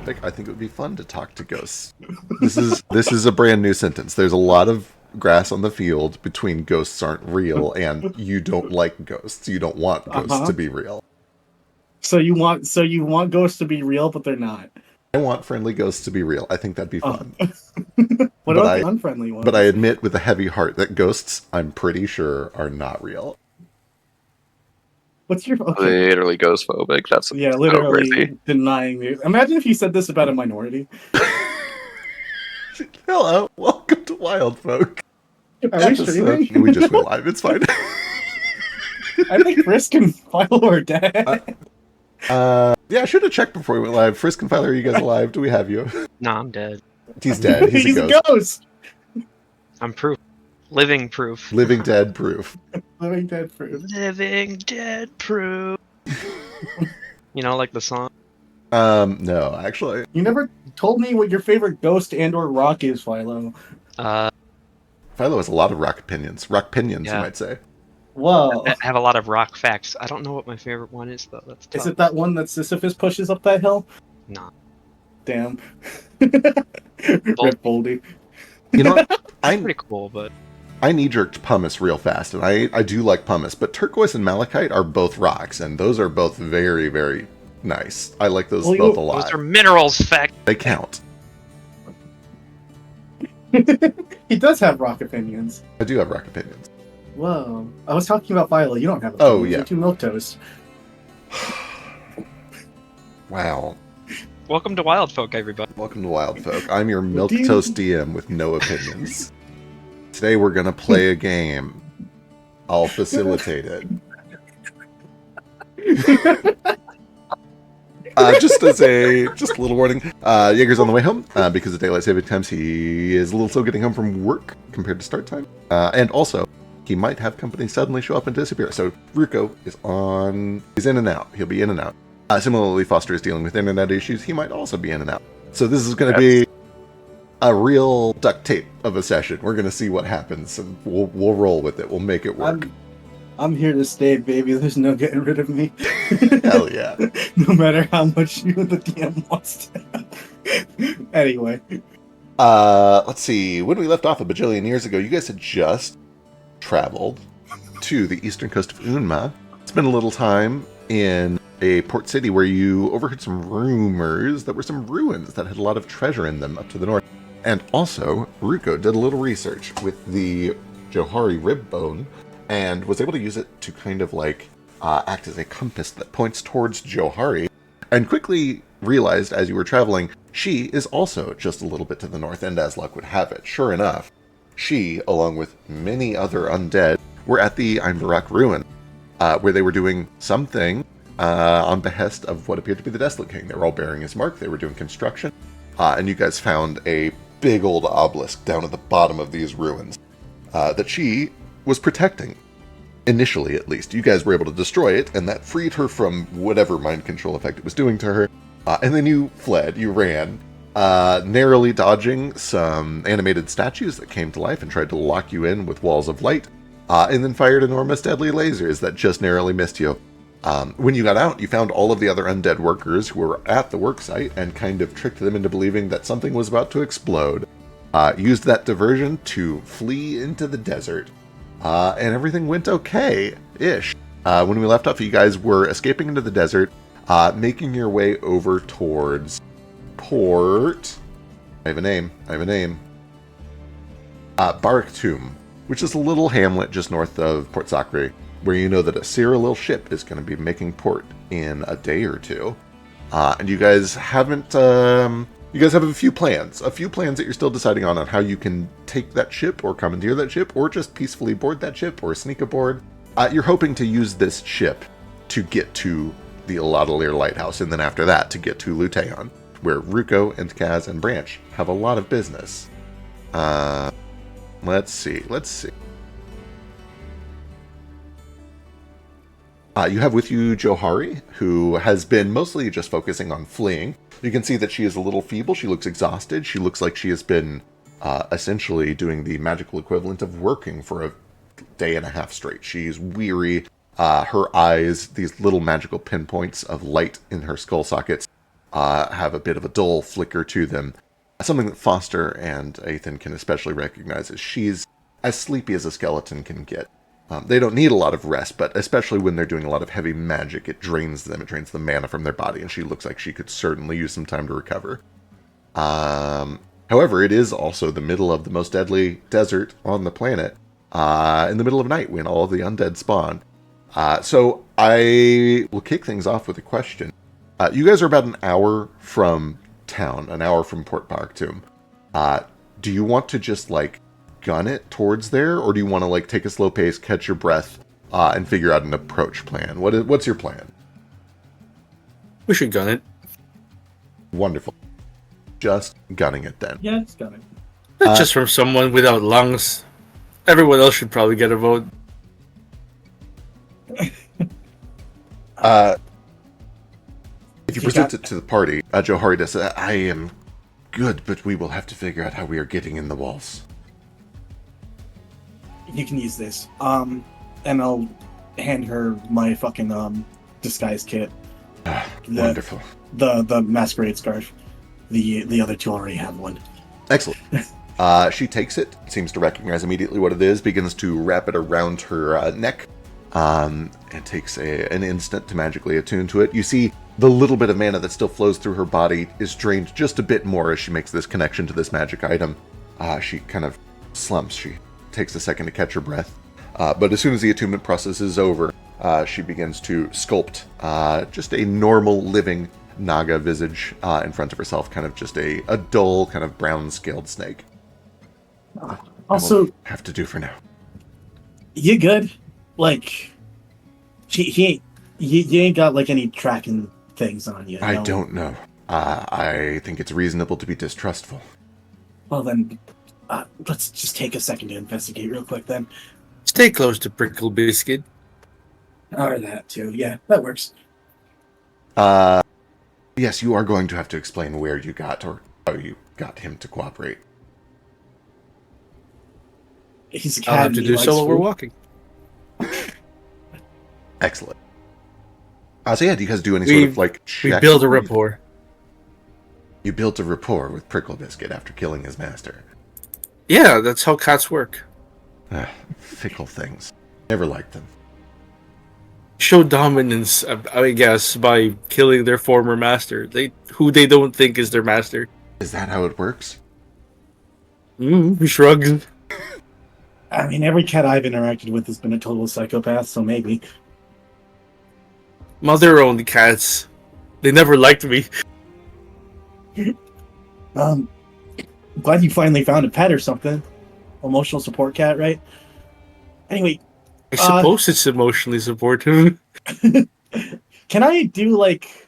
topic, I think it would be fun to talk to ghosts. This is a brand new sentence. There's a lot of grass on the field between ghosts aren't real and you don't like ghosts. You don't want ghosts to be real. So you want ghosts to be real, but they're not. I want friendly ghosts to be real. I think that'd be fun. What about the unfriendly ones? But I admit with a heavy heart that ghosts, I'm pretty sure, are not real. What's your literally ghost phobic? That's literally crazy. denying me. Imagine if you said this about a minority. Hello, welcome to Wildfolk. Are we streaming? We just went live. It's fine. I think Frisk and Philo are dead. Yeah, I should have checked before we went live. Frisk and Philo, are you guys alive? Do we have you? Nah, I'm dead. He's dead. He's a ghost. I'm proof. Living proof. Living dead proof. Living dead proof. Living dead proof. You know, like the song? No, actually. You never told me what your favorite ghost and or rock is, Philo. Philo has a lot of rock opinions. Rock opinions, you might say. Whoa. I have a lot of rock facts. I don't know what my favorite one is, though. That's tough. Is it that one that Sisyphus pushes up that hill? Nah. Damn. Rip Boldy. You know what? I'm pretty cool, but... I knee-jerked pumice real fast, and I do like pumice, but turquoise and malachite are both rocks, and those are both very, very nice. I like those both a lot. Those are minerals, fact. They count. He does have rock opinions. I do have rock opinions. Whoa. I was talking about Philo. You don't have opinions. Oh, yeah. You're too milquetoast. Wow. Welcome to Wildfolk, everybody. Welcome to Wildfolk. I'm your milquetoast DM with no opinions. Today we're going to play a game. I'll facilitate it. Just a little warning. Jaeger's on the way home because of daylight saving times. He is a little slow getting home from work compared to start time. And also, he might have company suddenly show up and disappear. So Ruko he's in and out. He'll be in and out. Similarly, Foster is dealing with internet issues. He might also be in and out. So this is going to be a real duct tape of a session. We're going to see what happens, and we'll roll with it. We'll make it work. I'm here to stay, baby. There's no getting rid of me. Hell yeah. No matter how much you, the DM, wants to. Anyway. Let's see. When we left off a bajillion years ago, you guys had just traveled to the eastern coast of Unma. Spent a little time in a port city where you overheard some rumors that were some ruins that had a lot of treasure in them up to the north. And also, Ruko did a little research with the Johari rib bone and was able to use it to kind of like act as a compass that points towards Johari, and quickly realized as you were traveling, she is also just a little bit to the north, and as luck would have it, sure enough, she, along with many other undead, were at the Einbarak ruin, where they were doing something on behest of what appeared to be the Desolate King. They were all bearing his mark, they were doing construction, and you guys found a big old obelisk down at the bottom of these ruins that she was protecting. Initially, at least. You guys were able to destroy it, and that freed her from whatever mind control effect it was doing to her. And then you fled, you ran, narrowly dodging some animated statues that came to life and tried to lock you in with walls of light, and then fired enormous deadly lasers that just narrowly missed you. When you got out, you found all of the other undead workers who were at the worksite and kind of tricked them into believing that something was about to explode. Used that diversion to flee into the desert. And everything went okay-ish. When we left off, you guys were escaping into the desert, making your way over towards Port... I have a name. Baraktum, which is a little hamlet just north of Port Sakri, where you know that a Cyril ship is going to be making port in a day or two. And you guys haven't... You guys have a few plans that you're still deciding on how you can take that ship or commandeer that ship or just peacefully board that ship or sneak aboard. You're hoping to use this ship to get to the Aladaleer Lighthouse, and then after that to get to Luteon, where Ruko and Kaz and Branch have a lot of business. Let's see. You have with you Johari, who has been mostly just focusing on fleeing. You can see that she is a little feeble. She looks exhausted. She looks like she has been essentially doing the magical equivalent of working for a day and a half straight. She's weary. Her eyes, these little magical pinpoints of light in her skull sockets, have a bit of a dull flicker to them. Something that Foster and Ethan can especially recognize is she's as sleepy as a skeleton can get. They don't need a lot of rest, but especially when they're doing a lot of heavy magic, it drains them. It drains the mana from their body, and she looks like she could certainly use some time to recover. However, it is also the middle of the most deadly desert on the planet, in the middle of night when all of the undead spawn. So I will kick things off with a question. You guys are about an hour from town, an hour from Port Parktoum. Do you want to just, like, gun it towards there, or do you want to, like, take a slow pace, catch your breath, and figure out an approach plan? What's your plan? We should gun it. Wonderful. Just gunning it then. Yeah, it's got it. That's just from someone without lungs. Everyone else should probably get a vote. If you present it to the party, Johari does say, I am good, but we will have to figure out how we are getting in the walls. You can use this. And I'll hand her my fucking disguise kit. Wonderful. The masquerade scarf. The other two already have one. Excellent. She takes it, seems to recognize immediately what it is, begins to wrap it around her neck, and takes an instant to magically attune to it. You see the little bit of mana that still flows through her body is drained just a bit more as she makes this connection to this magic item. She kind of slumps. She takes a second to catch her breath. But as soon as the attunement process is over, she begins to sculpt just a normal living Naga visage in front of herself, kind of just a dull, kind of brown scaled snake. Also, That will have to do for now. you good? Like, you ain't got like any tracking things on you. I no? don't know. I think it's reasonable to be distrustful. Well then, let's just take a second to investigate real quick then. Stay close to Prickle Biscuit. Or that too. Yeah, that works. Yes, you are going to have to explain where you got, or how you got him to cooperate. He's a I'll cat. have to and he do likes so while we're food. walking. Excellent. So yeah, do you guys do any sort of, like, We check? build a rapport. You built a rapport with Prickle Biscuit after killing his master. Yeah, that's how cats work. Fickle things. Never liked them. Show dominance, I guess, by killing their former master. Who they don't think is their master. Is that how it works? He shrugs. I mean, every cat I've interacted with has been a total psychopath, so maybe. Mother-owned cats. They never liked me. Glad you finally found a pet or something. Emotional support cat, right? Anyway, I suppose it's emotionally supportive. can I do like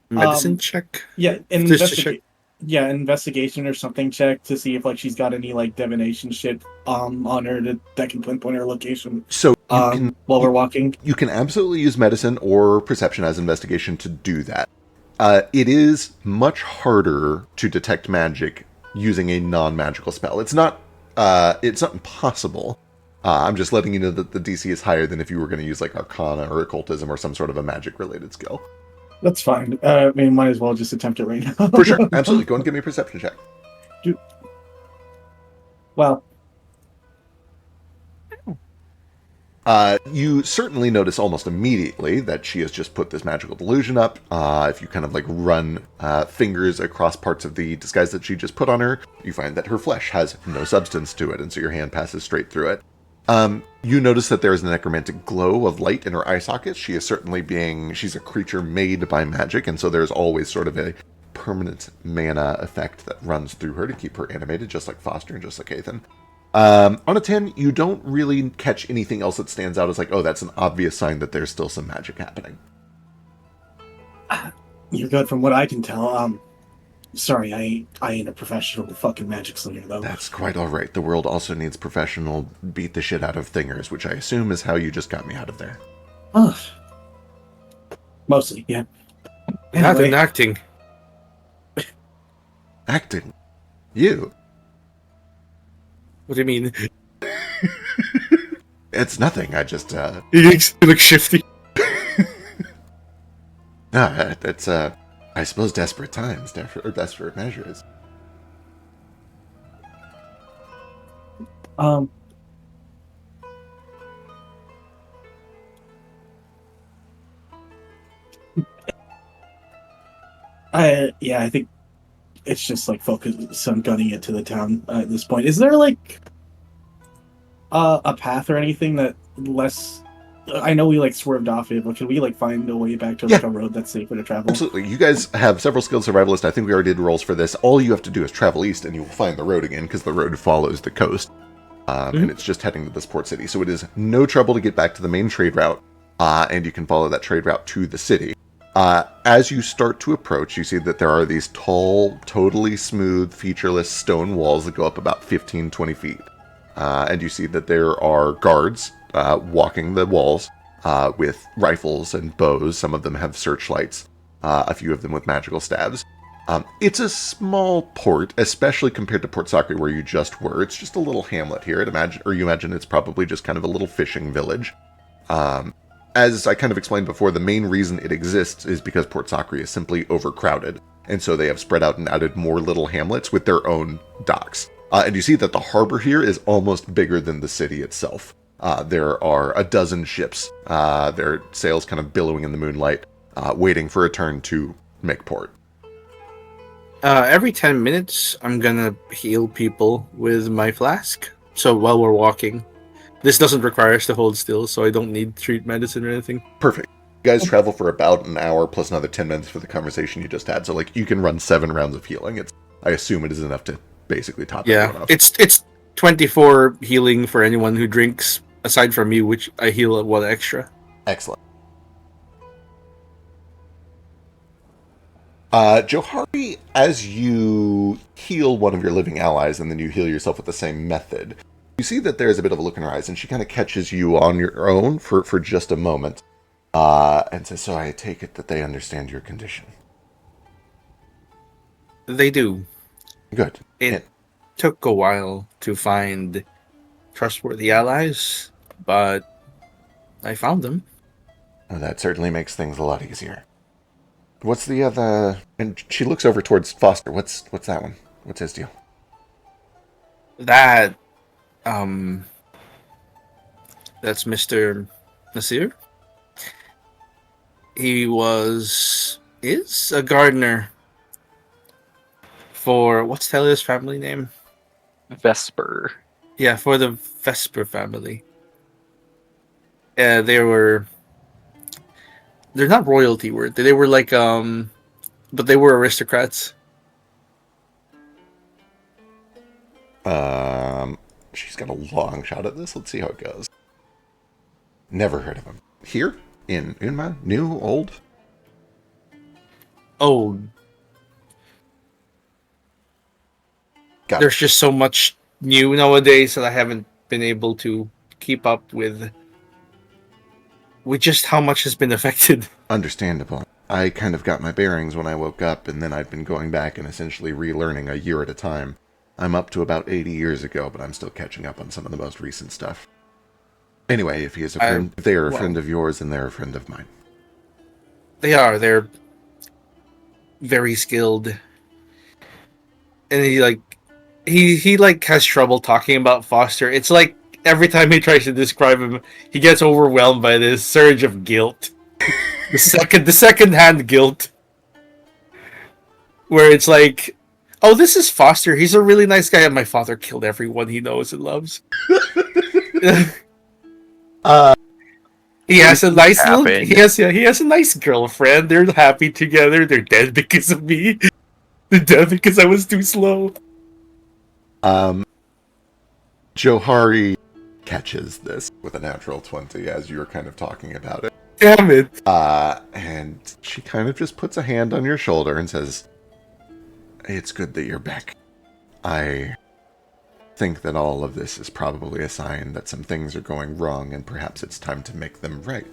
Medicine check? yeah, Just to check. investigation or something check to see if like she's got any like divination shit on her that can pinpoint her location So you can while we're walking. You can absolutely use medicine or perception as investigation to do that. It is much harder to detect magic using a non-magical spell. It's not impossible. I'm just letting you know that the DC is higher than if you were going to use like Arcana or Occultism or some sort of a magic-related skill. That's fine. I mean, might as well just attempt it right now. For sure, absolutely. Go and give me a perception check. Well, You certainly notice almost immediately that she has just put this magical delusion up. If you kind of like run fingers across parts of the disguise that she just put on her, you find that her flesh has no substance to it, and so your hand passes straight through it. You notice that there is a necromantic glow of light in her eye sockets. She is certainly she's a creature made by magic, and so there's always sort of a permanent mana effect that runs through her to keep her animated, just like Foster and just like Ethan. On a 10, you don't really catch anything else that stands out as like, oh, that's an obvious sign that there's still some magic happening. you're good from what I can tell. Sorry, I ain't a professional fucking magic slinger though. That's quite all right. The world also needs professional beat the shit out of thingers, which I assume is how you just got me out of there. Mostly, yeah. Not Anyway, in acting. Acting. You. What do you mean? It's nothing. I just, You look shifty. it's, I suppose desperate times, or desperate measures. Um, I think it's just like focus on gunning it to the town at this point. Is there like a path or anything that less? I know we like swerved off it, but can we like find a way back to like a road that's safer to travel? Absolutely. You guys have several skilled survivalists. I think we already did rolls for this. All you have to do is travel east, and you will find the road again because the road follows the coast, and it's just heading to this port city. So it is no trouble to get back to the main trade route, and you can follow that trade route to the city. As you start to approach, you see that there are these tall, totally smooth, featureless stone walls that go up about 15, 20 feet. And you see that there are guards walking the walls with rifles and bows. Some of them have searchlights, a few of them with magical stabs. It's a small port, especially compared to Port Sacre where you just were. It's just a little hamlet here. You imagine it's probably just kind of a little fishing village. As I kind of explained before, the main reason it exists is because Port Sacre is simply overcrowded. And so they have spread out and added more little hamlets with their own docks. And you see that the harbor here is almost bigger than the city itself. There are a dozen ships, their sails kind of billowing in the moonlight, waiting for a turn to make port. Every 10 minutes, I'm gonna heal people with my flask. So while we're walking, this doesn't require us to hold still, so I don't need treat medicine or anything. Perfect. You guys travel for about an hour plus another 10 minutes for the conversation you just had. So, like, you can run 7 rounds of healing. I assume it is enough to basically top everyone off. It's 24 healing for anyone who drinks, aside from me, which I heal 1 extra. Excellent. Johari, as you heal one of your living allies and then you heal yourself with the same method, you see that there's a bit of a look in her eyes, and she kind of catches you on your own for just a moment, and says, so I take it that they understand your condition. They do. Good. It took a while to find trustworthy allies, but I found them. Well, that certainly makes things a lot easier. What's the other... And she looks over towards Foster. What's that one? What's his deal? That's Mr. Nasir. He is a gardener for, what's Telia's family name? Vesper. Yeah, for the Vesper family. They're not royalty, were they? They were like, but they were aristocrats. She's got a long shot at this. Let's see how it goes. Never heard of him. Here? In Unma? New? Old? Old. Got There's just so much new nowadays that I haven't been able to keep up with just how much has been affected. Understandable. I kind of got my bearings when I woke up, and then I've been going back and essentially relearning a year at a time. I'm up to about 80 years ago, but I'm still catching up on some of the most recent stuff. Anyway, if he is a friend, if they are a friend of yours, then they're a friend of mine. They are. They're very skilled, and he has trouble talking about Foster. It's like every time he tries to describe him, he gets overwhelmed by this surge of guilt. the second-hand guilt, where it's like, oh, this is Foster. He's a really nice guy, and my father killed everyone he knows and loves. He has a nice he has a nice girlfriend. They're happy together. They're dead because of me. They're dead because I was too slow. Johari catches this with a natural 20 as you're kind of talking about it. Damn it. And she kind of just puts a hand on your shoulder and says, it's good that you're back. I think that all of this is probably a sign that some things are going wrong and perhaps it's time to make them right.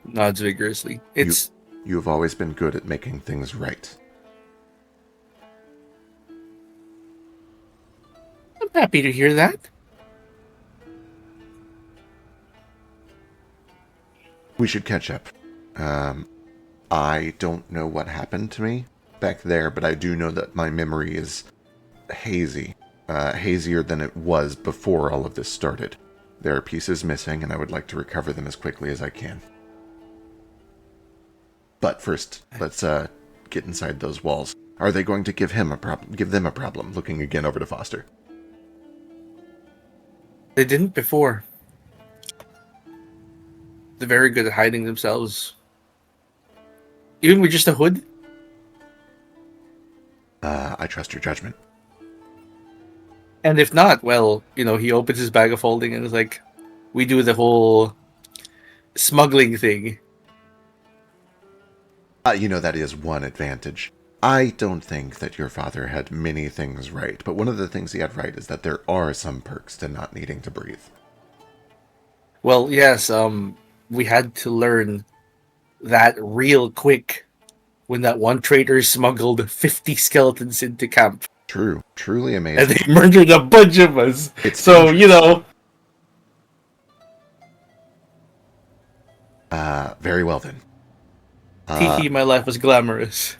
Nods vigorously. You've always been good at making things right. I'm happy to hear that. We should catch up. I don't know what happened to me back there, but I do know that my memory is hazy. Hazier than it was before all of this started. There are pieces missing, and I would like to recover them as quickly as I can. But first, let's get inside those walls. Are they going to give them a problem? Looking again over to Foster. They didn't before. They're very good at hiding themselves. Even with just a hood? I trust your judgment. And if not, well, he opens his bag of holding and is like, we do the whole smuggling thing. That is one advantage. I don't think that your father had many things right, but one of the things he had right is that there are some perks to not needing to breathe. Well, yes, we had to learn that real quick when that one trader smuggled 50 skeletons into camp. True. Truly amazing. And they murdered a bunch of us. It's so, very well then. Tiki, my life was glamorous.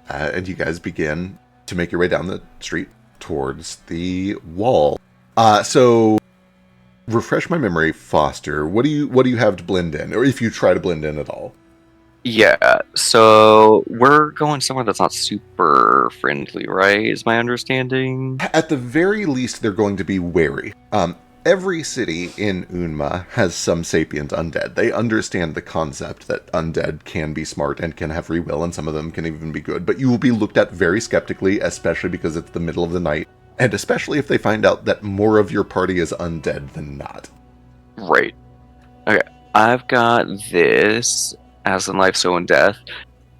And you guys begin to make your way down the street towards the wall. So refresh my memory, Foster. What do you have to blend in, or if you try to blend in at all? Yeah, so we're going somewhere that's not super friendly, right? Is my understanding? At the very least, they're going to be wary. Every city in Unma has some sapient undead. They understand the concept that undead can be smart and can have free will, and some of them can even be good. But you will be looked at very skeptically, especially because it's the middle of the night, and especially if they find out that more of your party is undead than not. Right. Okay, I've got this as in life, so in death.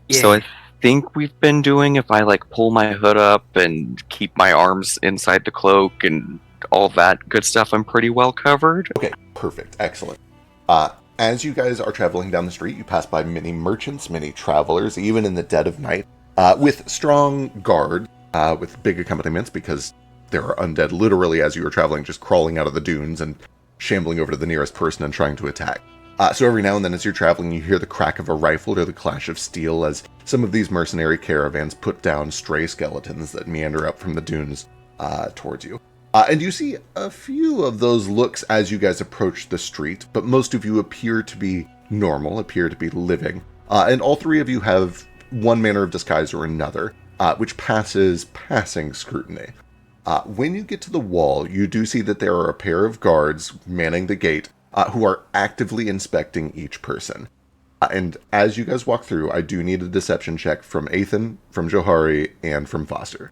Yeah. So I think we've been doing, if I pull my hood up and keep my arms inside the cloak and all that good stuff, I'm pretty well covered. Okay, perfect. Excellent. As you guys are traveling down the street, you pass by many merchants, many travelers, even in the dead of night, with strong guards, with big accompaniments, because there are undead literally as you are traveling, just crawling out of the dunes and shambling over to the nearest person and trying to attack. So every now and then as you're traveling, you hear the crack of a rifle or the clash of steel as some of these mercenary caravans put down stray skeletons that meander up from the dunes towards you. And you see a few of those looks as you guys approach the street, but most of you appear to be normal, appear to be living. And all three of you have one manner of disguise or another, which passes passing scrutiny. When you get to the wall, you do see that there are a pair of guards manning the gate who are actively inspecting each person. And as you guys walk through, I do need a deception check from Ethan, from Johari, and from Foster.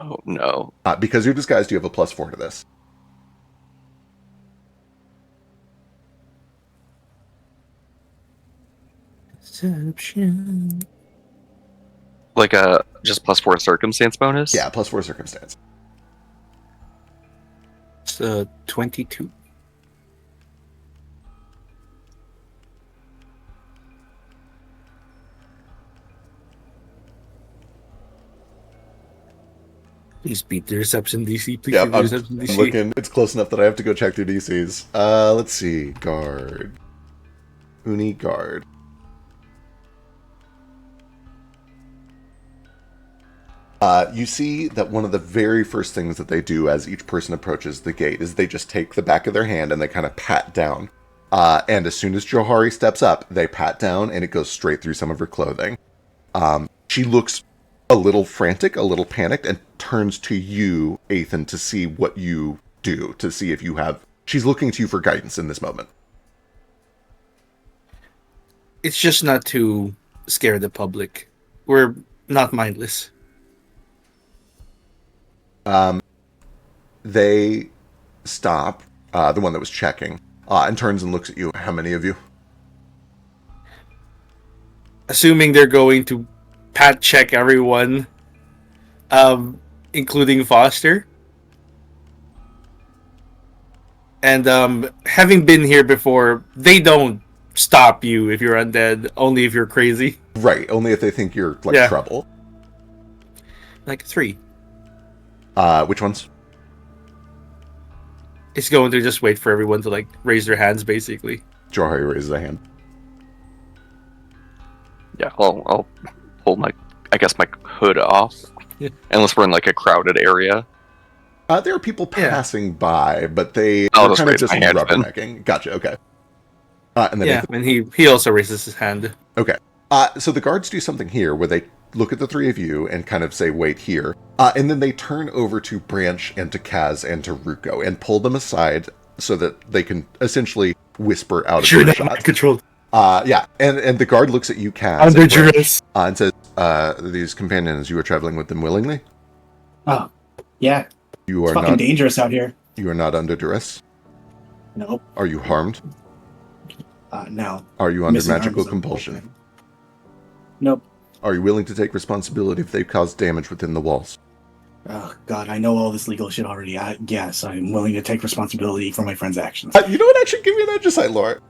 Oh, no. Because you're disguised, you have a +4 to this. Deception. Just +4 circumstance bonus? Yeah, +4 circumstance. It's 22. Please beat the reception DC. Please Yeah, beat the I'm reception DC. looking. It's close enough that I have to go check through DCs. Let's see. Guard. Uni guard. You see that one of the very first things that they do as each person approaches the gate is they just take the back of their hand and they kind of pat down. And as soon as Johari steps up, they pat down and it goes straight through some of her clothing. She looks a little frantic, a little panicked, and turns to you, Ethan, to see what you do, to see if you have... She's looking to you for guidance in this moment. It's just not to scare the public. We're not mindless. They stop, the one that was checking, and turns and looks at you. How many of you? Assuming they're going to pat check everyone, including Foster. And having been here before, they don't stop you if you're undead, only if you're crazy. Right, only if they think you're, trouble. 3. Which ones? It's going to just wait for everyone to, raise their hands, basically. Johari raises a hand. Yeah, I'll pull my hood off. Yeah. Unless we're in like a crowded area. There are people Yeah. passing by, but they're I'll kind of just just raise my hand then. rubbernecking. Gotcha, okay. And then Yeah, Nathan. and he also raises his hand. Okay. So the guards do something here where they look at the three of you and kind of say, wait here. And then they turn over to Branch and to Kaz and to Ruko and pull them aside so that they can essentially whisper out of Sure, their that shot. control. Yeah, and the guard looks at you, Kaz, Under and Branch, duress. and says, these companions, you are traveling with them willingly? Oh, yeah. You It's are fucking not dangerous out here. You are not under duress? Nope. Are you harmed? No. Are you under Missing magical arms. compulsion? Nope. Are you willing to take responsibility if they cause damage within the walls? Oh, God, I know all this legal shit already. Yes, I'm willing to take responsibility for my friend's actions. You know what? Actually, give me an Edgesite, Laura.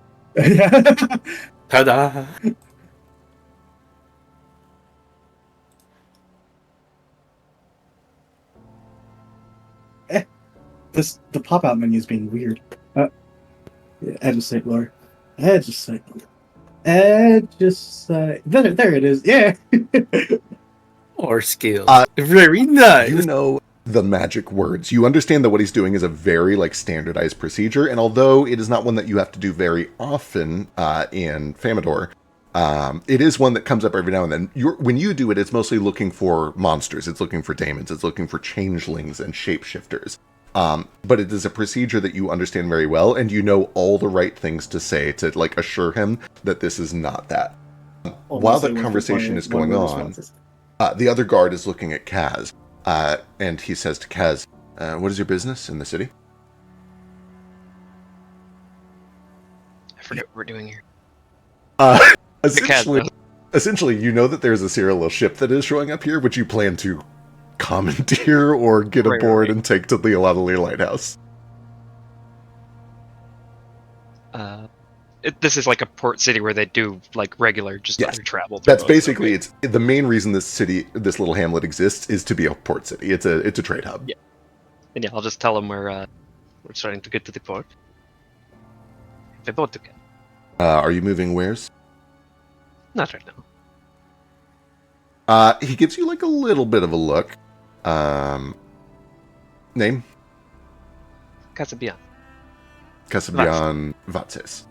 Ta-da! The pop-out menu is being weird. Edgesite lore. Edgesite. There it is. Yeah. Or skills. You Very nice. know the magic words. You understand that what he's doing is a very standardized procedure, and although it is not one that you have to do very often in Famador, it is one that comes up every now and then. When you do it, it's mostly looking for monsters. It's looking for daemons. It's looking for changelings and shapeshifters. But it is a procedure that you understand very well, and you know all the right things to say to assure him that this is not that. While that conversation is going on, the other guard is looking at Kaz, and he says to Kaz, what is your business in the city? I forget what we're doing here. Essentially, you know that there's a serial ship that is showing up here, which you plan to commandeer or get Right, aboard right. and take to the Alathalir Lighthouse. This is like a port city where they do regular Yes. other travel. That's through boats, basically right? it's the main reason this little hamlet exists is to be a port city. It's a trade hub. Yeah. And yeah, I'll just tell them we're starting to get to the port. The boat to get. Are you moving wares? Not right now. He gives you a little bit of a look. Name? Casabian. Casabian Vatses.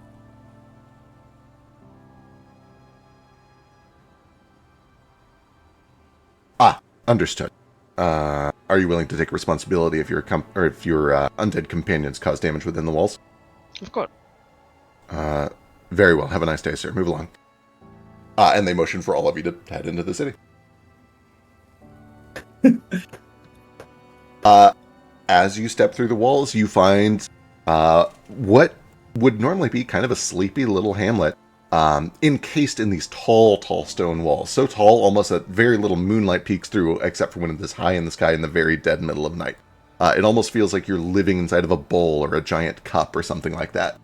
Understood. Are you willing to take responsibility if your undead companions cause damage within the walls? Of course. Very well. Have a nice day, sir. Move along. And they motion for all of you to head into the city. As you step through the walls, you find what would normally be kind of a sleepy little hamlet, encased in these tall stone walls. So tall, almost that very little moonlight peeks through, except for when it is high in the sky in the very dead middle of night. It almost feels like you're living inside of a bowl or a giant cup or something like that,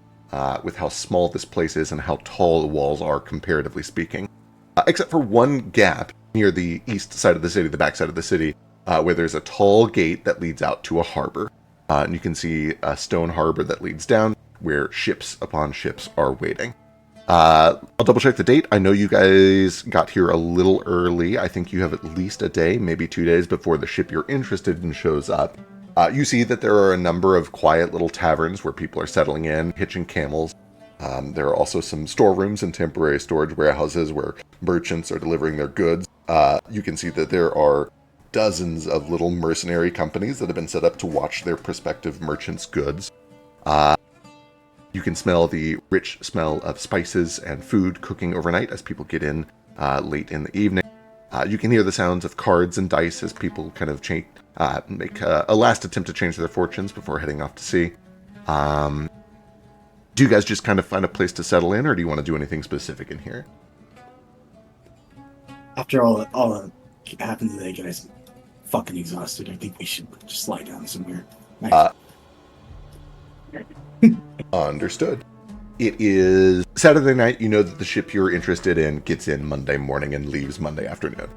with how small this place is and how tall the walls are, comparatively speaking. Except for one gap near the east side of the city, the back side of the city, where there's a tall gate that leads out to a harbor. And you can see a stone harbor that leads down, where ships upon ships are waiting. I'll double check the date. I know you guys got here a little early. I think you have at least a day, maybe 2 days before the ship you're interested in shows up. You see that there are a number of quiet little taverns where people are settling in, hitching camels. There are also some storerooms and temporary storage warehouses where merchants are delivering their goods. You can see that there are dozens of little mercenary companies that have been set up to watch their prospective merchants' goods. You can smell the rich smell of spices and food cooking overnight as people get in late in the evening. You can hear the sounds of cards and dice as people kind of make a last attempt to change their fortunes before heading off to sea. Do you guys just kind of find a place to settle in, or do you want to do anything specific in here? After all that happened today, guys, I'm fucking exhausted. I think we should just lie down somewhere. Understood. It is Saturday night. You know that the ship you're interested in gets in Monday morning and leaves Monday afternoon.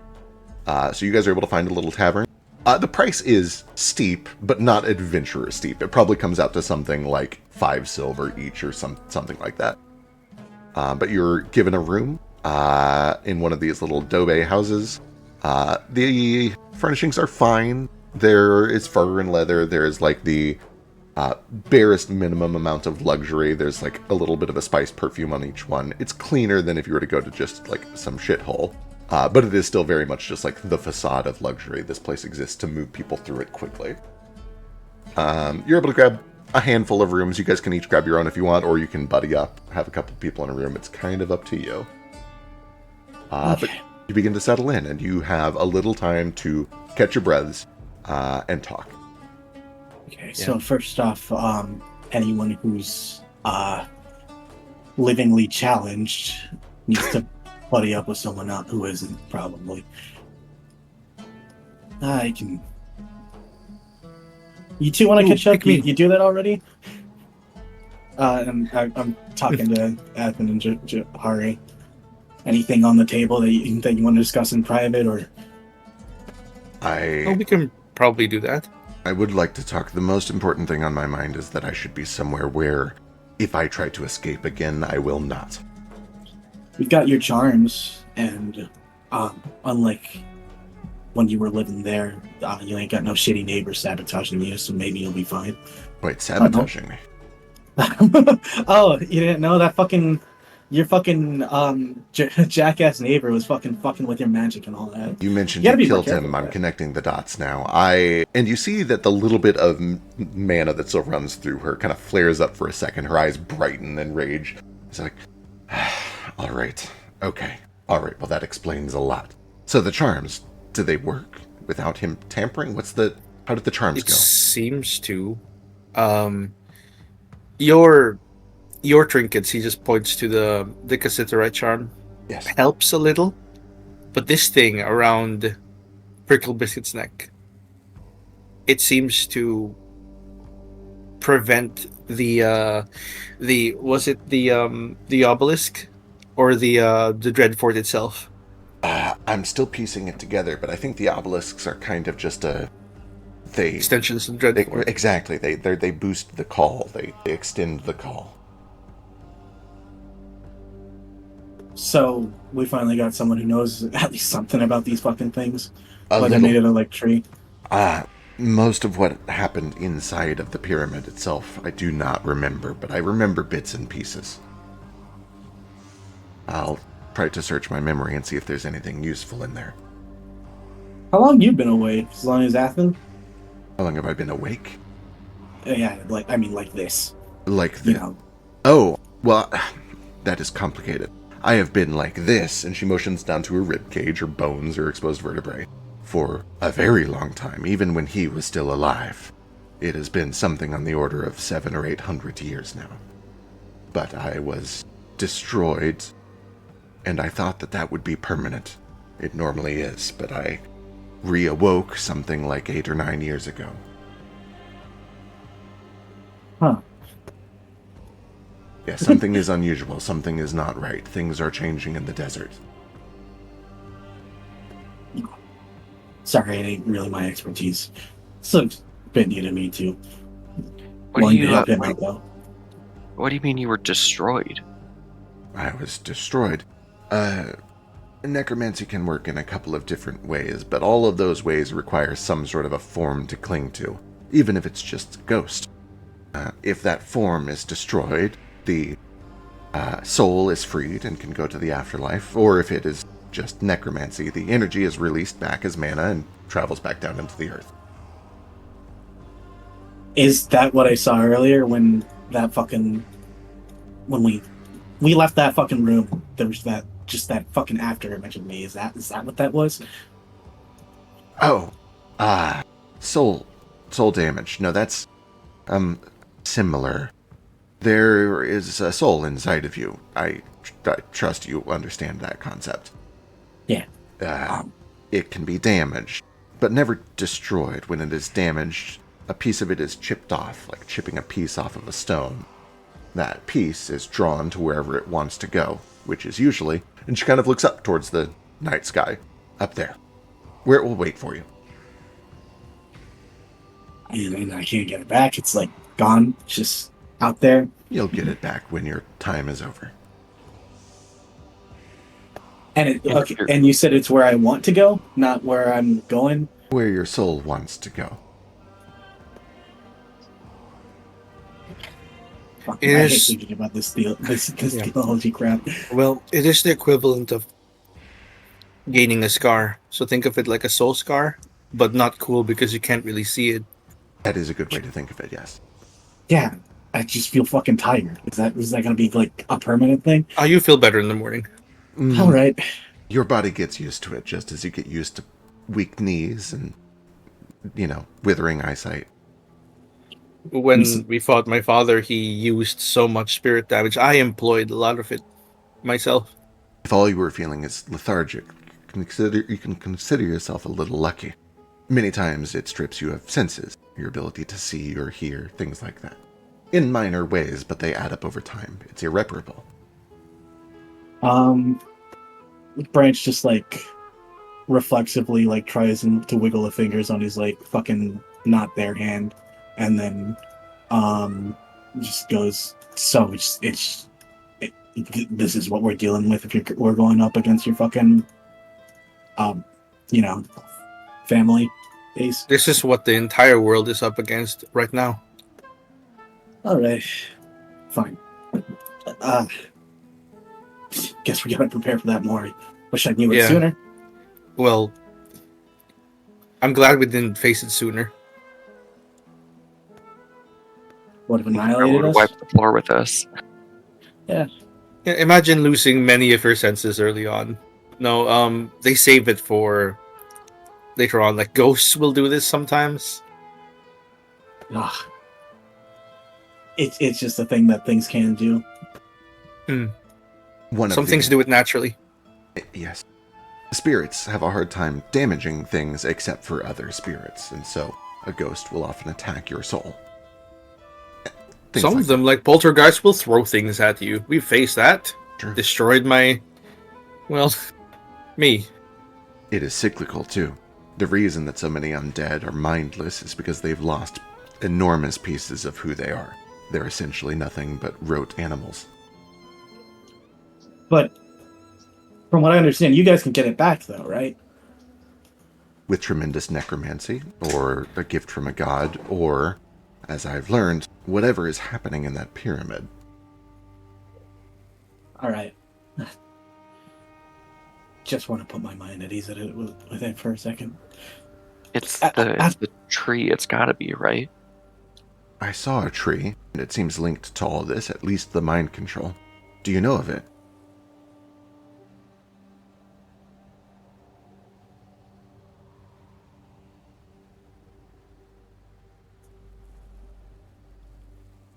So you guys are able to find a little tavern. The price is steep, but not adventurer steep. It probably comes out to something like 5 silver each or something like that. but you're given a room in one of these little dobe houses. The furnishings are fine. There is fur and leather. There's like the barest minimum amount of luxury. There's like a little bit of a spice perfume on each one. It's cleaner than if you were to go to just like some shithole. But it is still very much just like the facade of luxury. This place exists to move people through it quickly. You're able to grab a handful of rooms. You guys can each grab your own if you want, or you can buddy up, have a couple people in a room. It's kind of up to you. But you begin to settle in, and you have a little time to catch your breaths and talk. Okay, so first off, anyone who's livingly challenged needs to buddy up with someone else who isn't, probably. I can... You two want to catch up? You do that already? And I'm talking to Admin and Jahari. Anything on the table that you want to discuss in private, or? We can probably do that. I would like to talk. The most important thing on my mind is that I should be somewhere where, if I try to escape again, I will not. You've got your charms, and unlike when you were living there, you ain't got no shitty neighbors sabotaging you, so maybe you'll be fine. Wait, sabotaging me? Oh, you didn't know that your fucking jackass neighbor was fucking with your magic and all that. You mentioned You you killed him. I'm that. connecting the dots now. And you see that the little bit of mana that still runs through her kind of flares up for a second. Her eyes brighten in rage. It's like, all right, okay, all right. Well, that explains a lot. So the charms, do they work without him tampering? How did the charms It go? seems to. Your trinkets, he just points to the Cassiterite charm. Yes. Helps a little. But this thing around Prickle Biscuit's neck, it seems to prevent the obelisk or the Dreadfort itself? I'm still piecing it together, but I think the obelisks are kind of just extensions of Dreadfort. Exactly. They boost the call. They extend the call. So we finally got someone who knows at least something about these fucking things. A Whether little. made it of like tree. Most of what happened inside of the pyramid itself, I do not remember, but I remember bits and pieces. I'll try to search my memory and see if there's anything useful in there. How long you been away? As long as Athen? How long have I been awake? Yeah, like this. Like You the... know. Oh, well, that is complicated. I have been like this, and she motions down to her rib cage, her bones, her exposed vertebrae, for a very long time, even when he was still alive. It has been something on the order of 700 or 800 years now. But I was destroyed, and I thought that would be permanent. It normally is, but I reawoke something like 8 or 9 years ago. Huh. Yeah, something is unusual. Something is not right. Things are changing in the desert. Sorry, it ain't really my expertise. It's a bit new to me too. What do you Though. mean you were destroyed? I was destroyed. Necromancy can work in a couple of different ways, but all of those ways require some sort of a form to cling to, even if it's just a ghost. If that form is destroyed, the soul is freed and can go to the afterlife, or if it is just necromancy, the energy is released back as mana and travels back down into the earth. Is that what I saw earlier when we left that fucking room? There was that fucking after image of me. Is that what that was? Oh, soul damage. No, that's similar. There is a soul inside of you. I trust you understand that concept. Yeah. It can be damaged, but never destroyed. When it is damaged, a piece of it is chipped off, like chipping a piece off of a stone. That piece is drawn to wherever it wants to go, which is usually, and she kind of looks up towards the night sky, up there, where it will wait for you. And I can't get it back. It's like gone. It's just out there. You'll get it back when your time is over. And And okay, and you said it's where I want to go, not where I'm going. Where your soul wants to go. Fuck, It I hate is thinking about this Yeah. theology crap. well, it is the equivalent of gaining a scar. So think of it like a soul scar, but not cool because you can't really see it. That is a good way to think of it, yes. Yeah, I just feel fucking tired. Is that gonna be like a permanent thing? Oh, you feel better in the morning. All right. Your body gets used to it just as you get used to weak knees and, withering eyesight. When we fought my father, he used so much spirit damage. I employed a lot of it myself. If all you were feeling is lethargic, you can consider yourself a little lucky. Many times it strips you of senses, your ability to see or hear, things like that. In minor ways, but they add up over time. It's irreparable. Branch just like reflexively like tries to wiggle the fingers on his like fucking not there hand, and then just goes. So this is what we're dealing with if we're going up against your fucking um you know family base. This is what the entire world is up against right now. All right, fine. Uh, guess we gotta prepare for that more. Wish I knew it Yeah. sooner. Well, I'm glad we didn't face it sooner. Would have I annihilated would us. wipe the floor with us. Yeah, imagine losing many of your senses early on. No, they save it for later on. Like ghosts will do this sometimes. Ugh. It's just a thing that things can do. Some things do it naturally. Yes. Spirits have a hard time damaging things except for other spirits, and so a ghost will often attack your soul. Things Some like of them, like poltergeists, will throw things at you. We've faced that. Sure. Destroyed well, me. It is cyclical, too. The reason that so many undead are mindless is because they've lost enormous pieces of who they are. They're essentially nothing but rote animals. But from what I understand, you guys can get it back, though, right? With tremendous necromancy, or a gift from a god, or, as I've learned, whatever is happening in that pyramid. All right. Just want to put my mind at ease with it for a second. It's I- the tree. It's got to be, right? I saw a tree, and it seems linked to all this, at least the mind control. Do you know of it?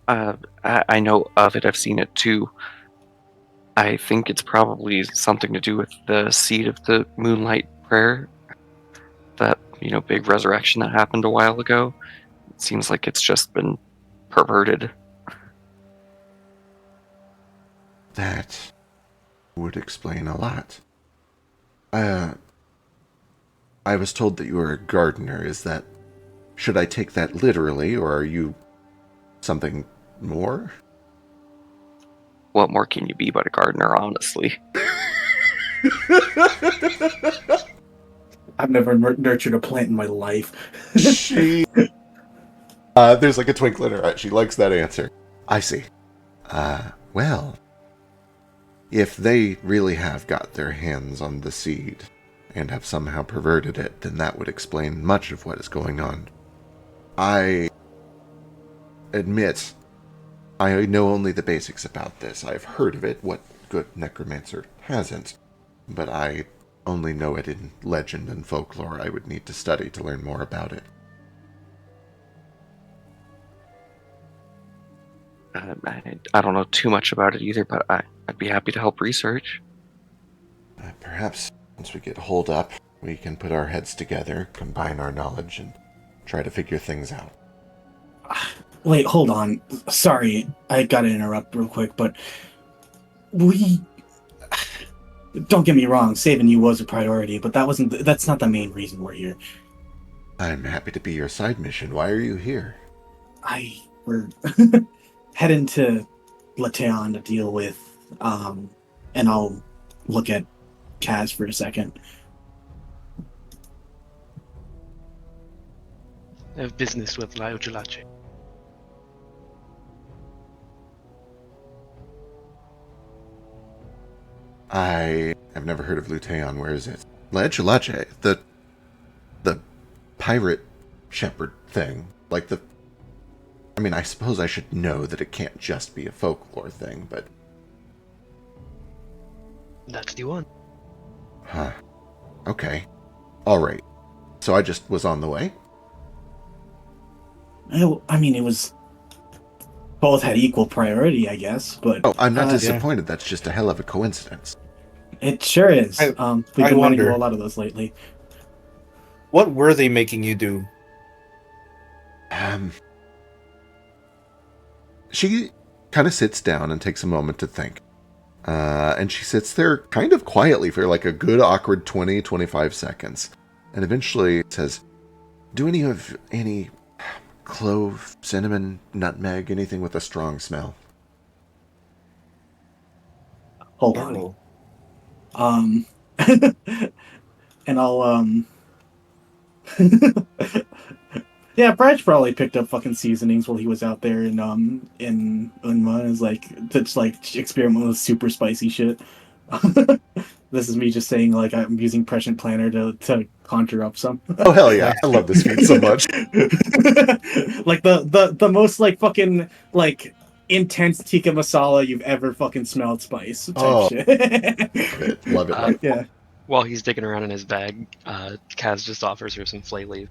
I know of it. I've seen it too. I think it's probably something to do with the seed of the moonlight prayer. That, big resurrection that happened a while ago. It seems like it's just been perverted. That would explain a lot. I was told that you were a gardener. Should I take that literally, or are you something more? What more can you be but a gardener, honestly? I've never nurtured a plant in my life. She... there's like a twinkle in her eye. She likes that answer. I see. Well, if they really have got their hands on the seed and have somehow perverted it, then that would explain much of what is going on. I admit I know only the basics about this. I've heard of it. What good necromancer hasn't? But I only know it in legend and folklore. I would need to study to learn more about it. I don't know too much about it either, but I'd be happy to help research. Perhaps once we get holed up, we can put our heads together, combine our knowledge, and try to figure things out. Wait, hold on. Sorry, I gotta interrupt real quick, but we... Don't get me wrong, saving you was a priority, but that's not the main reason we're here. I'm happy to be your side mission. Why are you here? We're heading to Lateon to deal with, and I'll look at Kaz for a second. I have business with Laojulache. I have never heard of Luteon. Where is it? La Echelache, the pirate shepherd thing. Like the... I mean, I suppose I should know that it can't just be a folklore thing, but... That's the one. Huh. Okay. Alright. So I just was on the way? I mean, it was both had equal priority, I guess. But Oh, I'm not uh, disappointed. That's just a hell of a coincidence. it sure is. I We've been I running wonder. a lot of those lately. What were they making you do? She kind of sits down and takes a moment to think. And she sits there kind of quietly for like a good awkward 20, 25 seconds. And eventually says, do any of any clove, cinnamon, nutmeg, anything with a strong smell? Hold on. Oh. And I'll yeah, Bratch probably picked up fucking seasonings while he was out there in Unma and is like to just like experiment with super spicy shit. This is me just saying like I'm using prescient planner to conjure up some. Oh, hell yeah. I love this feat so much. Like the most like fucking like intense tikka masala you've ever fucking smelled spice type Oh, shit. Love it. Love it. Yeah. While he's digging around in his bag, Kaz just offers her some flay leaf.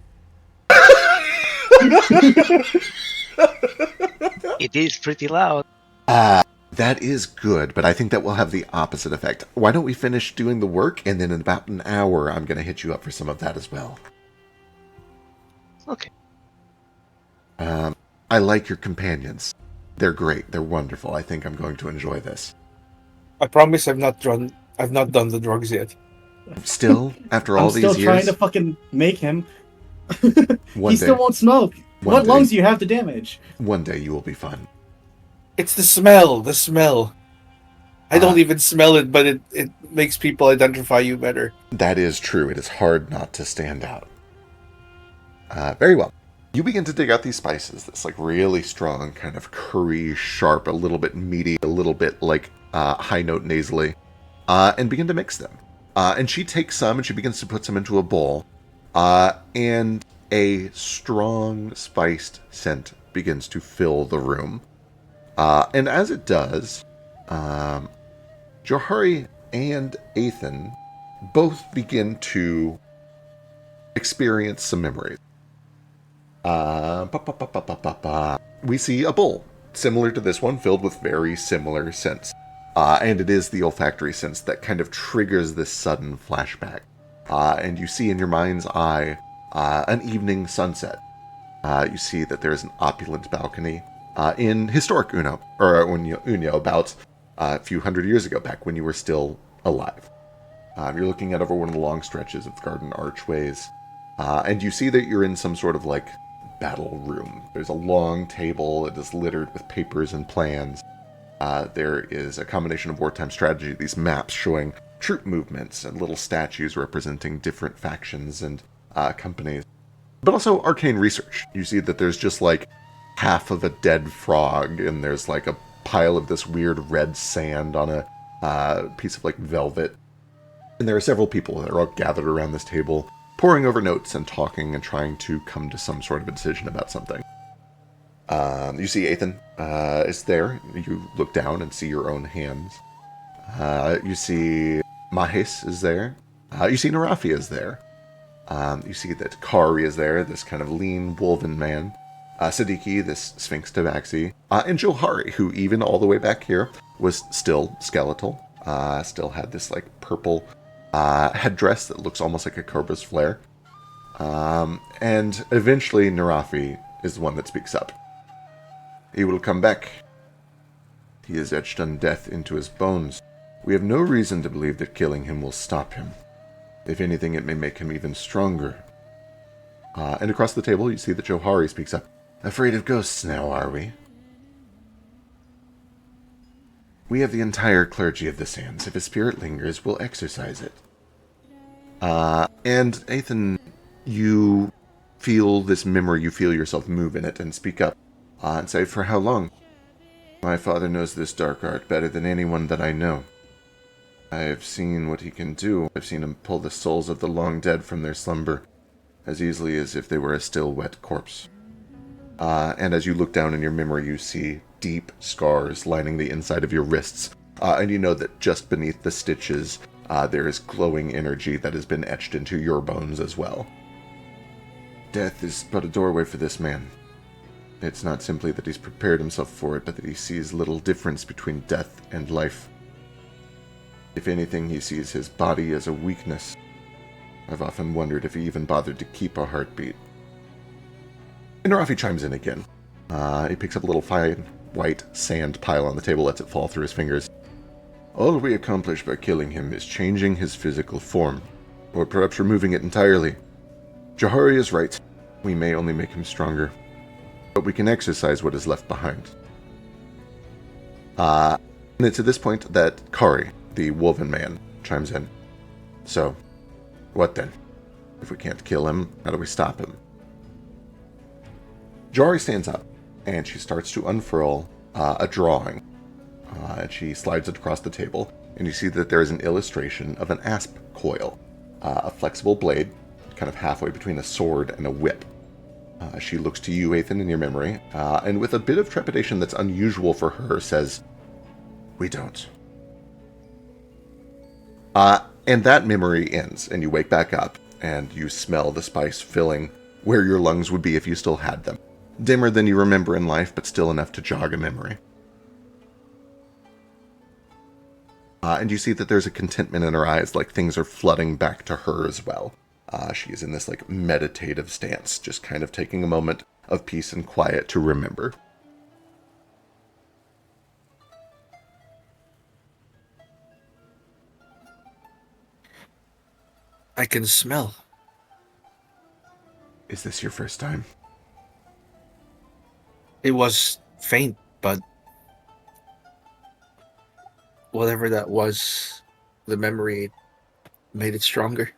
It is pretty loud. That is good, but I think that will have the opposite effect. Why don't we finish doing the work, and then in about an hour, I'm going to hit you up for some of that as well. Okay. I like your companions. They're great. They're wonderful. I think I'm going to enjoy this. I promise I've not done the drugs yet. Still, after all I'm still these trying years, to fucking make him. one He day, still won't smoke. One What day. lungs do you have to damage? one day you will be fine. It's the smell. The smell. I don't even smell it, but it makes people identify you better. That is true. It is hard not to stand out. Very well. You begin to dig out these spices. This like really strong kind of curry, sharp, a little bit meaty, a little bit like high note nasally, and begin to mix them. And she takes some and she begins to put some into a bowl. And a strong spiced scent begins to fill the room. And as it does, Johari and Ethan both begin to experience some memories. We see a bowl, similar to this one, filled with very similar scents. And it is the olfactory sense that kind of triggers this sudden flashback. And you see in your mind's eye an evening sunset. You see that there is an opulent balcony in historic Unyo, about a few hundred years ago, back when you were still alive. You're looking out over one of the long stretches of garden archways, and you see that you're in some sort of like battle room. There's a long table that is littered with papers and plans. There is a combination of wartime strategy, these maps showing troop movements and little statues representing different factions and companies. But also arcane research. You see that there's just like half of a dead frog, and there's like a pile of this weird red sand on a piece of like velvet. And there are several people that are all gathered around this table, poring over notes and talking and trying to come to some sort of a decision about something. You see Ethan is there. You look down and see your own hands. You see Mahes is there. You see Narafi is there. You see that Kari is there, this kind of lean, woven man. Siddiqui, this Sphinx Tabaxi. And Johari, who even all the way back here was still skeletal. Still had this like purple headdress that looks almost like a Corvus flare. And eventually Narafi is the one that speaks up. He will come back. He is etched on death into his bones. We have no reason to believe that killing him will stop him. If anything, it may make him even stronger. And across the table, you see that Johari speaks up. Afraid of ghosts now, are we? We have the entire clergy of the sands. If a spirit lingers, we'll exorcise it. And Ethan, you feel this memory, you feel yourself move in it and speak up and say, for how long? My father knows this dark art better than anyone that I know. I've seen what he can do. I've seen him pull the souls of the long dead from their slumber as easily as if they were a still wet corpse. And as you look down in your memory, you see deep scars lining the inside of your wrists. And you know that just beneath the stitches, there is glowing energy that has been etched into your bones as well. Death is but a doorway for this man. It's not simply that he's prepared himself for it, but that he sees little difference between death and life. If anything, he sees his body as a weakness. I've often wondered if he even bothered to keep a heartbeat. And Rafi chimes in again. He picks up a little fine white sand pile on the table, lets it fall through his fingers. All we accomplish by killing him is changing his physical form, or perhaps removing it entirely. Jahari is right. We may only make him stronger, but we can exercise what is left behind. And it's at this point that Kari, the woven man, chimes in. So, what then? If we can't kill him, how do we stop him? Jahari stands up, and she starts to unfurl a drawing. And she slides it across the table, and you see that there is an illustration of an asp coil, a flexible blade, kind of halfway between a sword and a whip. She looks to you, Ethan, in your memory, and with a bit of trepidation that's unusual for her, says, "We don't." And that memory ends, and you wake back up, and you smell the spice filling where your lungs would be if you still had them. Dimmer than you remember in life, but still enough to jog a memory. And you see that there's a contentment in her eyes, like things are flooding back to her as well. She is in this like meditative stance, just kind of taking a moment of peace and quiet to remember. I can smell. Is this your first time? It was faint, but whatever that was, the memory made it stronger.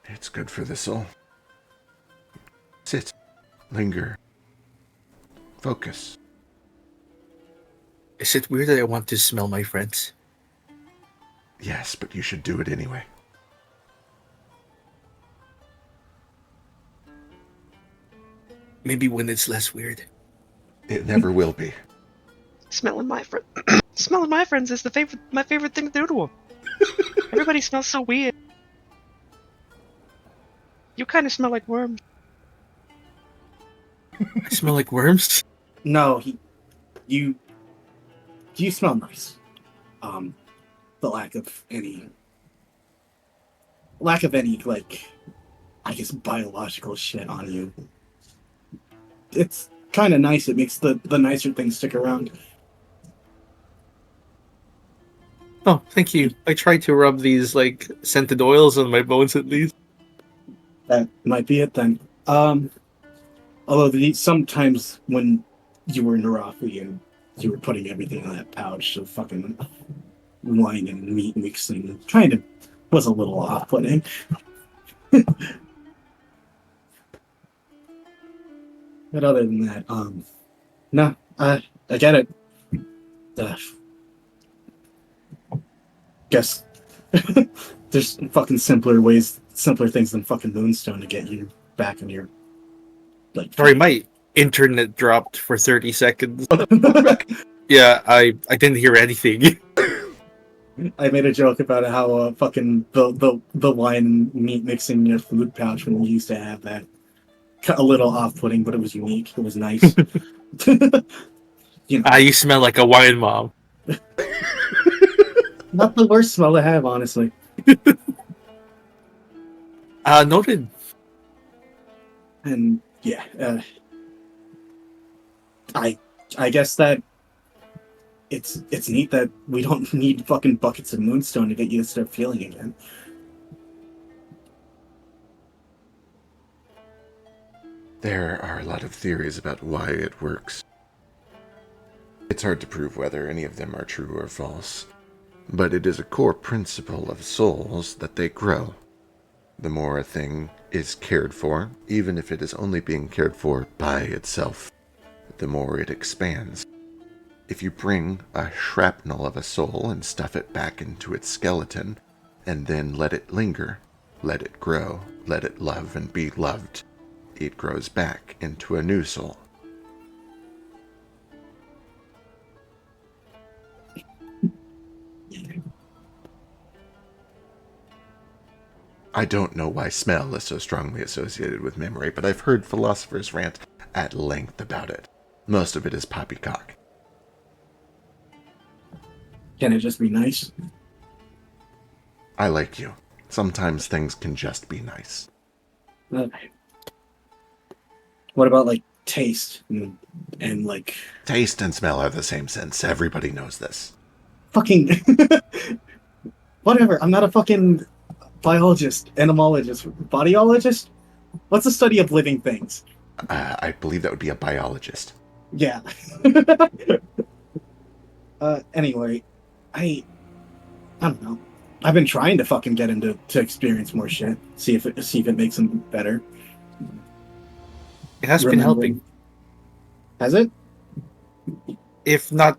It's good for the soul. Sit. Linger. Focus. Is it weird that I want to smell my friends? Yes, but you should do it anyway. Maybe when it's less weird. It never will be. Smelling my smelling my friends is my favorite thing to do to them. Everybody smells so weird. You kind of smell like worms. I smell like worms? No, you smell nice. The lack of any, like, I guess, biological shit on you. It's kind of nice. It makes the nicer things stick around. Oh, thank you. I tried to rub these, like, scented oils on my bones at least. That might be it then. Although sometimes when you were in Narafi and you were putting everything in that pouch, the fucking wine and meat mixing kind of was a little off-putting. But other than that, no, I get it. Guess there's fucking simpler things than fucking Moonstone to get you back in your, like. Sorry, my internet dropped for 30 seconds. Yeah, I didn't hear anything. I made a joke about how fucking the wine and meat mixing in your food pouch when we used to have that. A little off-putting, but it was unique. It was nice. You know, You smell like a wine mom. not the worst smell to have, honestly. Noted. And yeah, I guess that it's neat that we don't need fucking buckets of Moonstone to get you to start feeling again. There are a lot of theories about why it works. It's hard to prove whether any of them are true or false, but it is a core principle of souls that they grow. The more a thing is cared for, even if it is only being cared for by itself, the more it expands. If you bring a shrapnel of a soul and stuff it back into its skeleton, and then let it linger, let it grow, let it love and be loved, it grows back into a new soul. I don't know why smell is so strongly associated with memory, but I've heard philosophers rant at length about it. Most of it is poppycock. Can it just be nice? I like you. Sometimes things can just be nice. Okay. What about like taste and like Taste and smell are the same sense. Everybody knows this. fucking whatever? I'm not a fucking biologist, entomologist, bodyologist. What's the study of living things? I believe that would be a biologist. Yeah. Anyway, I don't know. I've been trying to fucking get him to experience more shit. See if it makes him better. It has been helping. Has it? If not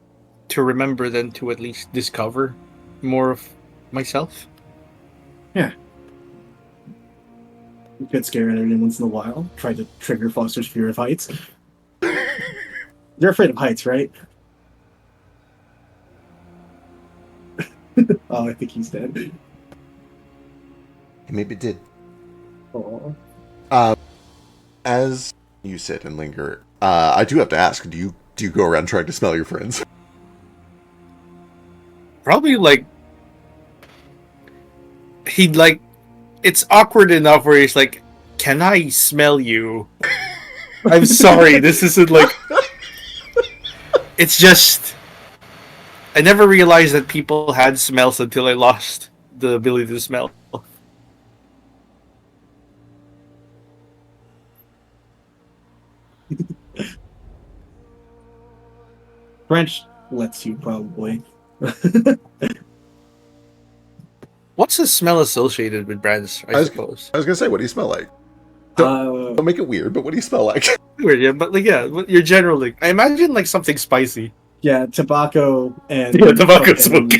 to remember, then to at least discover more of myself. Yeah. Get scared every once in a while. Try to trigger Foster's fear of heights. You're afraid of heights, right? Oh, I think he's dead. He maybe did. Oh. As you sit and linger, I do have to ask, do you go around trying to smell your friends? Probably like he'd like it's awkward enough where he's like, "Can I smell you?" I'm sorry, this isn't like. It's just I never realized that people had smells until I lost the ability to smell. French lets you probably. What's the smell associated with brands? I suppose. I was gonna say, what do you smell like? Don't make it weird, but what do you smell like? Weird, yeah, but like, yeah, you're generally. I imagine like something spicy. Yeah, tobacco and Yeah, tobacco fucking- smoke.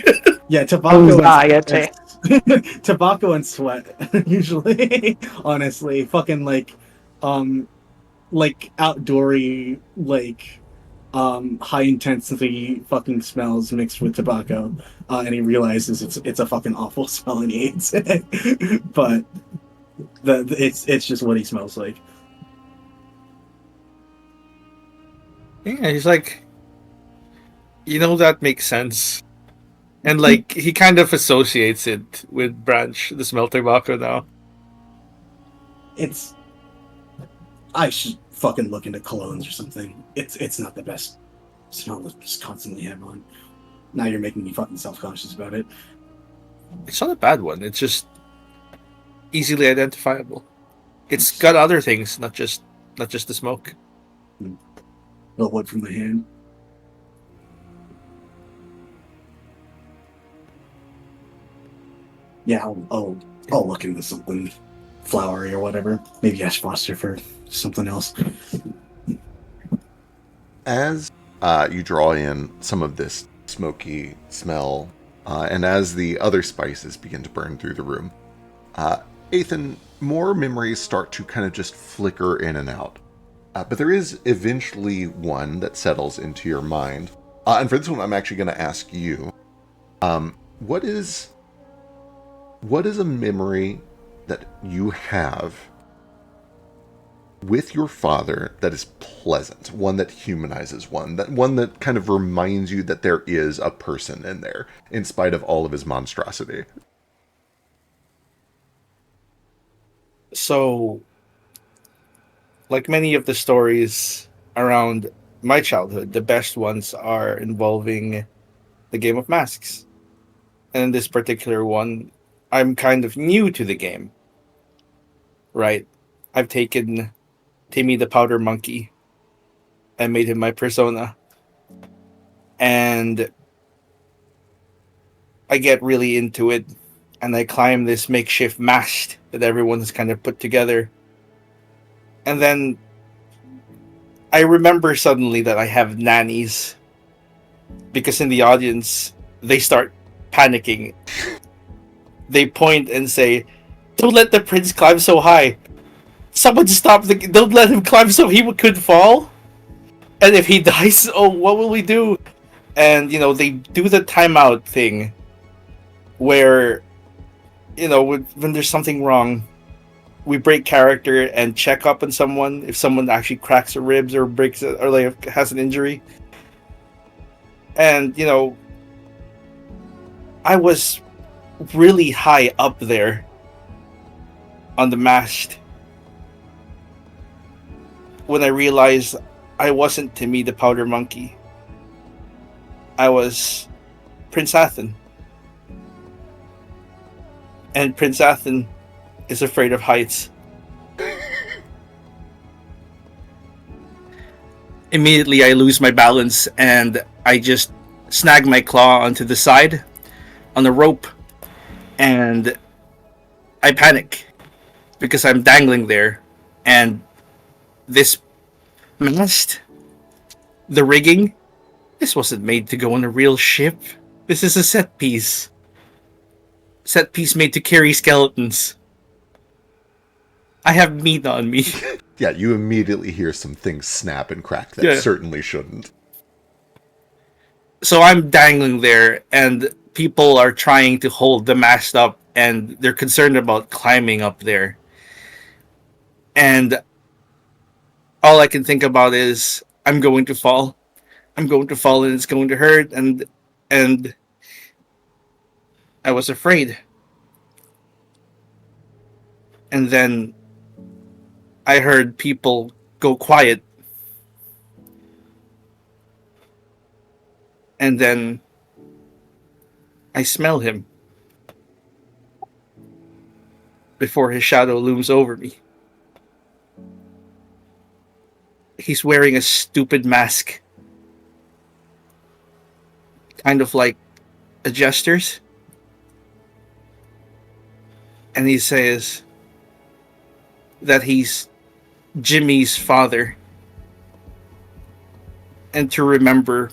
Yeah, tobacco. Anxiety. Tobacco and sweat, usually. Honestly, fucking like outdoory, high intensity fucking smells mixed with tobacco, and he realizes it's a fucking awful smell and he hates it. But it's just what he smells like. Yeah, he's like, that makes sense. And like he kind of associates it with Branch, the smell tobacco now. I should fucking look into colognes or something. It's not the best smell to just constantly have on. Now you're making me fucking self-conscious about it. It's not a bad one. It's just easily identifiable. It's got other things, not just the smoke. The wood from the hand. Yeah, I'll look into something flowery or whatever. Maybe ask Foster for something else. As you draw in some of this smoky smell, and as the other spices begin to burn through the room, Ethan, more memories start to kind of just flicker in and out. But there is eventually one that settles into your mind. And for this one, I'm actually going to ask you, what is a memory that you have with your father that is pleasant, one that humanizes one that kind of reminds you that there is a person in there, in spite of all of his monstrosity? So, like many of the stories around my childhood, the best ones are involving the game of masks. And in this particular one, I'm kind of new to the game. Right? I've taken Timmy the Powder Monkey and made him my persona. and I get really into it, and I climb this makeshift mast that everyone has kind of put together. And then I remember suddenly that I have nannies, because in the audience they start panicking. They point and say, "Don't let the prince climb so high. Someone stop the. Don't let him climb so he could fall. And if he dies, oh, what will we do?" And they do the timeout thing, where when there's something wrong, we break character and check up on someone if someone actually cracks their ribs or breaks it, or like has an injury. And I was really high up there on the mast when I realized I wasn't Timmy the Powder Monkey. I was Prince Athen. And Prince Athen is afraid of heights. Immediately I lose my balance and I just snag my claw onto the side on the rope, and I panic because I'm dangling there, and this mast, the rigging, this wasn't made to go on a real ship. This is a set piece. Set piece made to carry skeletons. I have meat on me. Yeah, you immediately hear some things snap and crack that certainly shouldn't. So I'm dangling there, and people are trying to hold the mast up, and they're concerned about climbing up there. And all I can think about is, I'm going to fall. I'm going to fall, and it's going to hurt. And I was afraid. And then I heard people go quiet. And then I smell him before his shadow looms over me. He's wearing a stupid mask, kind of like a jester's. And he says that he's Jimmy's father, and to remember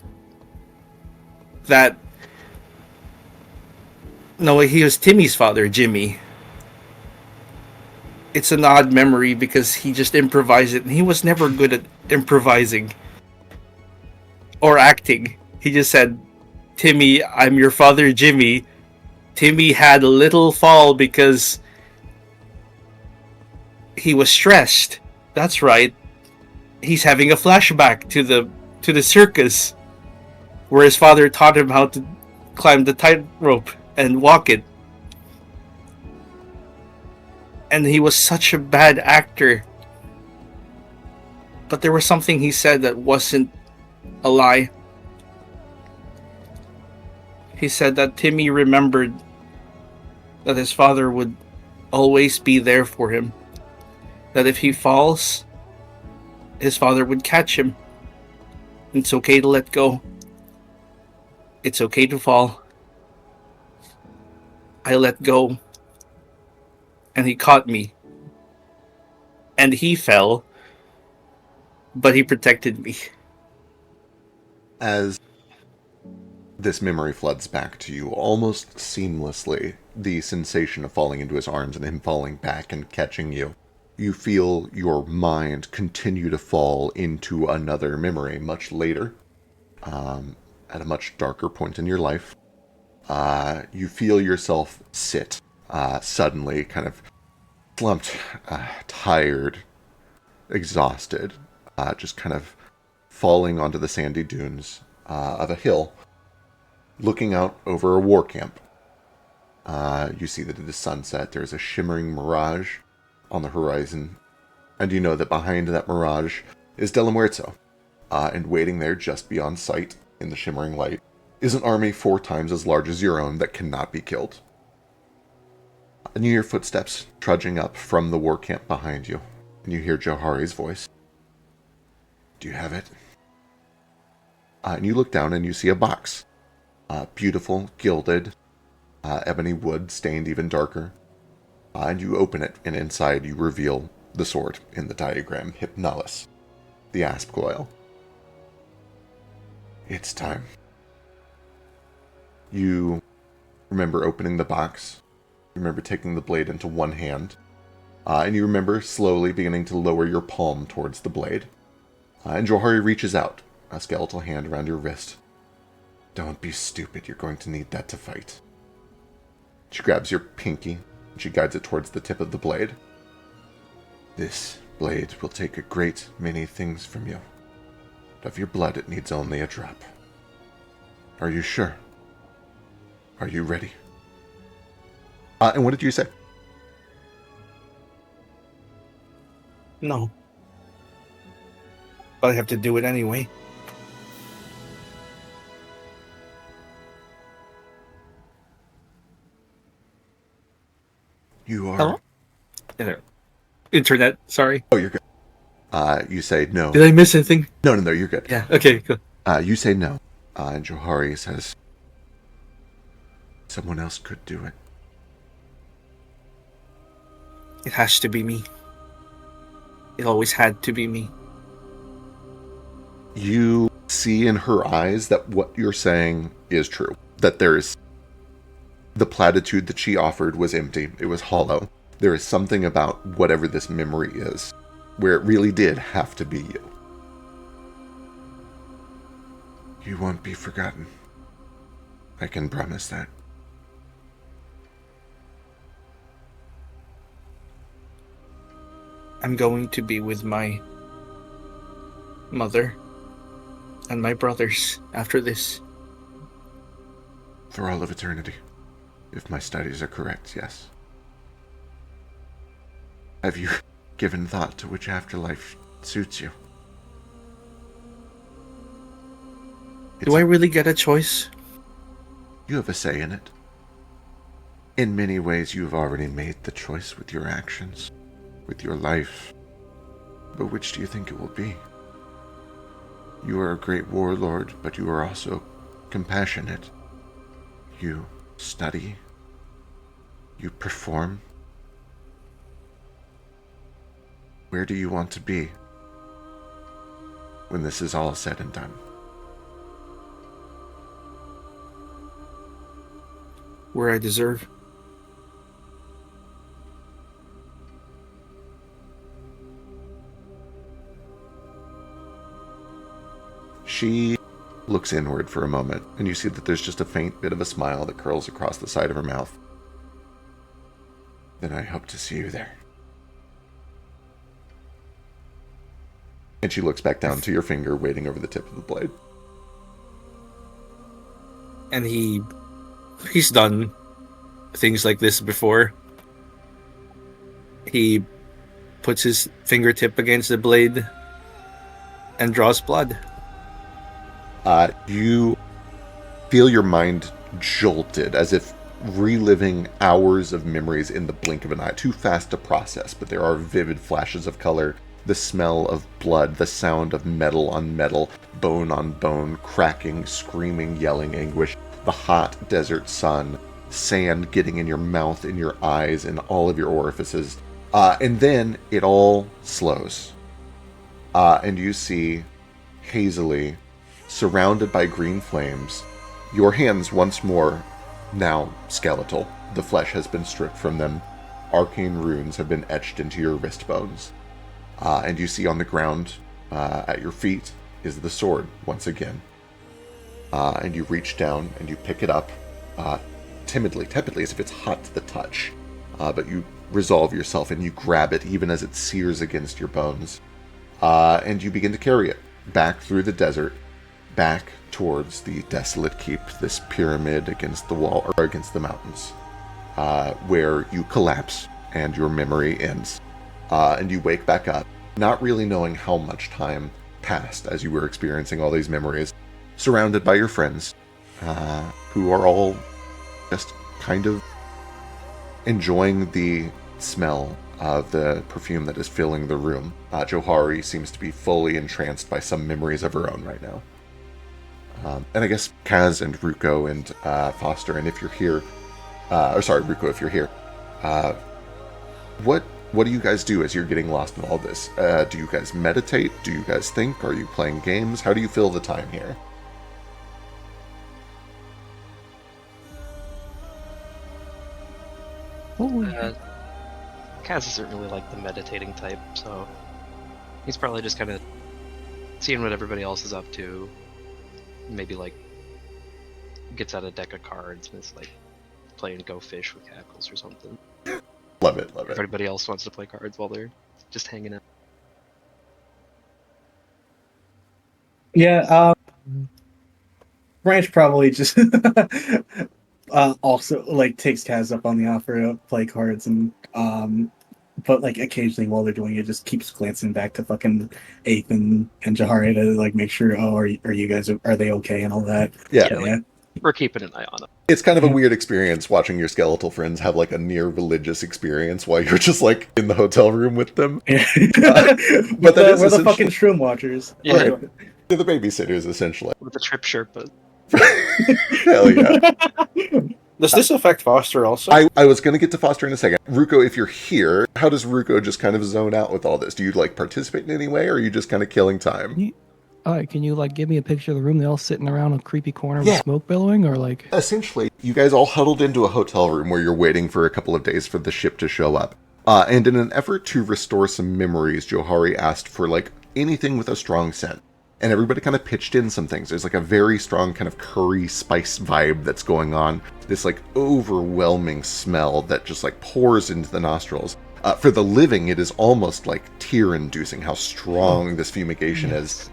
that, no, he was Timmy's father, Jimmy. It's an odd memory because he just improvised it, and he was never good at improvising or acting. He just said, "Timmy, I'm your father, Jimmy." Timmy had a little fall because he was stressed. That's right. He's having a flashback to the circus, where his father taught him how to climb the tightrope and walk it. And he was such a bad actor. But there was something he said that wasn't a lie. He said that Timmy remembered that his father would always be there for him. That if he falls, his father would catch him. It's okay to let go. It's okay to fall. I let go. And he caught me. And he fell. But he protected me. As this memory floods back to you, almost seamlessly, the sensation of falling into his arms and him falling back and catching you, you feel your mind continue to fall into another memory much later, at a much darker point in your life. You feel yourself sit, suddenly, kind of slumped, tired, exhausted, just kind of falling onto the sandy dunes of a hill, looking out over a war camp. You see that it is sunset. There's a shimmering mirage on the horizon, and you know that behind that mirage is Del Muerto, and waiting there just beyond sight in the shimmering light is an army 4 times as large as your own that cannot be killed. And you hear footsteps trudging up from the war camp behind you, and you hear Johari's voice. "Do you have it?" And you look down and you see a box. Beautiful, gilded, ebony wood, stained even darker. And you open it, and inside you reveal the sword in the diagram, Hypnalis, the asp coil. It's time. You remember opening the box. You remember taking the blade into one hand. And you remember slowly beginning to lower your palm towards the blade. And Johari reaches out, a skeletal hand around your wrist. Don't be stupid, you're going to need that to fight. She grabs your pinky, and she guides it towards the tip of the blade. This blade will take a great many things from you. But of your blood it needs only a drop. Are you sure? Are you ready? And what did you say? No. But I have to do it anyway. You are... Hello? Internet, sorry. Oh, you're good. You say no. Did I miss anything? No, you're good. Yeah, okay, cool. You say no. And Johari says, someone else could do it. It has to be me. It always had to be me. You see in her eyes that what you're saying is true. That there's... The platitude that she offered was empty. It was hollow. There is something about whatever this memory is, where it really did have to be you. You won't be forgotten. I can promise that. I'm going to be with my mother and my brothers after this. For all of eternity. If my studies are correct, yes. Have you given thought to which afterlife suits you? Do I really get a choice? You have a say in it. In many ways, you have already made the choice with your actions, with your life. But which do you think it will be? You are a great warlord, but you are also compassionate. You study. You perform. Where do you want to be when this is all said and done? Where I deserve. She looks inward for a moment, and you see that there's just a faint bit of a smile that curls across the side of her mouth. Then I hope to see you there. And she looks back down to your finger, waiting over the tip of the blade. And he's done things like this before. He puts his fingertip against the blade and draws blood. You feel your mind jolted, as if reliving hours of memories in the blink of an eye. Too fast to process, but there are vivid flashes of color, the smell of blood, the sound of metal on metal, bone on bone, cracking, screaming, yelling anguish, the hot desert sun, sand getting in your mouth, in your eyes, in all of your orifices. And then it all slows. And you see hazily, surrounded by green flames, your hands once more now skeletal. The flesh has been stripped from them. Arcane runes have been etched into your wrist bones. And you see on the ground at your feet is the sword once again. And you reach down and you pick it up tepidly, as if it's hot to the touch. But you resolve yourself and you grab it even as it sears against your bones. And you begin to carry it back through the desert, back towards the desolate keep, this pyramid against the wall, or against the mountains, where you collapse and your memory ends. And you wake back up, not really knowing how much time passed as you were experiencing all these memories, surrounded by your friends, who are all just kind of enjoying the smell of the perfume that is filling the room. Johari seems to be fully entranced by some memories of her own right now. And I guess Kaz and Ruko and Foster, and if you're here, Ruko, if you're here, what do you guys do as you're getting lost in all this? Do you guys meditate? Do you guys think? Are you playing games? How do you fill the time here? Kaz isn't really like the meditating type, so he's probably just kind of seeing what everybody else is up to. Maybe like gets out a deck of cards and is like playing Go Fish with Cackles or something. Love it, love it. Everybody else wants to play cards while they're just hanging out. Yeah, Branch probably just also like takes Kaz up on the offer to play cards, and but like occasionally while they're doing it, just keeps glancing back to fucking Ape and Jahari to like make sure, oh, are you guys, are they okay and all that. Yeah. So, Like, we're keeping an eye on them. It's kind of a weird experience watching your skeletal friends have like a near religious experience while you're just like in the hotel room with them. Yeah. But that is we're the essentially- fucking shroom watchers. Yeah. Right. They're the babysitters, essentially. With a trip shirt, but Hell yeah. Does this affect Foster also? I was going to get to Foster in a second. Ruko, if you're here, how does Ruko just kind of zone out with all this? Do you like participate in any way, or are you just kind of killing time? Can you like give me a picture of the room? They all sitting around a creepy corner Yeah. with smoke billowing, or like? Essentially, you guys all huddled into a hotel room where you're waiting for a couple of days for the ship to show up. And in an effort to restore some memories, Johari asked for like anything with a strong scent. And everybody kind of pitched in some things. There's like a very strong kind of curry spice vibe that's going on. This like overwhelming smell that just like pours into the nostrils. For the living, it is almost like tear-inducing how strong this fumigation is.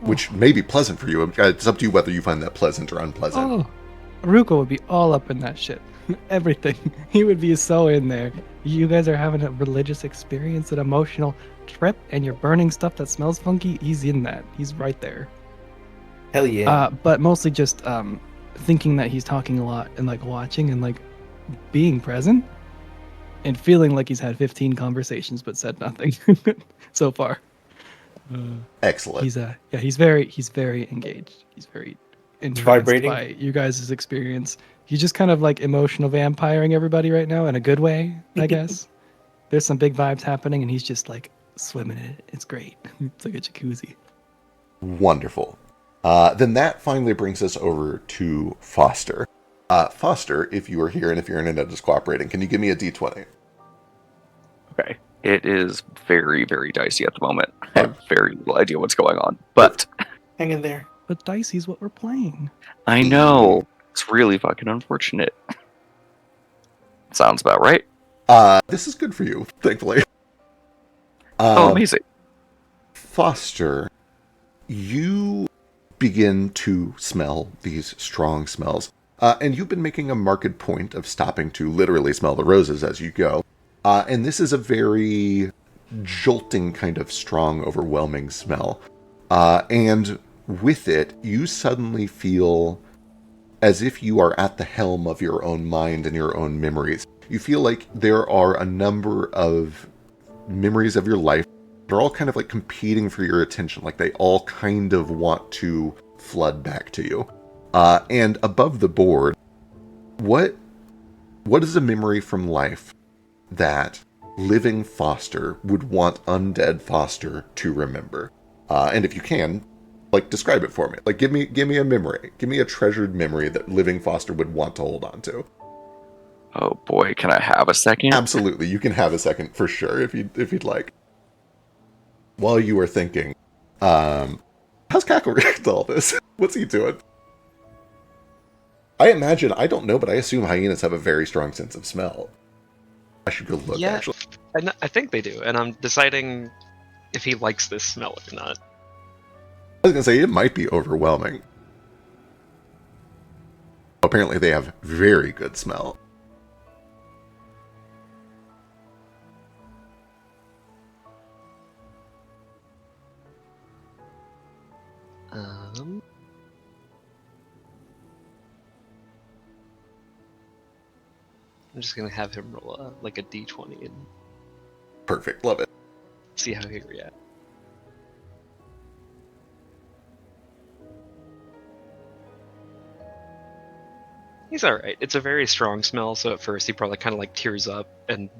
Which may be pleasant for you. It's up to you whether you find that pleasant or unpleasant. Oh, Ruko would be all up in that shit. Everything. He would be so in there. You guys are having a religious experience, an emotional trip, and you're burning stuff that smells funky. He's in that. He's right there. Hell yeah. But mostly just thinking that he's talking a lot and like watching and like being present and feeling like he's had 15 conversations but said nothing so far. Excellent. He's very engaged. He's very entranced Vibrating? by you guys' experience. He's just kind of like emotional vampiring everybody right now in a good way, I guess. There's some big vibes happening and he's just like swimming in it. It's great. It's like a jacuzzi. Wonderful. Then that finally brings us over to Foster. Foster, if you are here and if your internet is cooperating, can you give me a D20? Okay. It is very, very dicey at the moment. I have very little idea what's going on. But Hang in there. But Dicey's what we're playing. I know. It's really fucking unfortunate. Sounds about right. This is good for you, thankfully. Oh, amazing. Foster, you begin to smell these strong smells. And you've been making a marked point of stopping to literally smell the roses as you go. And this is a very jolting kind of strong, overwhelming smell. And with it, you suddenly feel as if you are at the helm of your own mind and your own memories. You feel like there are a number of memories of your life that are all kind of like competing for your attention. Like they all kind of want to flood back to you. And above the board, what is a memory from life that living Foster would want undead Foster to remember? And if you can, like, describe it for me. Like, give me a memory. Give me a treasured memory that living Foster would want to hold on to. Oh boy, can I have a second? Absolutely, you can have a second for sure if you'd like. While you are thinking, how's Cackle react to all this? What's he doing? I imagine, I don't know, but I assume hyenas have a very strong sense of smell. I should go look, yeah, actually. I think they do, and I'm deciding if he likes this smell or not. I was going to say, it might be overwhelming. Apparently they have very good smell. I'm just gonna have him roll like a d20 and Perfect, love it. see how he reacts. He's all right. It's a very strong smell, so at first he probably kind of like tears up and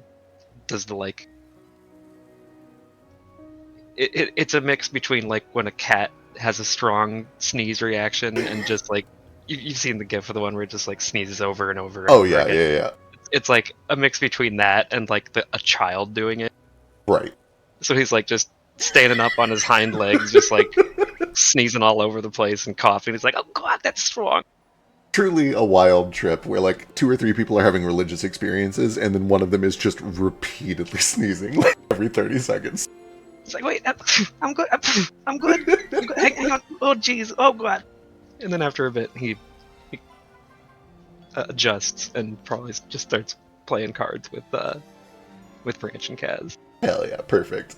does the like. It's a mix between like when a cat has a strong sneeze reaction and just like you've seen the gif of the one where it just like sneezes over and over and Oh over yeah, again. yeah. It's like a mix between that and like a child doing it. Right. So he's like just standing up on his hind legs, just like sneezing all over the place and coughing. He's like, "Oh God, that's strong." Truly a wild trip where like 2 or 3 people are having religious experiences, and then one of them is just repeatedly sneezing like every 30 seconds. It's like, wait, I'm good. I'm good. I'm good. Hang on. Oh jeez. Oh God. And then after a bit, he adjusts and probably just starts playing cards with Branch and Kaz. Hell yeah, perfect.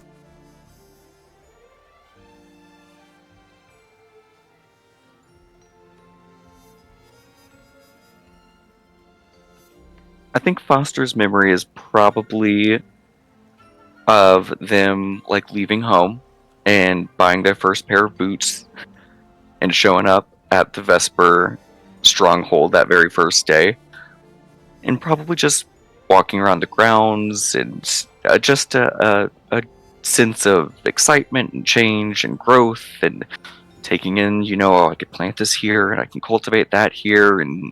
I think Foster's memory is probably of them like leaving home and buying their first pair of boots and showing up at the Vesper stronghold that very first day, and probably just walking around the grounds and just a sense of excitement and change and growth and taking in, oh, I could plant this here and I can cultivate that here, and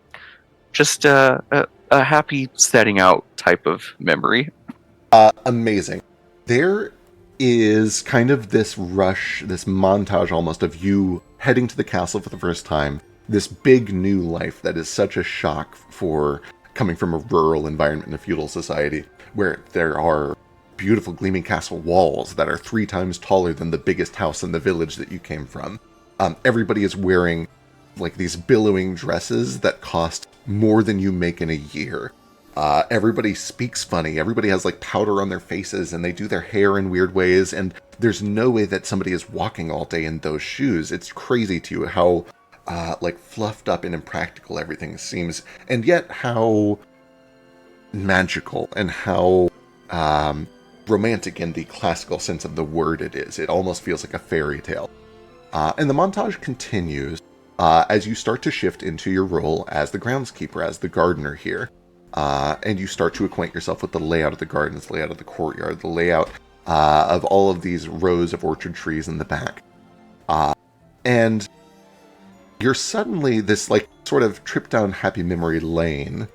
just a happy setting out type of memory. Amazing. There is kind of this rush, this montage almost of you heading to the castle for the first time. This big new life that is such a shock for coming from a rural environment in a feudal society, where there are beautiful gleaming castle walls that are 3 times taller than the biggest house in the village that you came from. Everybody is wearing like these billowing dresses that cost more than you make in a year. Everybody speaks funny. Everybody has like powder on their faces, and they do their hair in weird ways. And there's no way that somebody is walking all day in those shoes. It's crazy to you how like fluffed up and impractical everything seems, and yet how magical and how romantic in the classical sense of the word it is. It almost feels like a fairy tale. And the montage continues as you start to shift into your role as the groundskeeper, as the gardener here. And you start to acquaint yourself with the layout of the gardens, the layout of the courtyard, the layout of all of these rows of orchard trees in the back. And you're suddenly, this like sort of trip down happy memory lane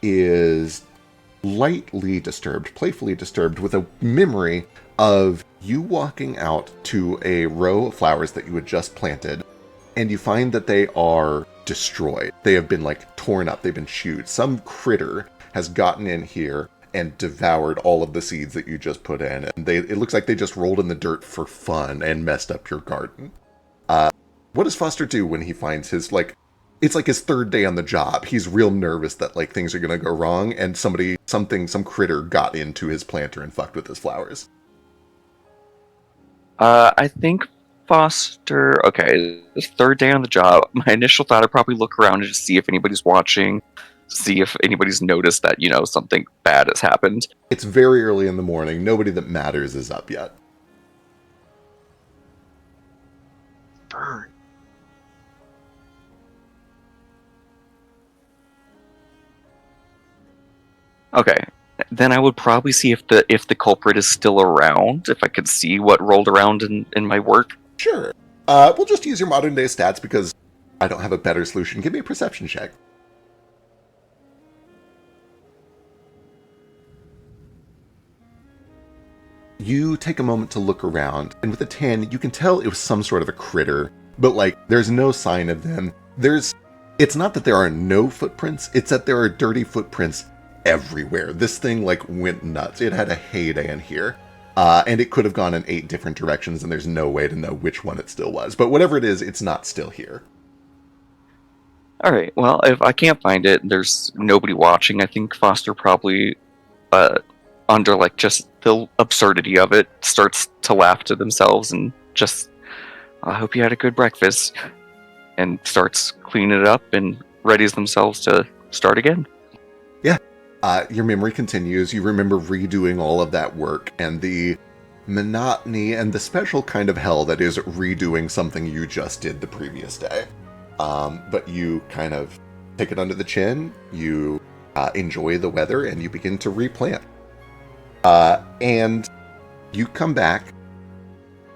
is lightly disturbed, playfully disturbed, with a memory of you walking out to a row of flowers that you had just planted, and you find that they are destroyed. They have been like torn up, they've been chewed. Some critter has gotten in here and devoured all of the seeds that you just put in, and it looks like they just rolled in the dirt for fun and messed up your garden. What does Foster do when he finds his, like, it's like his 3rd day on the job? He's real nervous that like things are gonna go wrong, and some critter got into his planter and fucked with his flowers. I think Foster, okay, this 3rd day on the job, my initial thought, I'd probably look around and just see if anybody's watching, see if anybody's noticed that, something bad has happened. It's very early in the morning. Nobody that matters is up yet. Burn. Okay, then I would probably see if the culprit is still around, if I could see what rolled around in my work. Sure. We'll just use your modern day stats because I don't have a better solution. Give me a perception check. You take a moment to look around, and with a 10, you can tell it was some sort of a critter, but like, there's no sign of them. It's not that there are no footprints, it's that there are dirty footprints everywhere. This thing like went nuts. It had a heyday in here. And it could have gone in 8 different directions, and there's no way to know which one it still was. But whatever it is, it's not still here. Alright, well, if I can't find it, there's nobody watching, I think Foster probably, under like just the absurdity of it, starts to laugh to themselves and just, I hope you had a good breakfast, and starts cleaning it up and readies themselves to start again. Yeah. Your memory continues. You remember redoing all of that work and the monotony and the special kind of hell that is redoing something you just did the previous day. But you kind of take it under the chin, you enjoy the weather, and you begin to replant. And you come back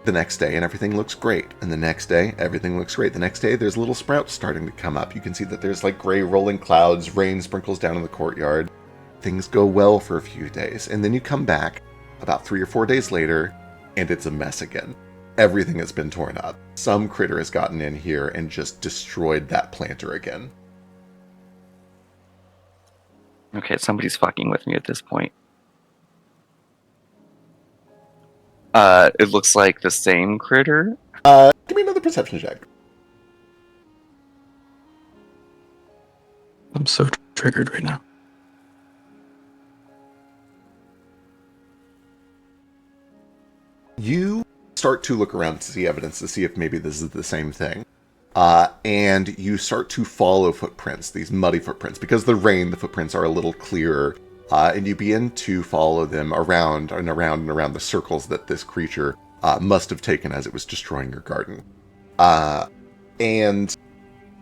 the next day and everything looks great. And the next day, everything looks great. The next day, there's little sprouts starting to come up. You can see that there's like gray rolling clouds, rain sprinkles down in the courtyard. Things go well for a few days. And then you come back about 3 or 4 days later, and it's a mess again. Everything has been torn up. Some critter has gotten in here and just destroyed that planter again. Okay, somebody's fucking with me at this point. It looks like the same critter. Give me another perception check. I'm so triggered right now. You start to look around to see evidence to see if maybe this is the same thing. And you start to follow footprints, these muddy footprints. Because of the rain, the footprints are a little clearer. And you begin to follow them around and around and around the circles that this creature must have taken as it was destroying your garden. And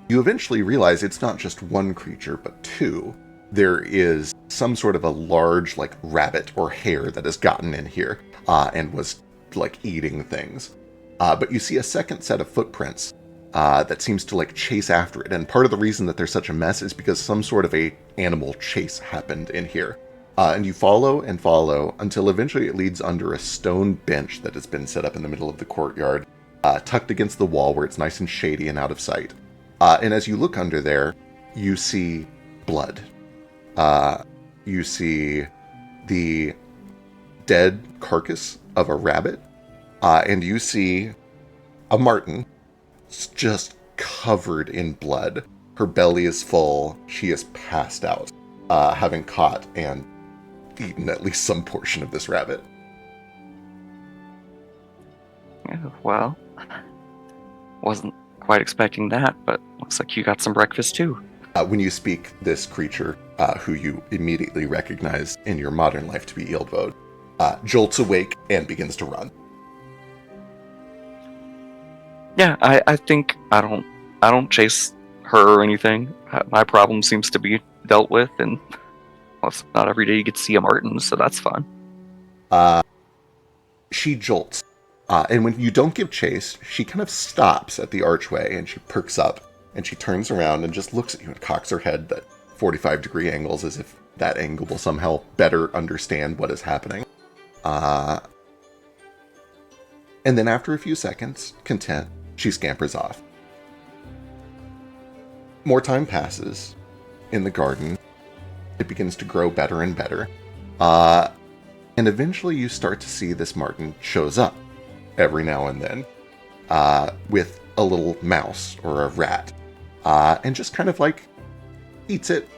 you eventually realize it's not just one creature, but two. There is some sort of a large, like, rabbit or hare that has gotten in here and was, like, eating things. But you see a second set of footprints that seems to, like, chase after it. And part of the reason that there's such a mess is because some sort of a animal chase happened in here. And you follow and follow until eventually it leads under a stone bench that has been set up in the middle of the courtyard, tucked against the wall where it's nice and shady and out of sight. And as you look under there, you see blood. You see the dead carcass of a rabbit, and you see a marten just covered in blood. Her belly is full. She is passed out, having caught and eaten at least some portion of this rabbit. Yeah, well, wasn't quite expecting that, but looks like you got some breakfast too. When you speak, this creature, who you immediately recognize in your modern life to be Wildfolk, jolts awake and begins to run. Yeah, I think I don't chase her or anything. My problem seems to be dealt with, and well, it's not every day you get to see a marten, so that's fun. She jolts. And when you don't give chase, she kind of stops at the archway and she perks up and she turns around and just looks at you and cocks her head at 45-degree angles as if that angle will somehow better understand what is happening. And then after a few seconds, content, she scampers off. More time passes in the garden. It begins to grow better and better. And eventually you start to see this marten shows up every now and then with a little mouse or a rat and just kind of like eats it,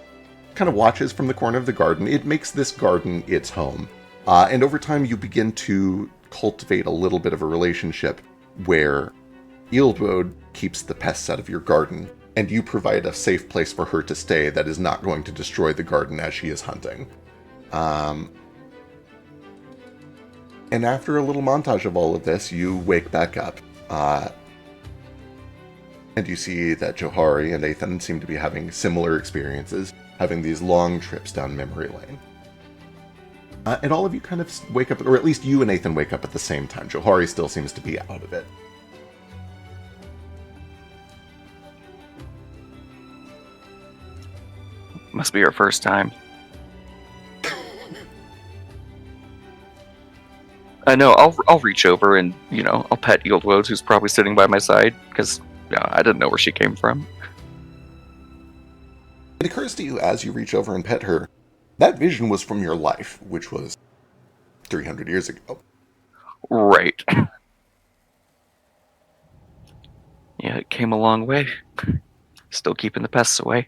kind of watches from the corner of the garden. It makes this garden its home. And over time you begin to cultivate a little bit of a relationship where Wildfolk keeps the pests out of your garden and you provide a safe place for her to stay that is not going to destroy the garden as she is hunting. And after a little montage of all of this, you wake back up. And you see that Johari and Ethan seem to be having similar experiences, having these long trips down memory lane. And all of you kind of wake up, or at least you and Ethan wake up at the same time. Johari still seems to be out of it. Must be her first time. I know. I'll reach over and I'll pet Wildfolk, who's probably sitting by my side because I didn't know where she came from. It occurs to you as you reach over and pet her, that vision was from your life, which was 300 years ago. Right. Yeah, it came a long way. Still keeping the pests away.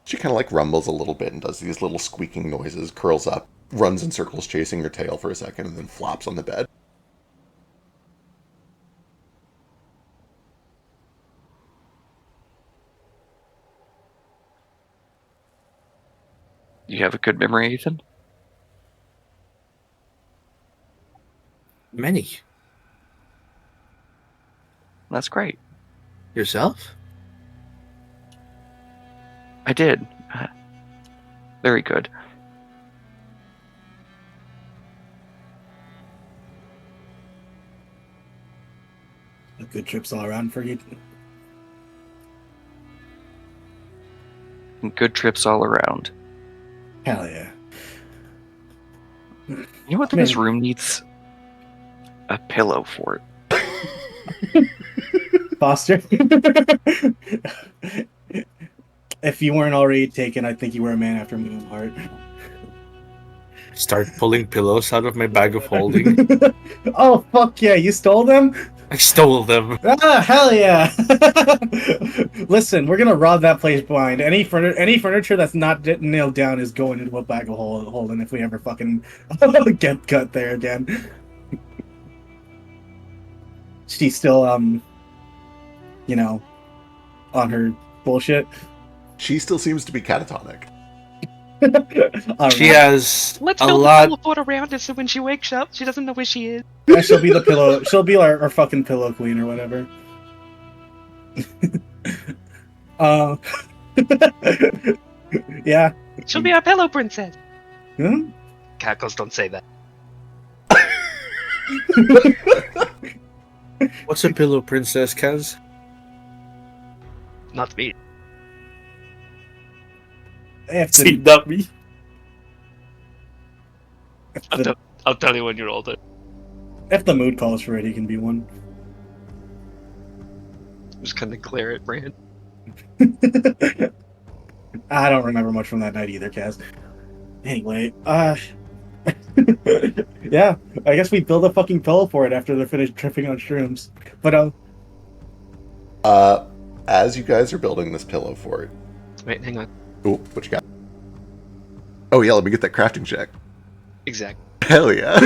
She kind of like rumbles a little bit and does these little squeaking noises, curls up, runs in circles chasing her tail for a second, and then flops on the bed. You have a good memory, Ethan? Many. That's great. Yourself? I did. Very good. Good trips all around for you. Good trips all around. Hell yeah. You know what Man. this room needs? A pillow fort. Foster. If you weren't already taken, I think you were a man after my own heart. Start pulling pillows out of my bag of holding. Oh fuck yeah! You stole them? I stole them. Ah, hell yeah! Listen, we're gonna rob that place blind. Any furniture that's not nailed down is going into a bag of holding if we ever fucking get cut there again. She's still you know, on her bullshit. She still seems to be catatonic. All She right. has Let's a build lot. a teleport around her so when she wakes up, she doesn't know where she is. Yeah, she'll be the pillow. She'll be our fucking pillow queen or whatever. Uh, yeah. She'll be our pillow princess. Hmm? Cackles don't say that. What's a pillow princess, Kaz? Not me. If See, the, not me. if the, I'll tell you when you're older. if the mood calls for it, he can be one. Just kind of glare at Brand. I don't remember much from that night either, Kaz. Anyway, yeah, I guess we build a fucking pillow for it after they're finished tripping on shrooms. But As you guys are building this pillow fort. Wait, hang on. Oh, what you got? Oh yeah, let me get that crafting check. Exactly. Hell yeah.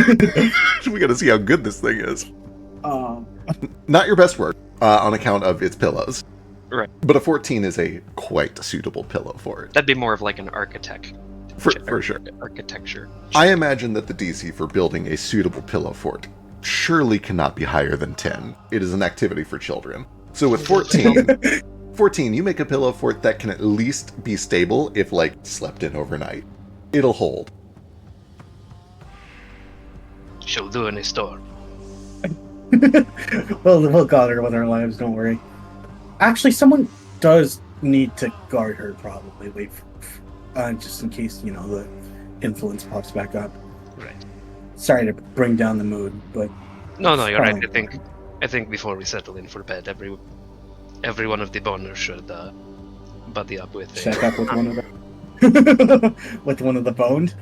We gotta see how good this thing is. Not your best work, on account of its pillows. Right. But a 14 is a quite suitable pillow for it. That'd be more of like an architect. For sure. Architecture. I imagine that the DC for building a suitable pillow fort surely cannot be higher than 10. It is an activity for children. So with 14, you make a pillow fort that can at least be stable if, like, slept in overnight. It'll hold. She'll do in a storm. we'll guard her with our lives. Don't worry. Actually, someone does need to guard her. Probably wait, just in case the influence pops back up. Right. Sorry to bring down the mood, but No, you're right. Fine. I think before we settle in for bed, every one of the boners should buddy up with check up with one of the with one of the boned.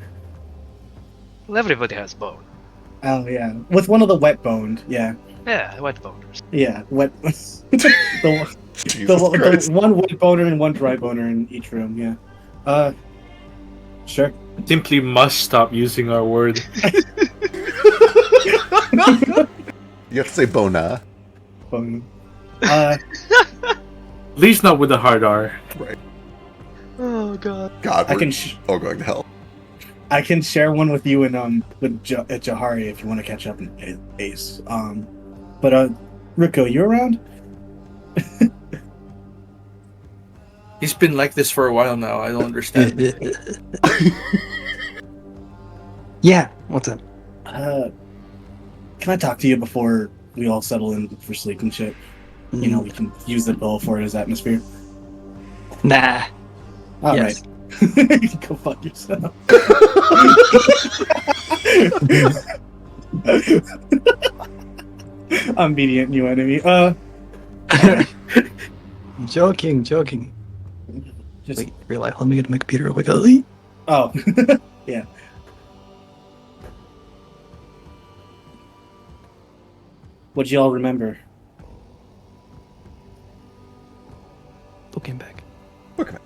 Well, everybody has bone. Oh yeah, with one of the wet boned. Yeah, Yeah, wet boners. yeah, wet. Jesus Christ. the one wet boner and one dry boner in each room. Yeah. Sure. Simply must stop using our word. You have to say bona. Bone. At least not with a hard R. Right. Oh god. God, I we're can all going to hell. I can share one with you and with Jahari if you want to catch up in Ace. But Rico, you around? He's been like this for a while now. I don't understand. Yeah, what's up? Can I talk to you before we all settle in for sleep and shit? You know, we can use the bill for it as atmosphere. Nah. All Yes. right. Go fuck yourself. I'm beating you, enemy. Joking. Just Wait, realize, let me get my computer real quick. oh, yeah. What'd y'all remember? Looking back.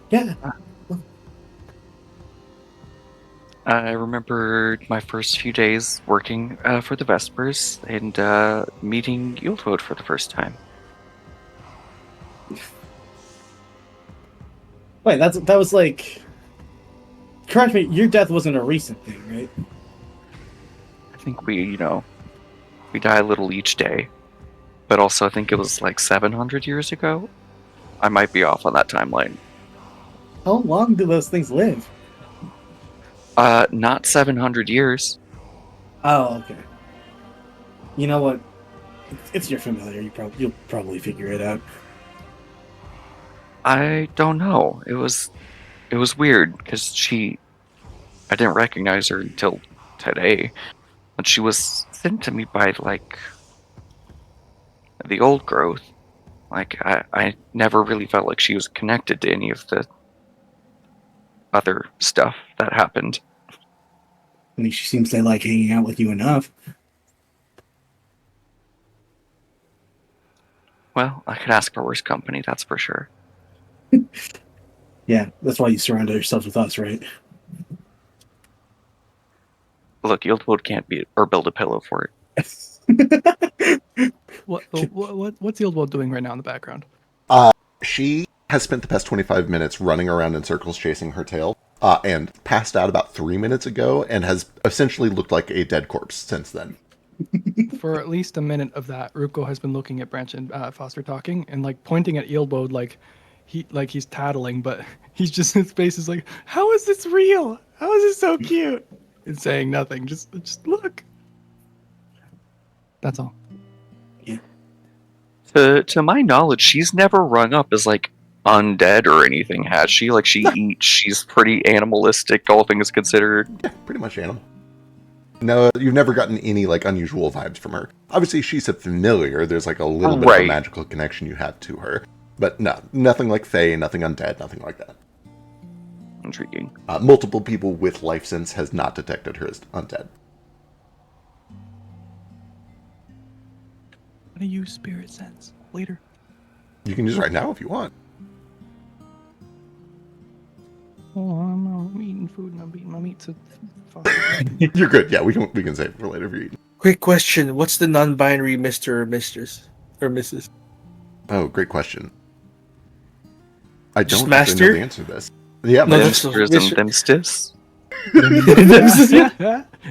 Yeah. I remember my first few days working for the Vespers and meeting Wildfolk for the first time. Wait, that was like. Correct me. Your death wasn't a recent thing, right? I think we die a little each day. but also I think it was like 700 years ago. I might be off on that timeline. How long do those things live? Not 700 years. Oh, okay. You know what? It's your familiar. You'll probably figure it out. I don't know. It was weird because I didn't recognize her until today, but she was sent to me by like the old growth. Like I never really felt like she was connected to any of the other stuff that happened. I mean, she seems to like hanging out with you enough. Well, I could ask for worse company, that's for sure. Yeah, that's why you surrounded yourself with us, right? Look, Yieldwood can't build a pillow for it. What's Yieldwell doing right now in the background? She has spent the past 25 minutes running around in circles chasing her tail, and passed out about 3 minutes ago, and has essentially looked like a dead corpse since then. For at least a minute of that, Ruko has been looking at Branch and Foster talking and like pointing at Eelbode like he's tattling, but he's just, his face is like, how is this real? How is this so cute? And saying nothing. Just look. That's all. To my knowledge, she's never rung up as like undead or anything, has she? Like she eats, she's pretty animalistic, all things considered. Yeah, pretty much animal. No, you've never gotten any like unusual vibes from her. Obviously, she's a familiar. There's like a little bit of a magical connection you have to her. But no, nothing like Fae, nothing undead, nothing like that. Intriguing. Multiple people with life sense has not detected her as undead. I'm gonna use spirit sense later. You can use it right now if you want. Oh, I'm eating food and I'm eating my meat. So Foster. You're good. Yeah, we can save it for later if you're eating. Quick question: what's the non-binary Mr. or Mistress or Mrs.? Oh, great question. I Just don't actually know master? the answer to this. Yeah, No, no, that's- Themstis.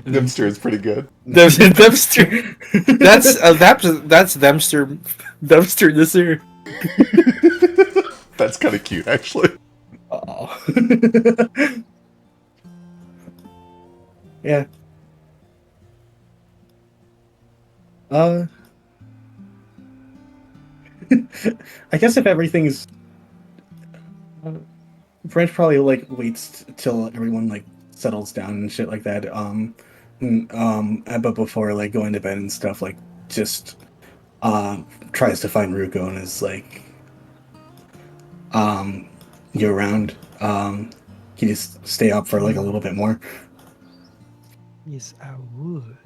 Nimster is pretty good. Dempster. That's Dempster. Dempster this year. That's kind of cute, actually. Oh. Yeah. I guess if everything's French probably like waits till everyone like settles down and shit like that. But before like going to bed and stuff, like just tries to find Ruko and is like, you around? Can you just stay up for like a little bit more? Yes, I would.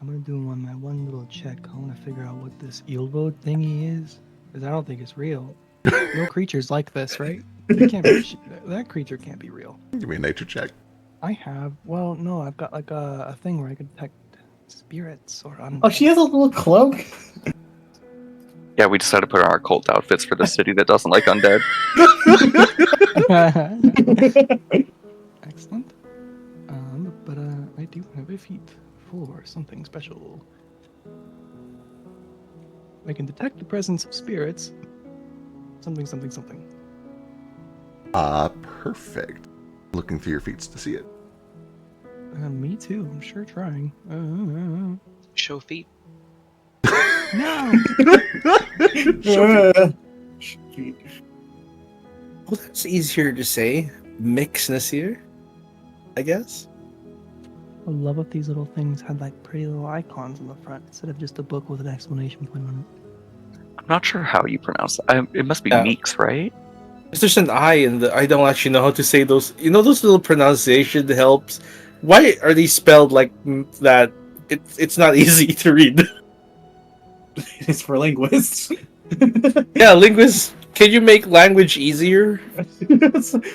I'm gonna do my one little check. I want to figure out what this Eelbode thingy is, because I don't think it's real. No creatures like this, right? It can't be, that creature can't be real. Give me a nature check. I have. Well, no, I've got like a thing where I can detect spirits or undead. Oh, she has a little cloak. Yeah, we decided to put on our cult outfits for the city that doesn't like undead. Excellent. But I do have a feat for something special. I can detect the presence of spirits. Something, something, something. Perfect. Looking through your feats to see it. Me too. I'm sure trying. Show feet. No. Well, that's easier to say. Mix Nasir, I guess. I would love if these little things had like pretty little icons on the front instead of just a book with an exclamation point on it. I'm not sure how you pronounce it. It must be Yeah. Meeks, right? There's an I in the. I don't actually know how to say those. You know those little pronunciation helps. Why are they spelled like that? It's not easy to read. It's for linguists. Yeah, linguists. Can you make language easier?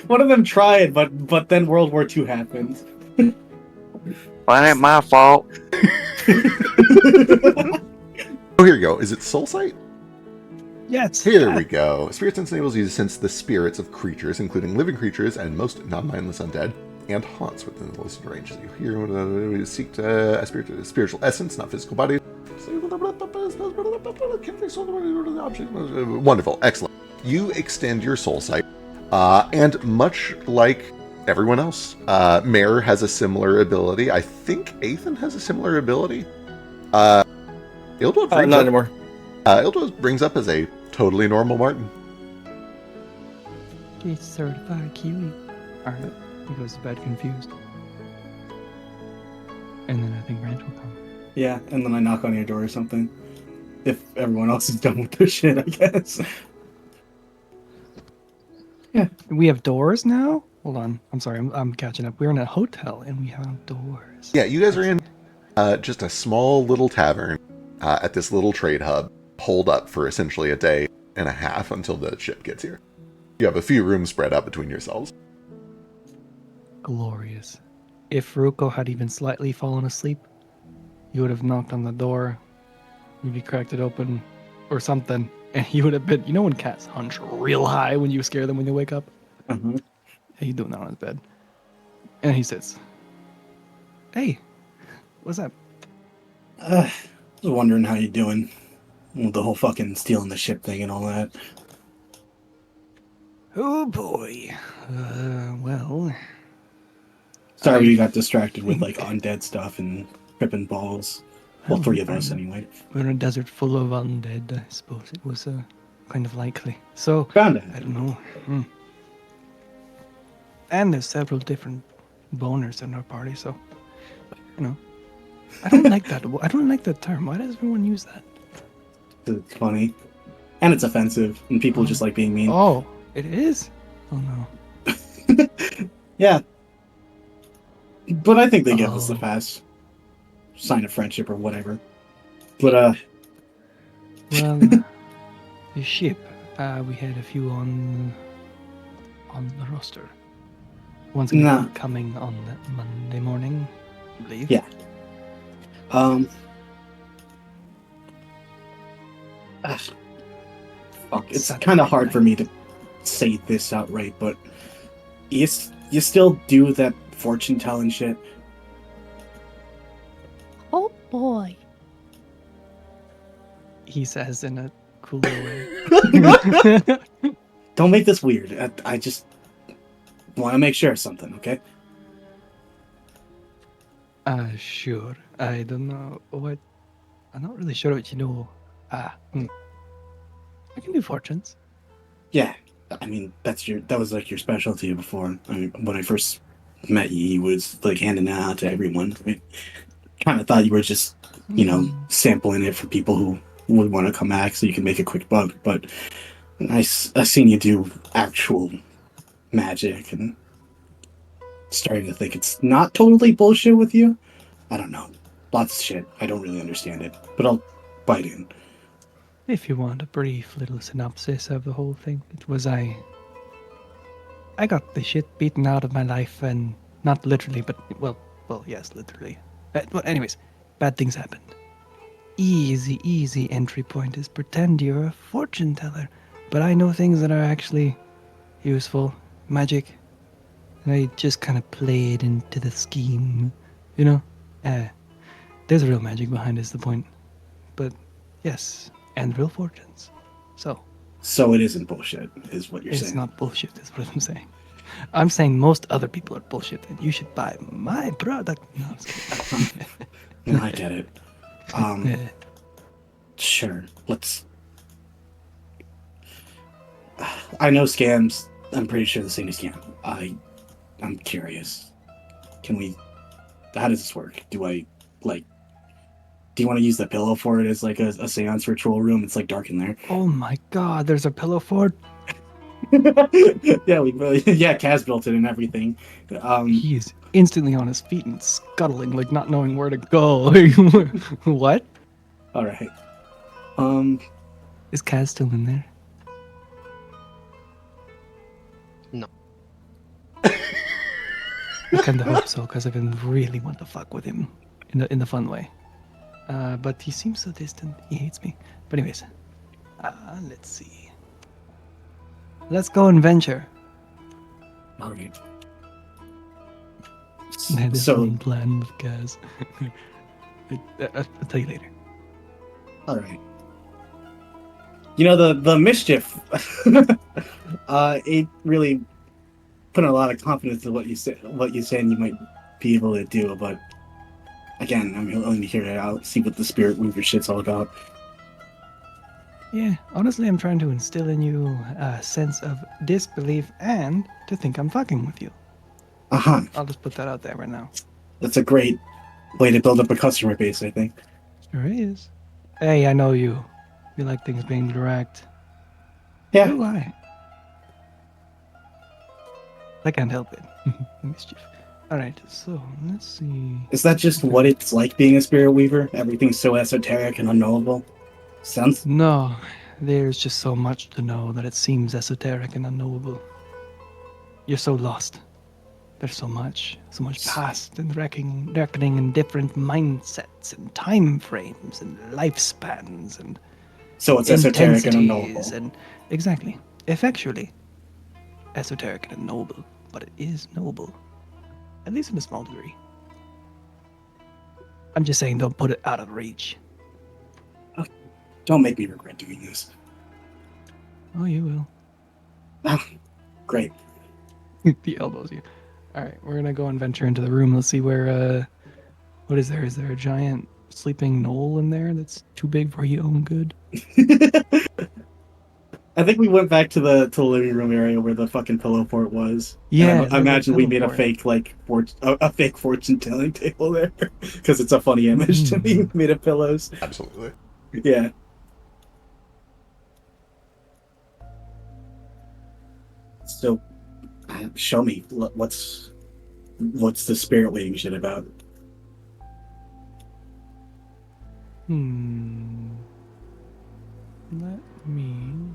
One of them tried, but then World War II happened. Well, that ain't my fault. Oh, here you go. Is it Soul Sight? Yes. Here we go. Spirit Sense enables you to sense the spirits of creatures, including living creatures and most non-mindless undead, and haunts within the listed ranges. You hear seek a spiritual essence, not physical body. So Wonderful, excellent. You extend your soul sight, and much like everyone else, Mare has a similar ability. I think Ethan has a similar ability. Ildwald Not anymore. brings up as a totally normal Martin. He's certified Kiwi. Alright, he goes to bed confused. And then I think Ranch will come. Yeah, and then I knock on your door or something. If everyone else is done with their shit, I guess. We have doors now? Hold on. I'm sorry, I'm catching up. We're in a hotel and we have doors. Yeah, you guys are in just a small little tavern at this little trade hub, holed up for essentially a day and a half until the ship gets here. You have a few rooms spread out between yourselves. Glorious. If Ruko had even slightly fallen asleep, you would have knocked on the door, maybe cracked it open, or something, and he would have been. You know when cats hunch real high when you scare them when they wake up? Uh-huh. He's doing that on his bed. And he sits. Hey, what's up? I was wondering how you doing. With the whole fucking stealing the ship thing and all that. Oh boy. Well. Sorry we got distracted with like undead stuff and tripping balls. Well, 3 of us anyway. We're in a desert full of undead. I suppose it was kind of likely. So, Found it. I don't know. And there's several different boners in our party, so, you know. I don't like that. I don't like that term. Why does everyone use that? It's funny. And it's offensive. And people just like being mean. Oh, it is? Oh no. Yeah. But I think they give us the Oh. pass. Sign of friendship or whatever. But, Well, the ship, we had a few on the roster. One's gonna Nah. be coming on that Monday morning, I believe. Yeah. Fuck, it's Saturday kind of hard night. for me to say this outright, but you still do that fortune telling shit. Oh boy. He says in a cooler way. Don't make this weird. I just want to make sure of something, okay? Sure. I don't know what. I'm not really sure what you know. I can do fortunes. Yeah, I mean that was like your specialty before. I mean, when I first met you, he was like handing it out to everyone. I kind of thought you were just, sampling it for people who would want to come back so you can make a quick buck. But I seen you do actual magic and starting to think it's not totally bullshit with you. I don't know. Lots of shit. I don't really understand it, but I'll bite in. If you want a brief little synopsis of the whole thing, it was I got the shit beaten out of my life, and not literally, but well, yes, literally. Well, anyways, bad things happened. Easy entry point is pretend you're a fortune teller, but I know things that are actually useful, magic, and I just kind of played into the scheme, you know. There's real magic behind is the point, but yes. And real fortunes. So it isn't bullshit, is what you're it's saying. not bullshit, is what I'm saying. I'm saying most other people are bullshit, and you should buy my product. No, I'm just kidding. No, I get it. Yeah. Sure. Let's. I know scams. I'm pretty sure this ain't a scam. I'm curious. Can we? How does this work? Do you want to use the pillow for it as like a seance ritual room? It's like dark in there. Oh my god, there's a pillow fort. Yeah, Kaz built it and everything. He is instantly on his feet and scuttling, like not knowing where to go. What? All right. Is Kaz still in there? No. I kind of hope so, because I've been really want to fuck with him in the fun way. But he seems so distant. He hates me. But anyways, let's see. Let's go and venture. All right. I had this So one plan with Kaz. I'll tell you later. All right. You know the mischief. It really put a lot of confidence in what you said. What you saying you might be able to do, but again, I'm willing to hear it out. See what the spirit weaver shit's all about. Yeah, honestly, I'm trying to instill in you a sense of disbelief and to think I'm fucking with you. I'll just put that out there right now. That's a great way to build up a customer base, I think. Sure is. Hey, I know you. You like things being direct. Yeah. So do I. I can't help it. Mischief. Alright, so let's see. Is that just what it's like being a spirit weaver? Everything's so esoteric and unknowable? Sounds... No, there's just so much to know that it seems esoteric and unknowable. You're so lost. There's so much past and reckoning in different mindsets and time frames and lifespans and So it's esoteric and unknowable. intensities and exactly, effectually, esoteric and unknowable, but it is knowable, at least in a small degree. I'm just saying, don't put it out of reach. Don't make me regret doing this. Oh, you will. Ah, great. The elbows you. All right, we're gonna go and venture into the room. Let's see where. What is there? Is there a giant sleeping knoll in there that's too big for your own good? I think we went back to the living room area where the fucking pillow fort was. Yeah, And I imagine we made a fort. fake a fake fortune telling table there because it's a funny image to me made of pillows. Absolutely. Yeah. So, show me what's the spirit waiting shit about. Let me.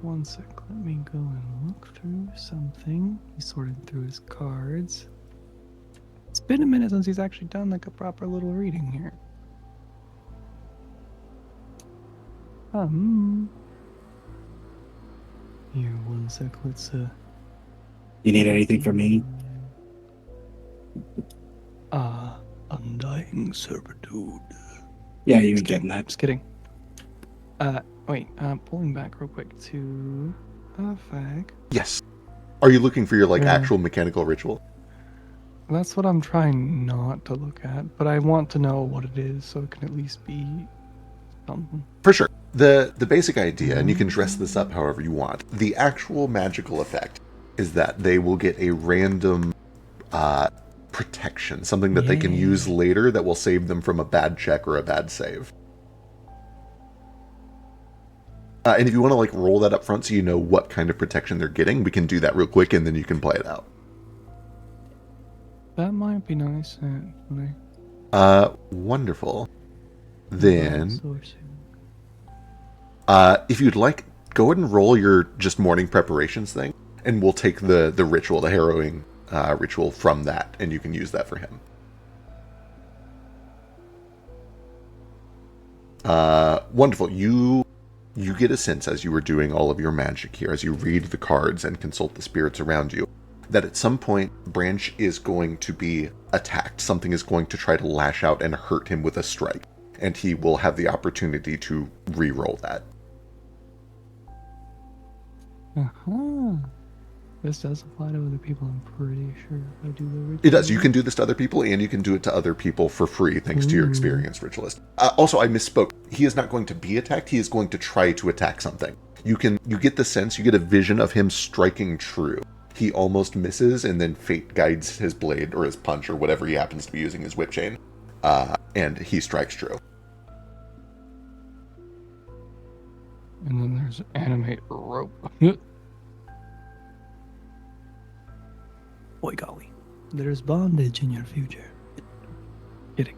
One sec. Let me go and look through something. He's sorting through his cards. It's been a minute since he's actually done like a proper little reading here. Here, one sec. Let's You need anything from me? undying servitude. Yeah, you ain't getting that. Just kidding. Wait, pulling back real quick to fag. Yes. Are you looking for your Yeah. actual mechanical ritual? That's what I'm trying not to look at, but I want to know what it is so it can at least be something. For sure. The basic idea, and you can dress this up however you want, the actual magical effect is that they will get a random protection, something that they can use later that will save them from a bad check or a bad save. And if you want to roll that up front so you know what kind of protection they're getting, we can do that real quick and then you can play it out. That might be nice, actually. Wonderful. Then, Sourcing. if you'd like, go ahead and roll your just morning preparations thing, and we'll take the ritual, the harrowing ritual from that, and you can use that for him. Wonderful. You get a sense as you were doing all of your magic here, as you read the cards and consult the spirits around you, that at some point Branch is going to be attacked. Something is going to try to lash out and hurt him with a strike, and he will have the opportunity to re-roll that. This does apply to other people, I'm pretty sure. If I do the ritual. It does. You can do this to other people, and you can do it to other people for free, thanks to your experienced ritualist. Also, I misspoke. He is not going to be attacked. He is going to try to attack something. You get the sense, you get a vision of him striking true. He almost misses, and then fate guides his blade, or his punch, or whatever he happens to be using, his whip chain, and he strikes true. And then there's animate rope. Boy golly. There's bondage in your future. Kidding.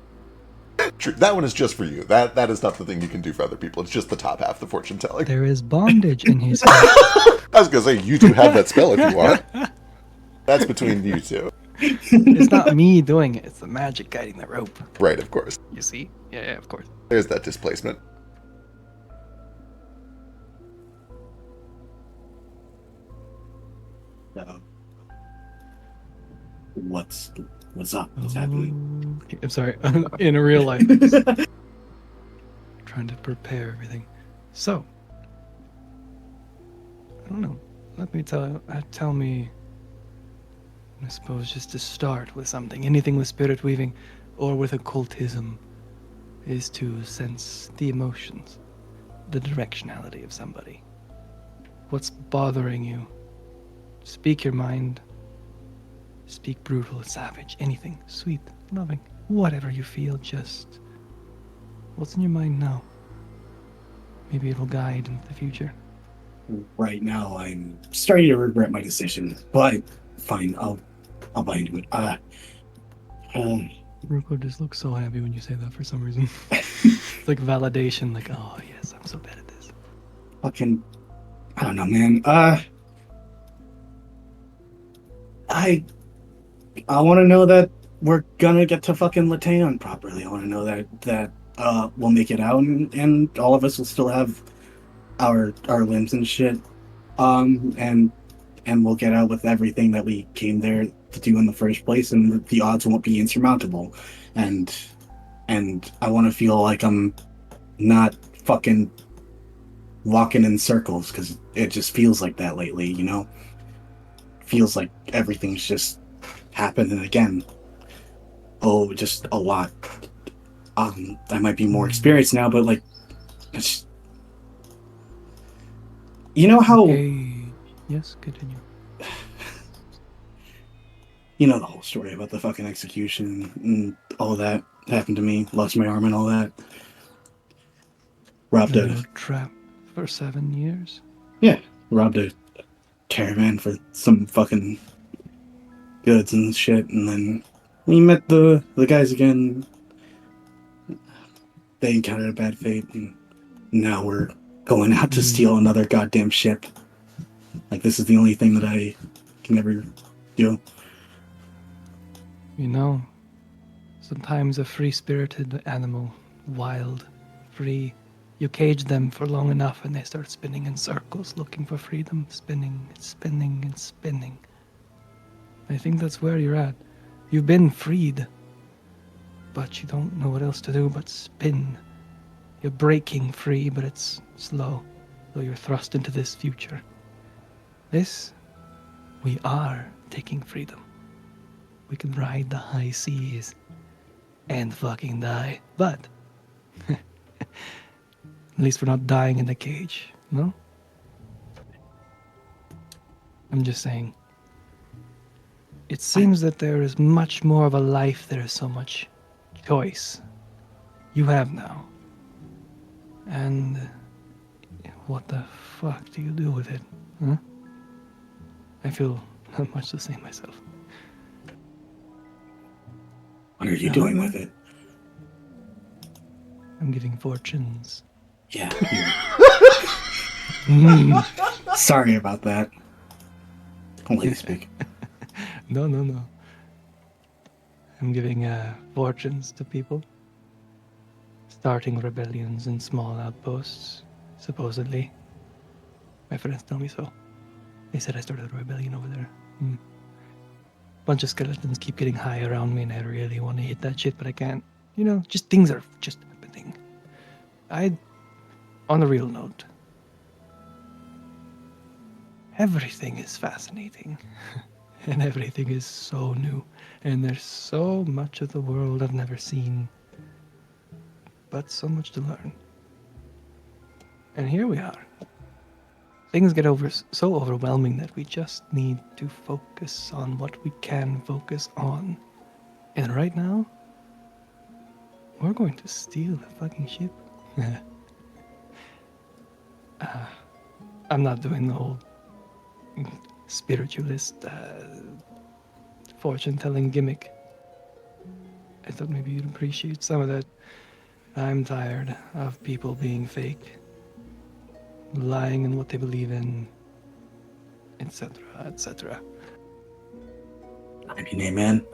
True. That one is just for you. That is not the thing you can do for other people. It's just the top half, the fortune telling. There is bondage in his I was going to say, you do have that spell if you want. That's between you two. It's not me doing it, it's the magic guiding the rope. Right, of course. You see? Yeah, of course. There's that displacement. What's up? What's happening? I'm sorry. In real life. trying to prepare everything. So, I don't know. Let me tell me. I suppose just to start with something, anything with spirit weaving, or with occultism, is to sense the emotions, the directionality of somebody. What's bothering you? Speak your mind. Speak brutal, savage, anything, sweet, loving, whatever you feel, just what's in your mind now? Maybe it'll guide into the future. Right now, I'm starting to regret my decision, but fine, I'll buy into it. Ruko just looks so happy when you say that for some reason. It's like validation, like, oh yes, I'm so bad at this. Fucking, I don't know, man. I want to know that we're gonna get to fucking Latean properly. I want to know that we'll make it out, and all of us will still have our limbs and shit. And we'll get out with everything that we came there to do in the first place, and the odds won't be insurmountable. And I want to feel like I'm not fucking walking in circles, because it just feels like that lately, you know? Feels like everything's just happening again. Oh, just a lot. I might be more experienced now, but like, it's, you know how Okay. Yes, continue. you know the whole story about the fucking execution and all that happened to me, lost my arm and all that. Robbed And you a were trapped for 7 years? yeah, robbed a caravan for some fucking goods and shit, and then we met the guys again. They encountered a bad fate, and now we're going out to steal another goddamn ship. Like, this is the only thing that I can ever do. You know, sometimes a free-spirited animal, wild, free, you cage them for long enough and they start spinning in circles looking for freedom, spinning and spinning and spinning. I think that's where you're at. You've been freed, but you don't know what else to do but spin. You're breaking free, but it's slow, though you're thrust into this future. This, we are taking freedom. We can ride the high seas and fucking die, but at least we're not dying in a cage, no? I'm just saying. It seems that there is much more of a life. There is so much choice you have now. And what the fuck do you do with it? Huh? I feel not much the same myself. What are you doing with it? I'm giving fortunes. Yeah. Sorry about that. Only speak. No. I'm giving fortunes to people. Starting rebellions in small outposts, supposedly. My friends tell me so. They said I started a rebellion over there. Bunch of skeletons keep getting high around me and I really want to hit that shit, but I can't. You know, just things are just happening. On a real note, everything is fascinating. And everything is so new. And there's so much of the world I've never seen. But so much to learn. And here we are. Things get so overwhelming that we just need to focus on what we can focus on. And right now, we're going to steal the fucking ship. I'm not doing the whole spiritualist fortune-telling gimmick. I thought maybe you'd appreciate some of that. I'm tired of people being fake, lying in what they believe in, etc., etc. I mean, amen.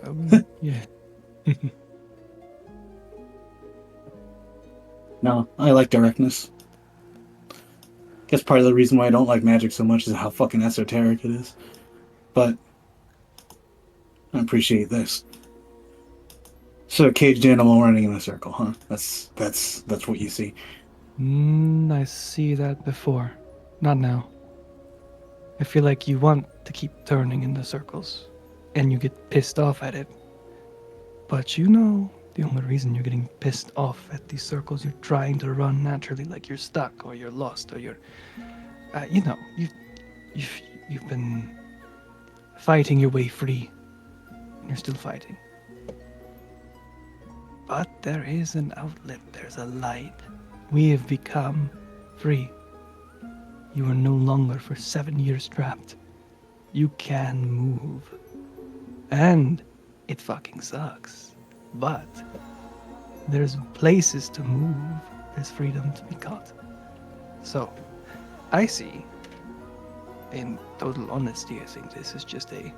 Yeah. No, I like directness. Guess part of the reason why I don't like magic so much is how fucking esoteric it is. But I appreciate this. So a caged animal running in a circle, huh? That's what you see. I see that before. Not now. I feel like you want to keep turning in the circles, and you get pissed off at it. But you know, the only reason you're getting pissed off at these circles, you're trying to run naturally, like you're stuck or you're lost or you're, you've you've been fighting your way free, and you're still fighting. But there is an outlet. There's a light. We have become free. You are no longer for 7 years trapped. You can move. And it fucking sucks. But there's places to move. There's freedom to be caught. So, I see. In total honesty, I think this is just a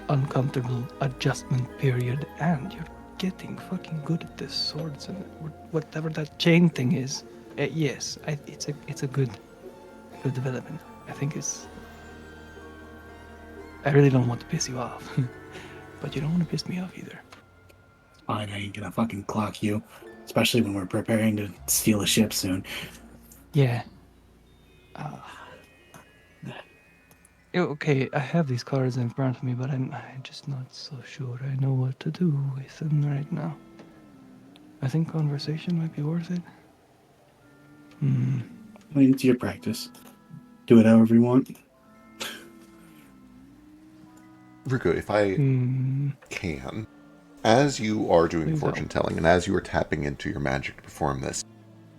uncomfortable adjustment period, and you're getting fucking good at this swords and whatever that chain thing is. Yes, it's a good development. I think it's. I really don't want to piss you off, but you don't want to piss me off either. Fine, I ain't gonna fucking clock you, especially when we're preparing to steal a ship soon. Yeah. Okay, I have these cards in front of me, but I'm just not so sure I know what to do with them right now. I think conversation might be worth it. I mean, it's your practice. Do it however you want. Ruko, if I can, as you are doing Please fortune don't. telling and as you are tapping into your magic to perform this,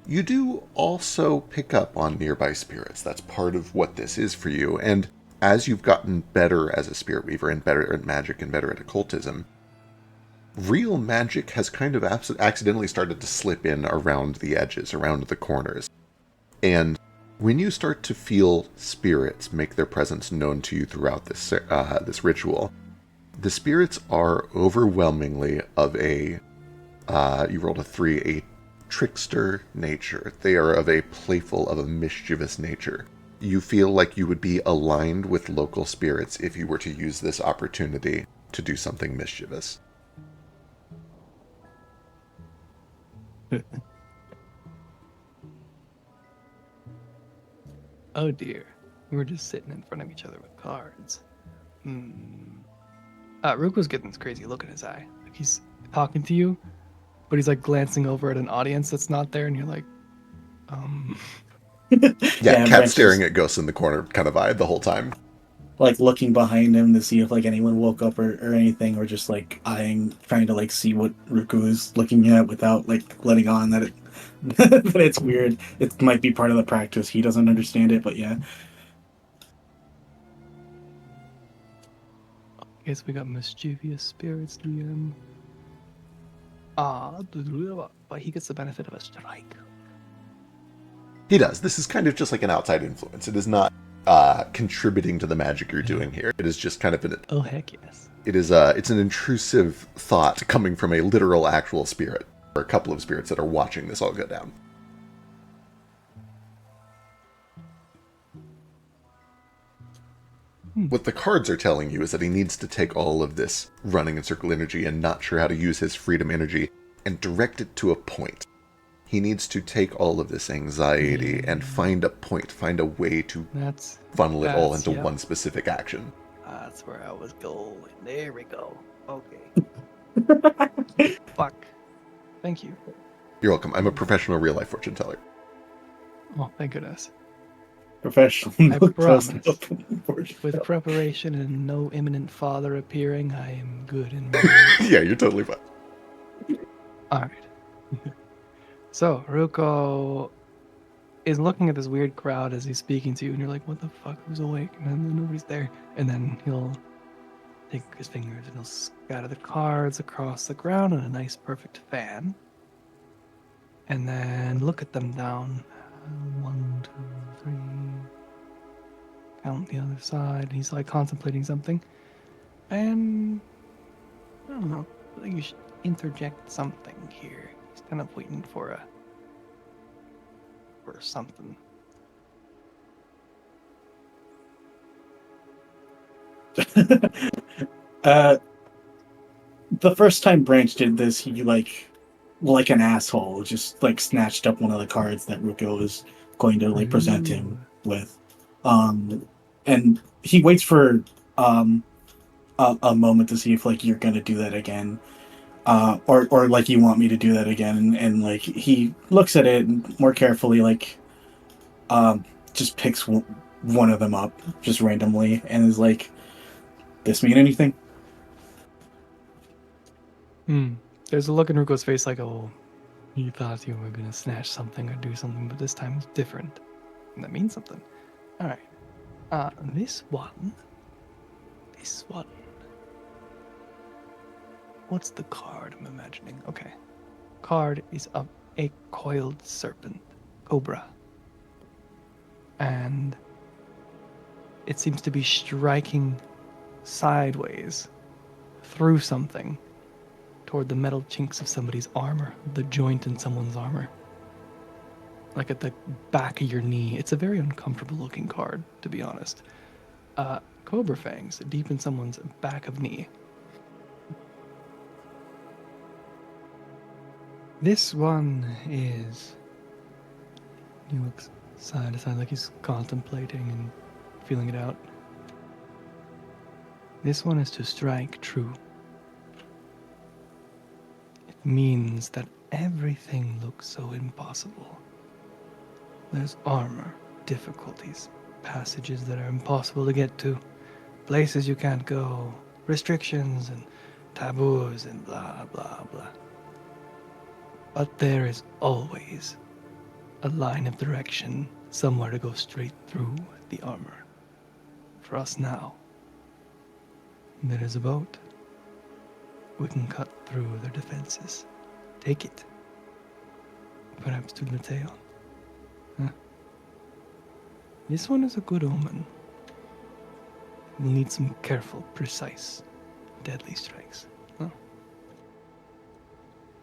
you do also pick up on nearby spirits. That's part of what this is for you. And as you've gotten better as a spirit weaver and better at magic and better at occultism, real magic has kind of accidentally started to slip in around the edges, around the corners. And when you start to feel spirits make their presence known to you throughout this ritual, the spirits are overwhelmingly of a, you rolled a 3, a trickster nature. They are of a playful, of a mischievous nature. You feel like you would be aligned with local spirits if you were to use this opportunity to do something mischievous. Oh dear. We're just sitting in front of each other with cards. Ruko's getting this crazy look in his eye. Like he's talking to you, but he's like glancing over at an audience that's not there, and you're like, Yeah, cat Brent's staring just, at ghosts in the corner kind of vibe the whole time. like looking behind him to see if like anyone woke up or anything, or just like eyeing, trying to like see what Ruku is looking at without like letting on that it that it's weird. It might be part of the practice. He doesn't understand it, but yeah. I guess we got mischievous spirits, DM. But he gets the benefit of a strike. He does. This is kind of just like an outside influence. It is not contributing to the magic you're doing here. It is just kind of an. Oh heck yes. It is it's an intrusive thought coming from a literal, actual spirit, or a couple of spirits that are watching this all go down. What the cards are telling you is that he needs to take all of this running and circle energy and not sure how to use his freedom energy and direct it to a point. He needs to take all of this anxiety and find a point, find a way to funnel it all into one specific action. That's where I was going. There we go. Okay. Fuck. Thank you. You're welcome. I'm a professional real-life fortune teller. Oh, thank goodness. Professional. I promise. With preparation and no imminent father appearing, I am good in my Yeah, you're totally fine. Alright. So, Ruko is looking at this weird crowd as he's speaking to you, and you're like, what the fuck, who's awake? And then nobody's there. And then he'll take his fingers and he'll scatter the cards across the ground in a nice, perfect fan. And then look at them down. 1, 2, 3. Count the other side. He's like contemplating something. And I don't know. I think you should interject something here. He's kind of waiting for something. The first time Branch did this, he like like an asshole, just like snatched up one of the cards that Ruko is going to like present him with, and he waits for a moment to see if like you're gonna do that again, or like you want me to do that again, and like he looks at it more carefully, like just picks one of them up just randomly and is like, "This mean anything?" There's a look in Ruko's face like, oh, you thought you were gonna snatch something or do something, but this time it's different. And that means something. Alright. This one. What's the card I'm imagining? Okay. Card is of a coiled serpent, cobra. And it seems to be striking sideways through something toward the metal chinks of somebody's armor, the joint in someone's armor. Like at the back of your knee. It's a very uncomfortable looking card, to be honest. Cobra fangs deep in someone's back of knee. This one is... He looks side to side like he's contemplating and feeling it out. This one is to strike true. It means that everything looks so impossible. There's armor, difficulties, passages that are impossible to get to, places you can't go, restrictions and taboos and blah, blah, blah. But there is always a line of direction, somewhere to go straight through the armor. For us now, there is a boat. We can cut through their defenses. Take it. Perhaps to the tail. Huh? This one is a good omen. We'll need some careful, precise, deadly strikes. Huh?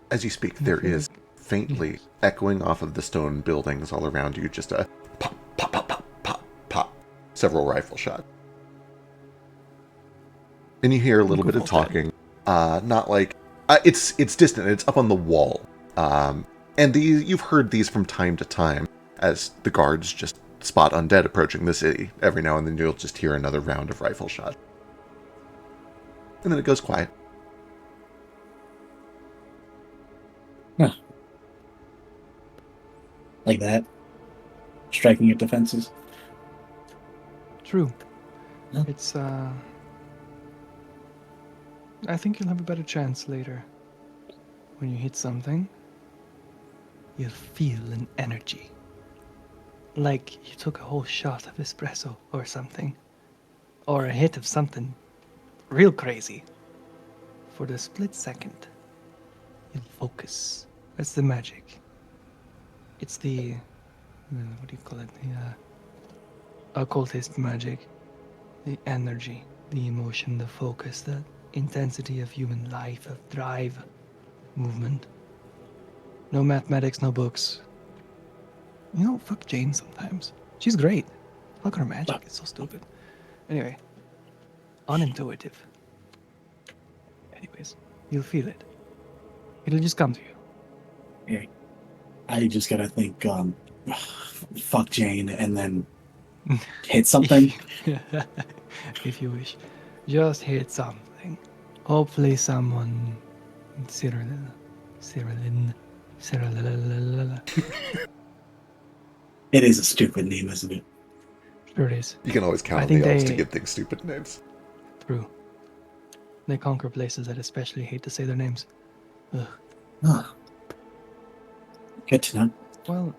As you speak, there is faintly echoing off of the stone buildings all around you, just a pop, pop, pop, pop, pop, pop, several rifle shots. And you hear a little bit of talking. Not like it's distant. It's up on the wall. And you've heard these from time to time as the guards just spot undead approaching the city. Every now and then you'll just hear another round of rifle shots. And then it goes quiet. Huh. Like that? Striking at defenses? True. Yeah. It's, I think you'll have a better chance later. When you hit something, you'll feel an energy. Like you took a whole shot of espresso or something. Or a hit of something real crazy. For the split second, you'll focus. That's the magic. It's the, what do you call it? The occultist magic. The energy, the emotion, the focus, the intensity of human life, of drive, movement. No mathematics, no books. You know, fuck Jane sometimes. She's great. Fuck her magic, it's so stupid. Anyway, unintuitive. Anyways, you'll feel it. It'll just come to you. Yeah. I just gotta think, fuck Jane, and then hit something. If you wish. Just hit something. Hopefully someone... Cyrillin. It is a stupid name, isn't it? Sure it is. You can always count I on think the elves to they- give things stupid names. True. They conquer places that especially hate to say their names. Ugh. Oh. Good to know. Well,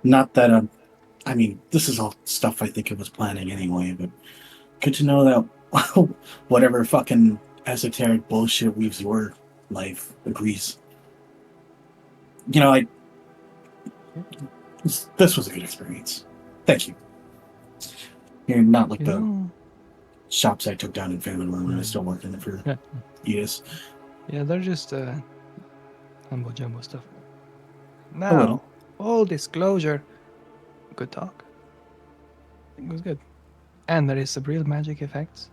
Not that, I mean, this is all stuff I think it was planning anyway, but good to know that whatever fucking esoteric bullshit weaves your life agrees. You know, this was a good experience. Thank you. You're not like you the know... shops I took down in Family Room when I was still working for Yeah. Edis. Yeah, they're just humbo jumbo stuff. A Now, little. full disclosure, good talk. I think it was good. And there is some real magic effects.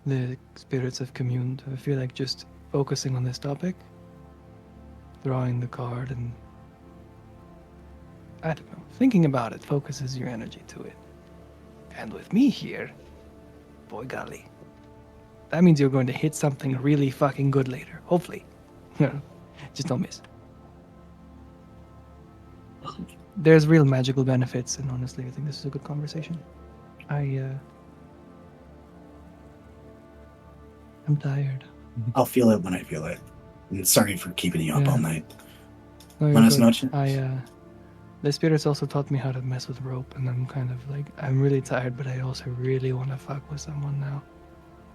The spirits have communed. I feel like just focusing on this topic, drawing the card and I don't know, thinking about it focuses your energy to it. And with me here, boy golly, that means you're going to hit something really fucking good later. Hopefully. Just don't miss. There's real magical benefits, and honestly, I think this is a good conversation. I'm tired. I'll feel it when I feel it. And sorry for keeping you up Yeah. all night. No, you're Buenas good. noches. The spirits also taught me how to mess with rope, and I'm kind of like, I'm really tired, but I also really want to fuck with someone now.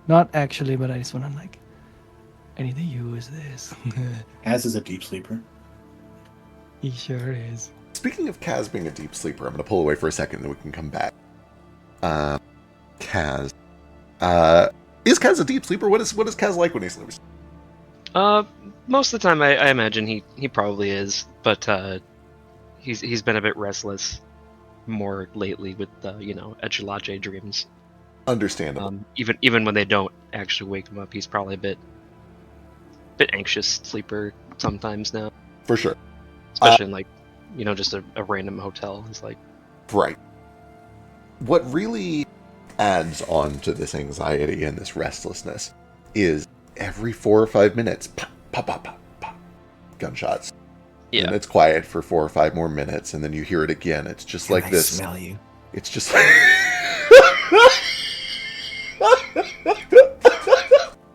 Not actually, but I just want to like, I need to use this. Az is a deep sleeper. He sure is. Speaking of Kaz being a deep sleeper, I'm going to pull away for a second, then we can come back. Kaz. Is Kaz a deep sleeper? What is Kaz like when he sleeps? Most of the time, I imagine he probably is, but he's been a bit restless more lately with Echelache dreams. Understandable. Even when they don't actually wake him up, he's probably a bit anxious sleeper sometimes now, For sure. especially in like just a random hotel. He's like, Right. What really adds on to this anxiety and this restlessness is every 4 or 5 minutes, pop, pop, pop, pop, pop, gunshots. yeah, And it's quiet for 4 or 5 more minutes, and then you hear it again. It's just like I this. smell you. It's just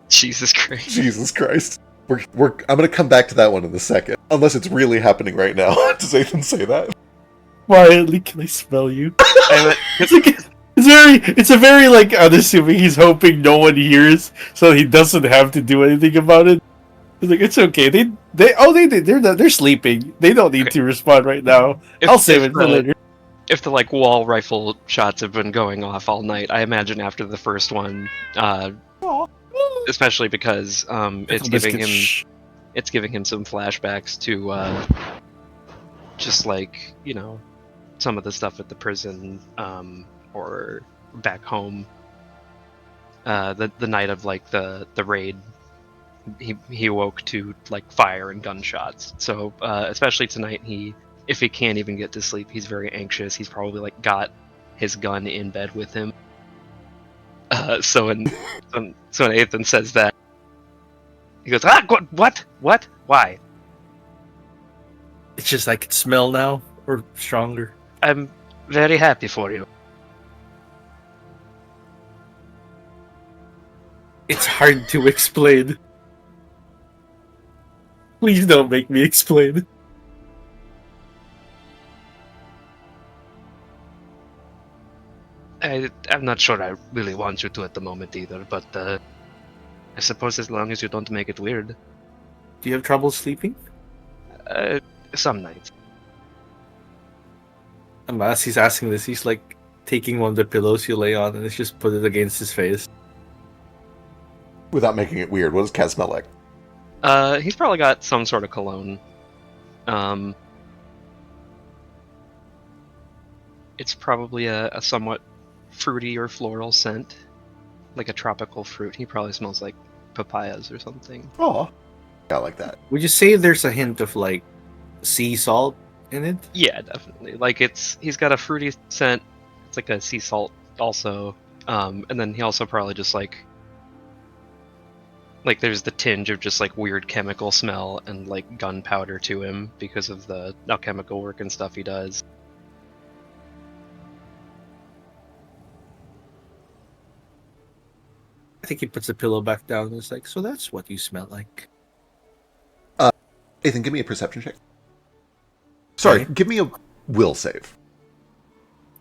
Jesus Christ. Jesus Christ. I'm going to come back to that one in a second. Unless it's really happening right now. Does Ethan say that? Quietly, can I smell you? I went- It's a very like unassuming. He's hoping no one hears, so he doesn't have to do anything about it. He's like, it's okay. They're sleeping. They don't need to respond right now. I'll save it for later. If the like wall rifle shots have been going off all night, I imagine after the first one, especially because it's giving him some flashbacks to just like some of the stuff at the prison or back home. The night of like the raid, he awoke to like fire and gunshots. So especially tonight, if he can't even get to sleep, he's very anxious. He's probably like got his gun in bed with him. So when Ethan says that, he goes, what, why? It's just I can smell now, or stronger. I'm very happy for you. It's hard to explain. Please don't make me explain. I'm not sure I really want you to at the moment either, but I suppose as long as you don't make it weird. Do you have trouble sleeping? Some nights. And as he's asking this, he's like taking one of the pillows you lay on and it's just put it against his face. Without making it weird, what does Kaz smell like? He's probably got some sort of cologne. It's probably a somewhat fruity or floral scent, like a tropical fruit. He probably smells like papayas or something. Oh, I like that. Would you say there's a hint of like sea salt in it? Yeah, definitely. Like he's got a fruity scent. It's like a sea salt also, and then he also probably just like there's the tinge of just like weird chemical smell and like gunpowder to him because of the alchemical work and stuff he does. I think he puts the pillow back down and is like, so that's what you smell like. Ethan, give me a perception check. Sorry, Okay. give me a will save.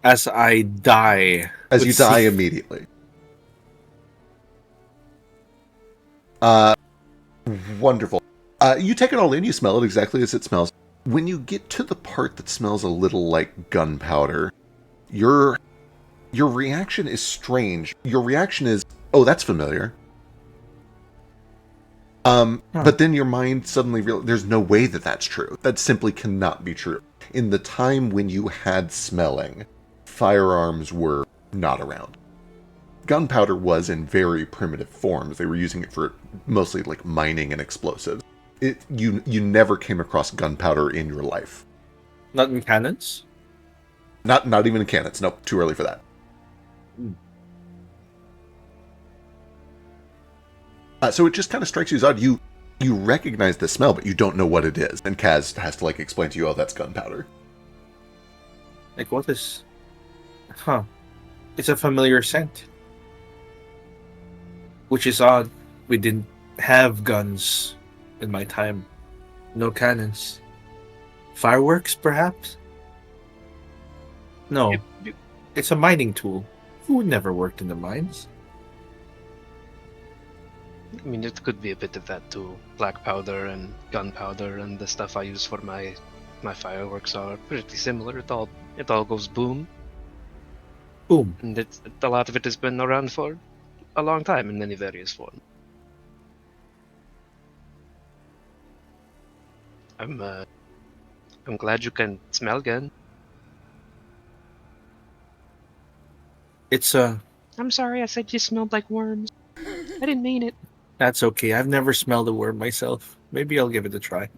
As I die. As you Let's die see. immediately. Wonderful. You take it all in, you smell it exactly as it smells. When you get to the part that smells a little like gunpowder, your reaction is strange. Your reaction is, oh, that's familiar. But then your mind suddenly realizes there's no way that that's true. That simply cannot be true. In the time when you had smelling, firearms were not around. Gunpowder was in very primitive forms. They were using it for mostly like mining and explosives. You never came across gunpowder in your life. Not in cannons? Not even in cannons. Nope, too early for that. So it just kind of strikes you as odd. You recognize the smell, but you don't know what it is. And Kaz has to explain to you, oh, that's gunpowder. Like, what is... Huh. It's a familiar scent. Which is odd. We didn't have guns in my time. No cannons. Fireworks, perhaps? No. It's a mining tool. Who never worked in the mines? I mean, it could be a bit of that too. Black powder and gunpowder and the stuff I use for my fireworks are pretty similar. It all goes boom, Boom. and a lot of it has been around for a long time in many various forms. I'm glad you can smell again. It's I'm sorry, I said you smelled like worms. I didn't mean it. That's okay. I've never smelled a worm myself. Maybe I'll give it a try.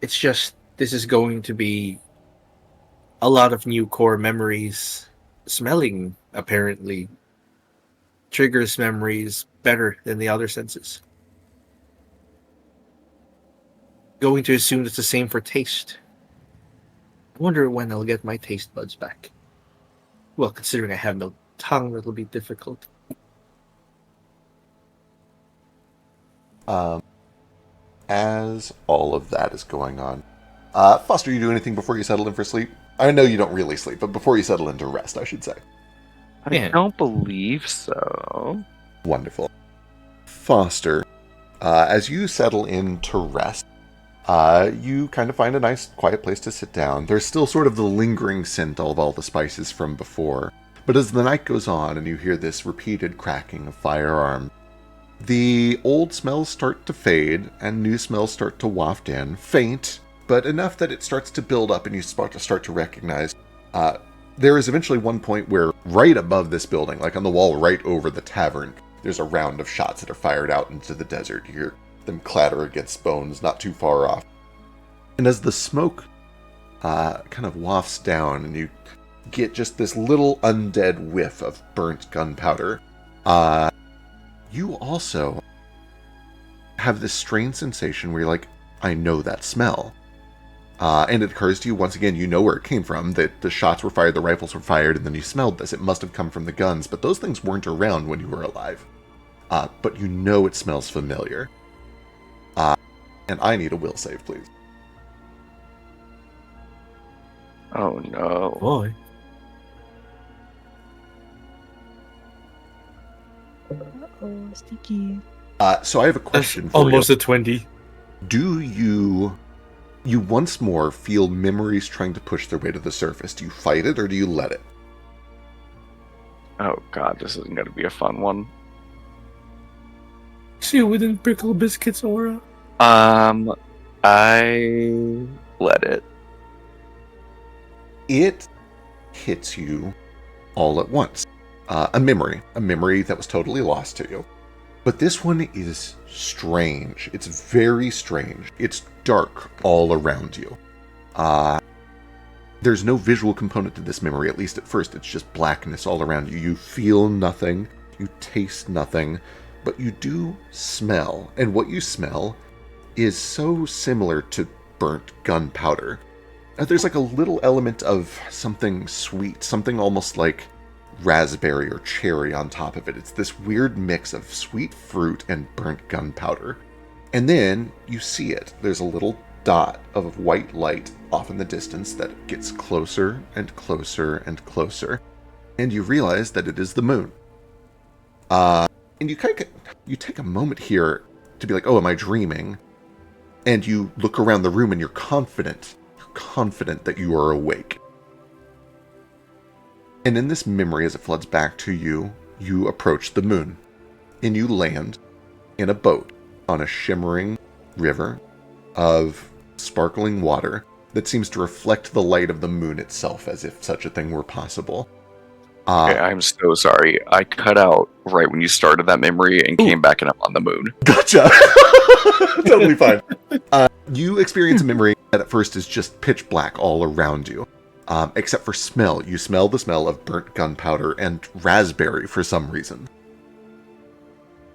It's just, this is going to be a lot of new core memories. Smelling, apparently, triggers memories better than the other senses. Going to assume it's the same for taste. I wonder when I'll get my taste buds back. Well, considering I have no tongue, that'll be difficult. As all of that is going on, Foster, you do anything before you settle in for sleep? I know you don't really sleep, but before you settle into rest, I should say. I don't believe so. Wonderful. Foster, as you settle in to rest, you kind of find a nice, quiet place to sit down. There's still sort of the lingering scent of all the spices from before. But as the night goes on and you hear this repeated cracking of firearms, the old smells start to fade and new smells start to waft in, faint, but enough that it starts to build up and you start to recognize. There is eventually one point where right above this building, like on the wall right over the tavern, there's a round of shots that are fired out into the desert. You hear them clatter against bones not too far off. And as the smoke kind of wafts down and you get just this little undead whiff of burnt gunpowder, you also have this strange sensation where you're like, I know that smell. And it occurs to you, once again, you know where it came from, that the shots were fired, the rifles were fired, and then you smelled this. It must have come from the guns, but those things weren't around when you were alive. But you know it smells familiar. And I need a will save, please. Oh no. Boy. Oh, sticky. So I have a question for Almost you. a 20. Do you once more feel memories trying to push their way to the surface? Do you fight it or do you let it? Oh god, this isn't gonna be a fun one. See you within Prickle Biscuit's aura. I let it. It hits you all at once. A memory that was totally lost to you. But this one is strange. It's very strange. It's dark all around you. There's no visual component to this memory, at least at first. It's just blackness all around you. You feel nothing. You taste nothing. But you do smell. And what you smell is so similar to burnt gunpowder. There's like a little element of something sweet, something almost like raspberry or cherry on top of it. It's this weird mix of sweet fruit and burnt gunpowder. And then you see it. There's a little dot of white light off in the distance that gets closer and closer and closer. And you realize that it is the moon. And you take a moment here to be like, oh, am I dreaming? And you look around the room and you're confident that you are awake. And in this memory, as it floods back to you, you approach the moon. And you land in a boat on a shimmering river of sparkling water that seems to reflect the light of the moon itself, as if such a thing were possible. Okay, I'm so sorry. I cut out right when you started that memory and came back and I'm on the moon. Gotcha. Totally fine. You experience a memory that at first is just pitch black all around you, except for smell. You smell the smell of burnt gunpowder and raspberry for some reason.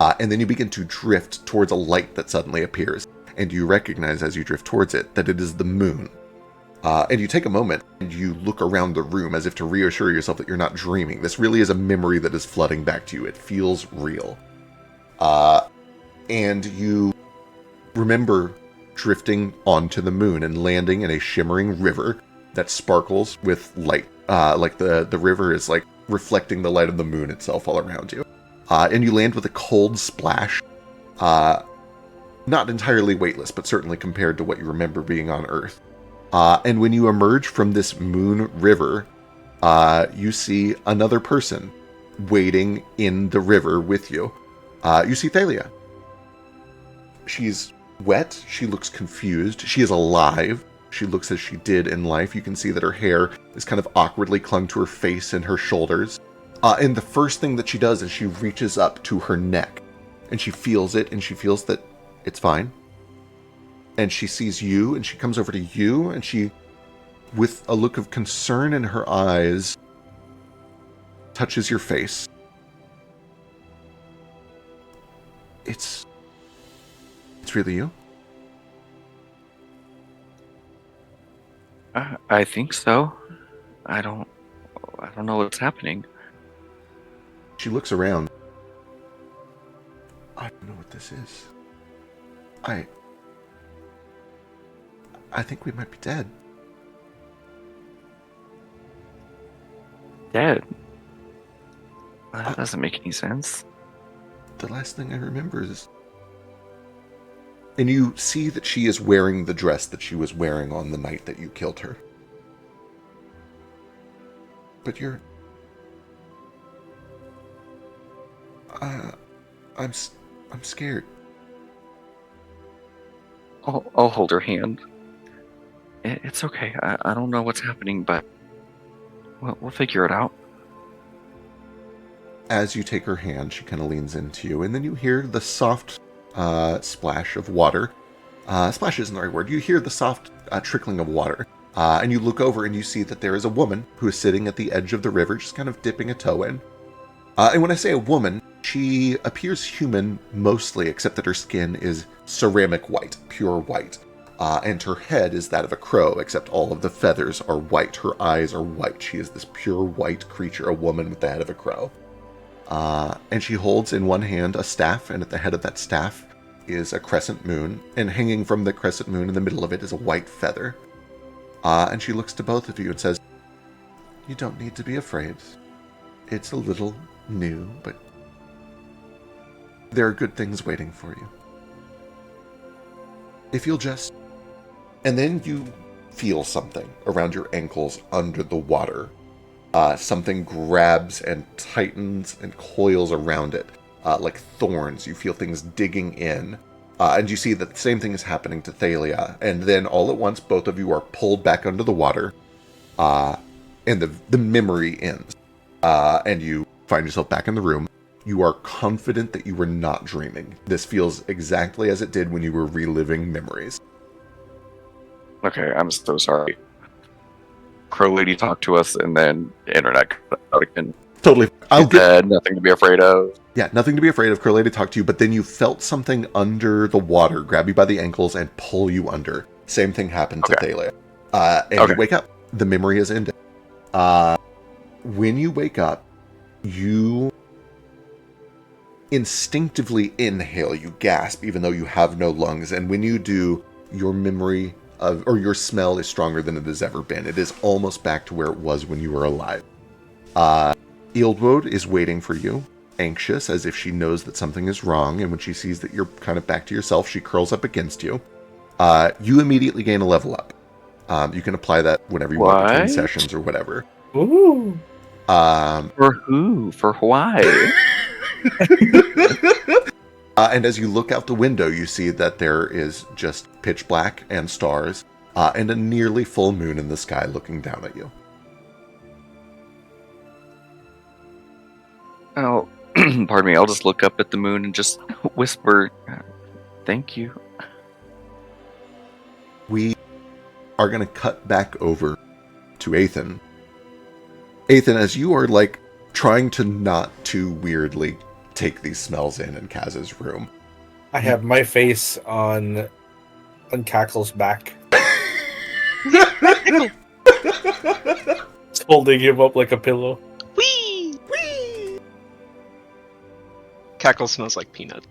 And then you begin to drift towards a light that suddenly appears, and you recognize as you drift towards it that it is the moon. And you take a moment and you look around the room as if to reassure yourself that you're not dreaming. This really is a memory that is flooding back to you. It feels real. And you remember drifting onto the moon and landing in a shimmering river that sparkles with light. Like the river is like reflecting the light of the moon itself all around you. And you land with a cold splash. Not entirely weightless, but certainly compared to what you remember being on Earth. And when you emerge from this moon river, you see another person wading in the river with you. You see Thalia. She's wet. She looks confused. She is alive. She looks as she did in life. You can see that her hair is kind of awkwardly clung to her face and her shoulders. And the first thing that she does is she reaches up to her neck. And she feels it, and she feels that it's fine. And she sees you, and she comes over to you, and she, with a look of concern in her eyes, touches your face. It's really you? I think so. I don't know what's happening. She looks around. I don't know what this is. I think we might be dead. Dead? That doesn't make any sense. The last thing I remember is... And you see that she is wearing the dress that she was wearing on the night that you killed her. But you're... I'm scared. I'll hold her hand. It's okay. I don't know what's happening, but we'll figure it out. As you take her hand, she kind of leans into you, and then you hear the soft splash of water. Splash isn't the right word. You hear the soft trickling of water. And you look over and you see that there is a woman who is sitting at the edge of the river, just kind of dipping a toe in. And when I say a woman, she appears human mostly, except that her skin is ceramic white, pure white. And her head is that of a crow, except all of the feathers are white. Her eyes are white. She is this pure white creature, a woman with the head of a crow. And she holds in one hand a staff, and at the head of that staff is a crescent moon. And hanging from the crescent moon in the middle of it is a white feather. And she looks to both of you and says, "You don't need to be afraid. It's a little new, but there are good things waiting for you. If you'll just..." And then you feel something around your ankles under the water. Something grabs and tightens and coils around it, like thorns. You feel things digging in. And you see that the same thing is happening to Thalia. And then all at once, both of you are pulled back under the water. And the memory ends. And you find yourself back in the room. You are confident that you were not dreaming. This feels exactly as it did when you were reliving memories. Okay, I'm so sorry. Crow Lady talked to us, and then the internet cut out again. Totally. Nothing to be afraid of. Yeah, nothing to be afraid of. Crow Lady talked to you, but then you felt something under the water grab you by the ankles and pull you under. Same thing happened to Thalia. And you wake up. The memory is ended. When you wake up, you instinctively inhale. You gasp, even though you have no lungs. And when you do, your memory or your smell is stronger than it has ever been. It is almost back to where it was when you were alive. Ildwold is waiting for you, anxious, as if she knows that something is wrong, and when she sees that you're kind of back to yourself, she curls up against you. You immediately gain a level up. You can apply that whenever you want between sessions or whatever. Ooh. For who? For why? And as you look out the window, you see that there is just pitch black and stars, and a nearly full moon in the sky looking down at you. Oh, pardon me. I'll just look up at the moon and just whisper, "Thank you." We are going to cut back over to Athan. Athan, as you are like trying to not too weirdly take these smells in Kaz's room. I have my face on Cackle's back, holding him up like a pillow. Whee! Cackle smells like peanut.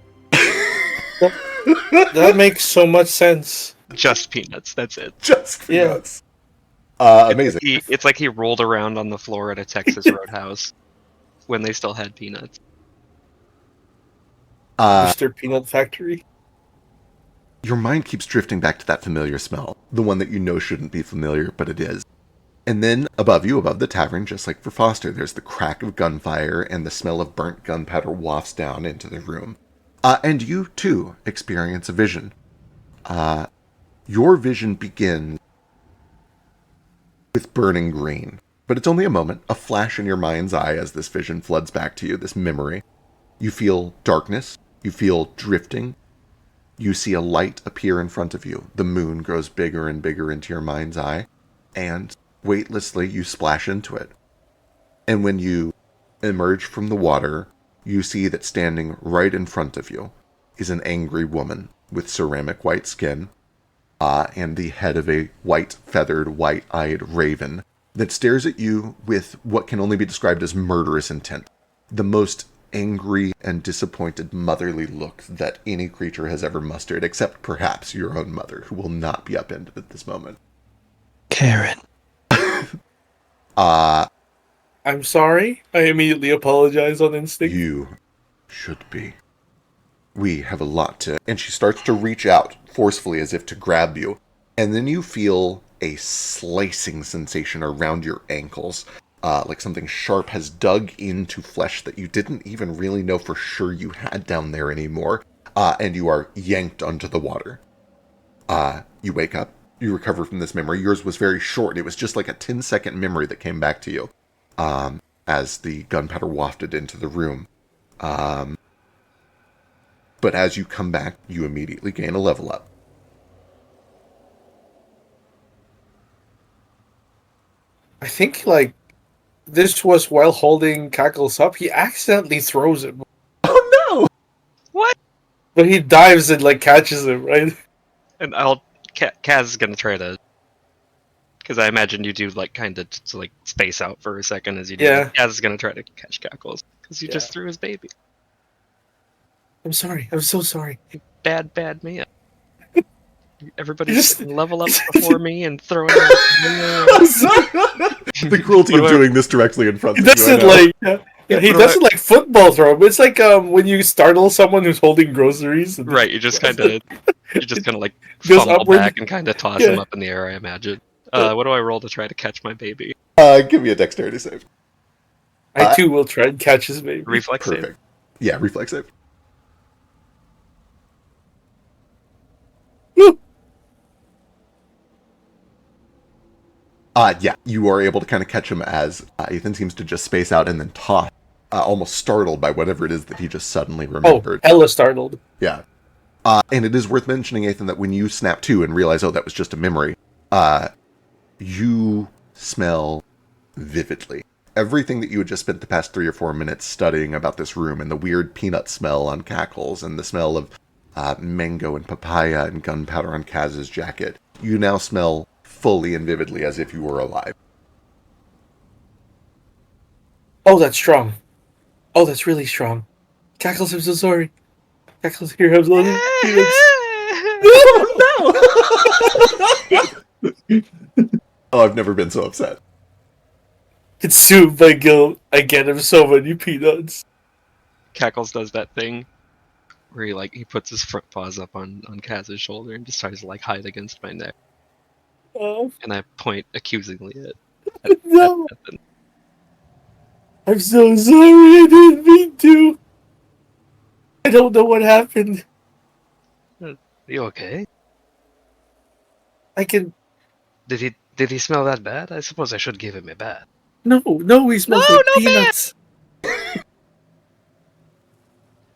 That makes so much sense. Just peanuts. That's it. Just Yeah. peanuts. Amazing. It's like he rolled around on the floor at a Texas Roadhouse when they still had peanuts. Mr. Peanut Factory. Your mind keeps drifting back to that familiar smell, the one that you know shouldn't be familiar, but it is. And then above you, above the tavern, just like for Foster, there's the crack of gunfire and the smell of burnt gunpowder wafts down into the room. And you, too, experience a vision. Your vision begins with burning green, but it's only a moment, a flash in your mind's eye as this vision floods back to you, this memory. You feel darkness, you feel drifting, you see a light appear in front of you. The moon grows bigger and bigger into your mind's eye, and weightlessly you splash into it. And when you emerge from the water, you see that standing right in front of you is an angry woman with ceramic white skin, and the head of a white, feathered, white-eyed raven that stares at you with what can only be described as murderous intent. The most angry and disappointed motherly look that any creature has ever mustered, except perhaps your own mother, who will not be upended at this moment. Karen. I'm sorry. I immediately apologize on instinct. You should be. We have a lot to... And she starts to reach out forcefully as if to grab you. And then you feel a slicing sensation around your ankles. Like something sharp has dug into flesh that you didn't even really know for sure you had down there anymore. And you are yanked onto the water. You wake up. You recover from this memory. Yours was very short. It was just like a 10-second memory that came back to you as the gunpowder wafted into the room. But as you come back, you immediately gain a level up. I think, like, this was while holding Cackles up. He accidentally throws him. Oh no! What? But he dives and, like, catches him, right? And Kaz is gonna try to, because I imagine you do like kind of to like space out for a second as you do. Yeah. That. Kaz is gonna try to catch Cackles because you Yeah. just threw his baby. I'm sorry. I'm so sorry. Bad me. Everybody's Just- level up before me and throwing. The cruelty of What do I- doing this directly in front He of you. I doesn't, know. like... Yeah, he What do I- doesn't, like, football throw him. It's like when you startle someone who's holding groceries. And Right, you just kind of like Goes fumble upward. back and kind of toss Yeah. him up in the air. I imagine. What do I roll to try to catch my baby? Give me a dexterity save. I, too, will try and catch his baby. Reflex save. Perfect. Yeah, reflex save. Yeah, you are able to kind of catch him as Ethan seems to just space out and then toss, almost startled by whatever it is that he just suddenly Oh, remembered. hella startled. Yeah. And it is worth mentioning, Ethan, that when you snap to and realize, oh, that was just a memory, you smell vividly. Everything that you had just spent the past 3 or 4 minutes studying about this room, and the weird peanut smell on Cackles, and the smell of mango and papaya and gunpowder on Kaz's jacket, you now smell fully and vividly as if you were alive. Oh, that's strong. Oh, that's really strong. Cackles, I'm so sorry. Cackles, here, I'm loving Oh, I've never been so upset. Consumed by guilt. I get him so many peanuts. Cackles does that thing where he puts his front paws up on Kaz's shoulder and just tries to like hide against my neck. Oh, And I point accusingly at no. the I'm so sorry. I didn't mean to. I don't know what happened. You okay? I can... Did he smell that bad? I suppose I should give him a bath. No, he smells No, like no, man. peanuts.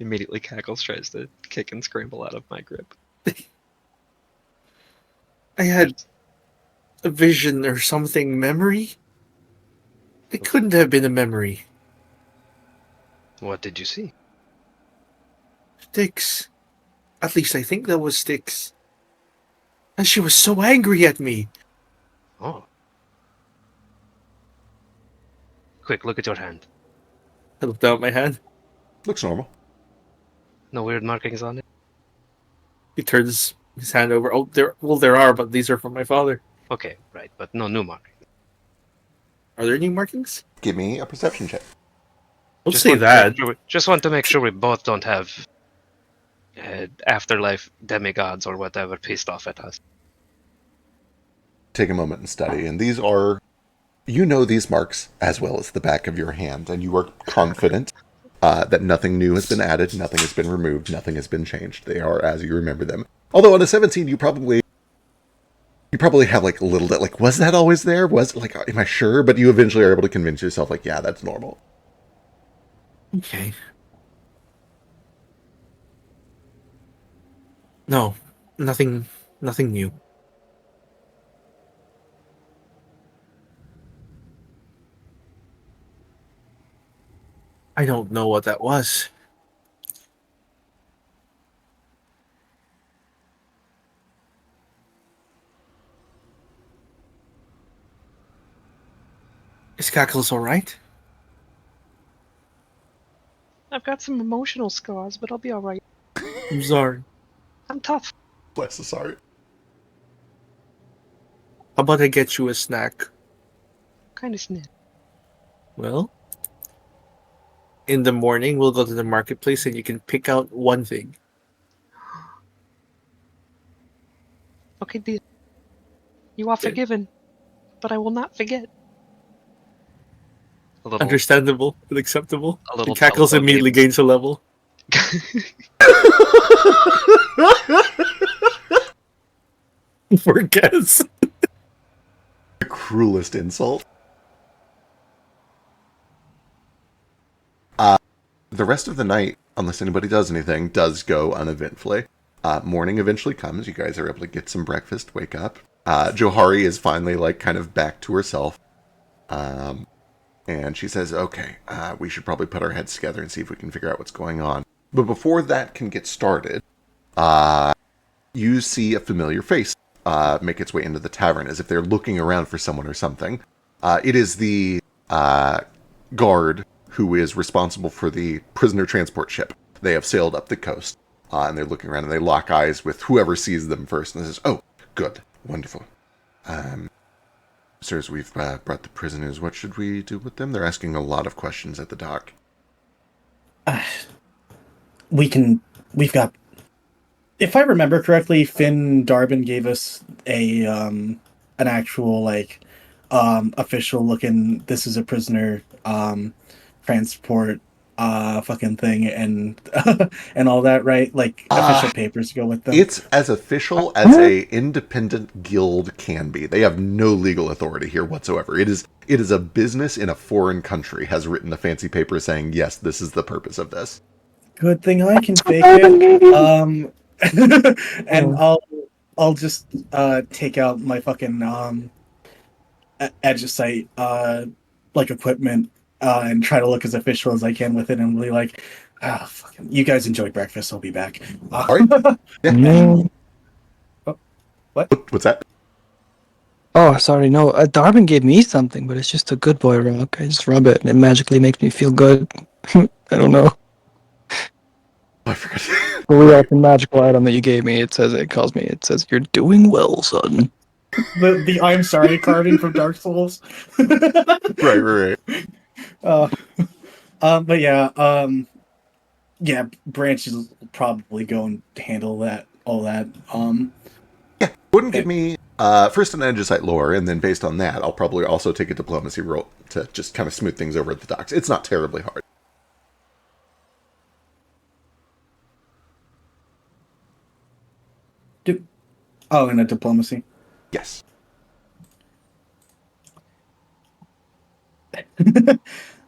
Immediately Cackles tries to kick and scramble out of my grip. I had a vision or something. Memory? It couldn't have been a memory. What did you see? Styx. At least I think that was Styx. And she was so angry at me. Oh. Quick, look at your hand. I looked down at my hand. Looks normal. No weird markings on it? He turns his hand over. Oh, there are, but these are from my father. Okay, right, but no new markings. Are there any markings? Give me a perception check. Don't say that. Just want to make sure we both don't have afterlife demigods or whatever pissed off at us. Take a moment and study. And these are, you know these marks as well as the back of your hand, and you are confident that nothing new has been added, nothing has been removed, nothing has been changed. They are as you remember them. Although on a 17, you probably have like a little bit, like, was that always there? Was, like, am I sure? But you eventually are able to convince yourself, like, yeah, that's normal. Okay. No, nothing new. I don't know what that was. Is Cackles alright? I've got some emotional scars, but I'll be alright. I'm sorry. I'm tough. Bless his heart. How about I get you a snack? Kind of snap. Well, in the morning, we'll go to the marketplace and you can pick out one thing. Okay, dear. You are forgiven, but I will not forget. A little, Understandable and acceptable. A little And Cackles telephone immediately game. gains a level. For guess. The cruelest insult. The rest of the night, unless anybody does anything, does go uneventfully. Morning eventually comes. You guys are able to get some breakfast, wake up. Johari is finally, like, kind of back to herself. And she says, okay, we should probably put our heads together and see if we can figure out what's going on. But before that can get started, you see a familiar face make its way into the tavern, as if they're looking around for someone or something. It is the guard who is responsible for the prisoner transport ship. They have sailed up the coast, and they're looking around, and they lock eyes with whoever sees them first, and says, oh, good, wonderful. Sirs, we've brought the prisoners. What should we do with them? They're asking a lot of questions at the dock. We've got, if I remember correctly, Finn Darbin gave us an actual, like, official looking, this is a prisoner, transport, fucking thing, and and all that, right? Like, official papers to go with them. It's as official as a independent guild can be. They have no legal authority here whatsoever. It is a business in a foreign country has written a fancy paper saying, yes, this is the purpose of this. Good thing I can fake it. And I'll just take out my fucking Edgesite like equipment and try to look as official as I can with it, and be like, fucking, you guys enjoy breakfast. I'll be back. All right. No. What? What's that? Oh, sorry, no. Darwin gave me something, but it's just a good boy rock. I just rub it, and it magically makes me feel good. I don't know. Oh, I forgot. The real magical item that you gave me, it says, you're doing well, son. The I'm sorry carving from Dark Souls. Right. But yeah, Branch will probably go and handle all that. Wouldn't give me first an Edgesite lore, and then based on that, I'll probably also take a diplomacy roll to just kind of smooth things over at the docks. It's not terribly hard. And a diplomacy. Yes.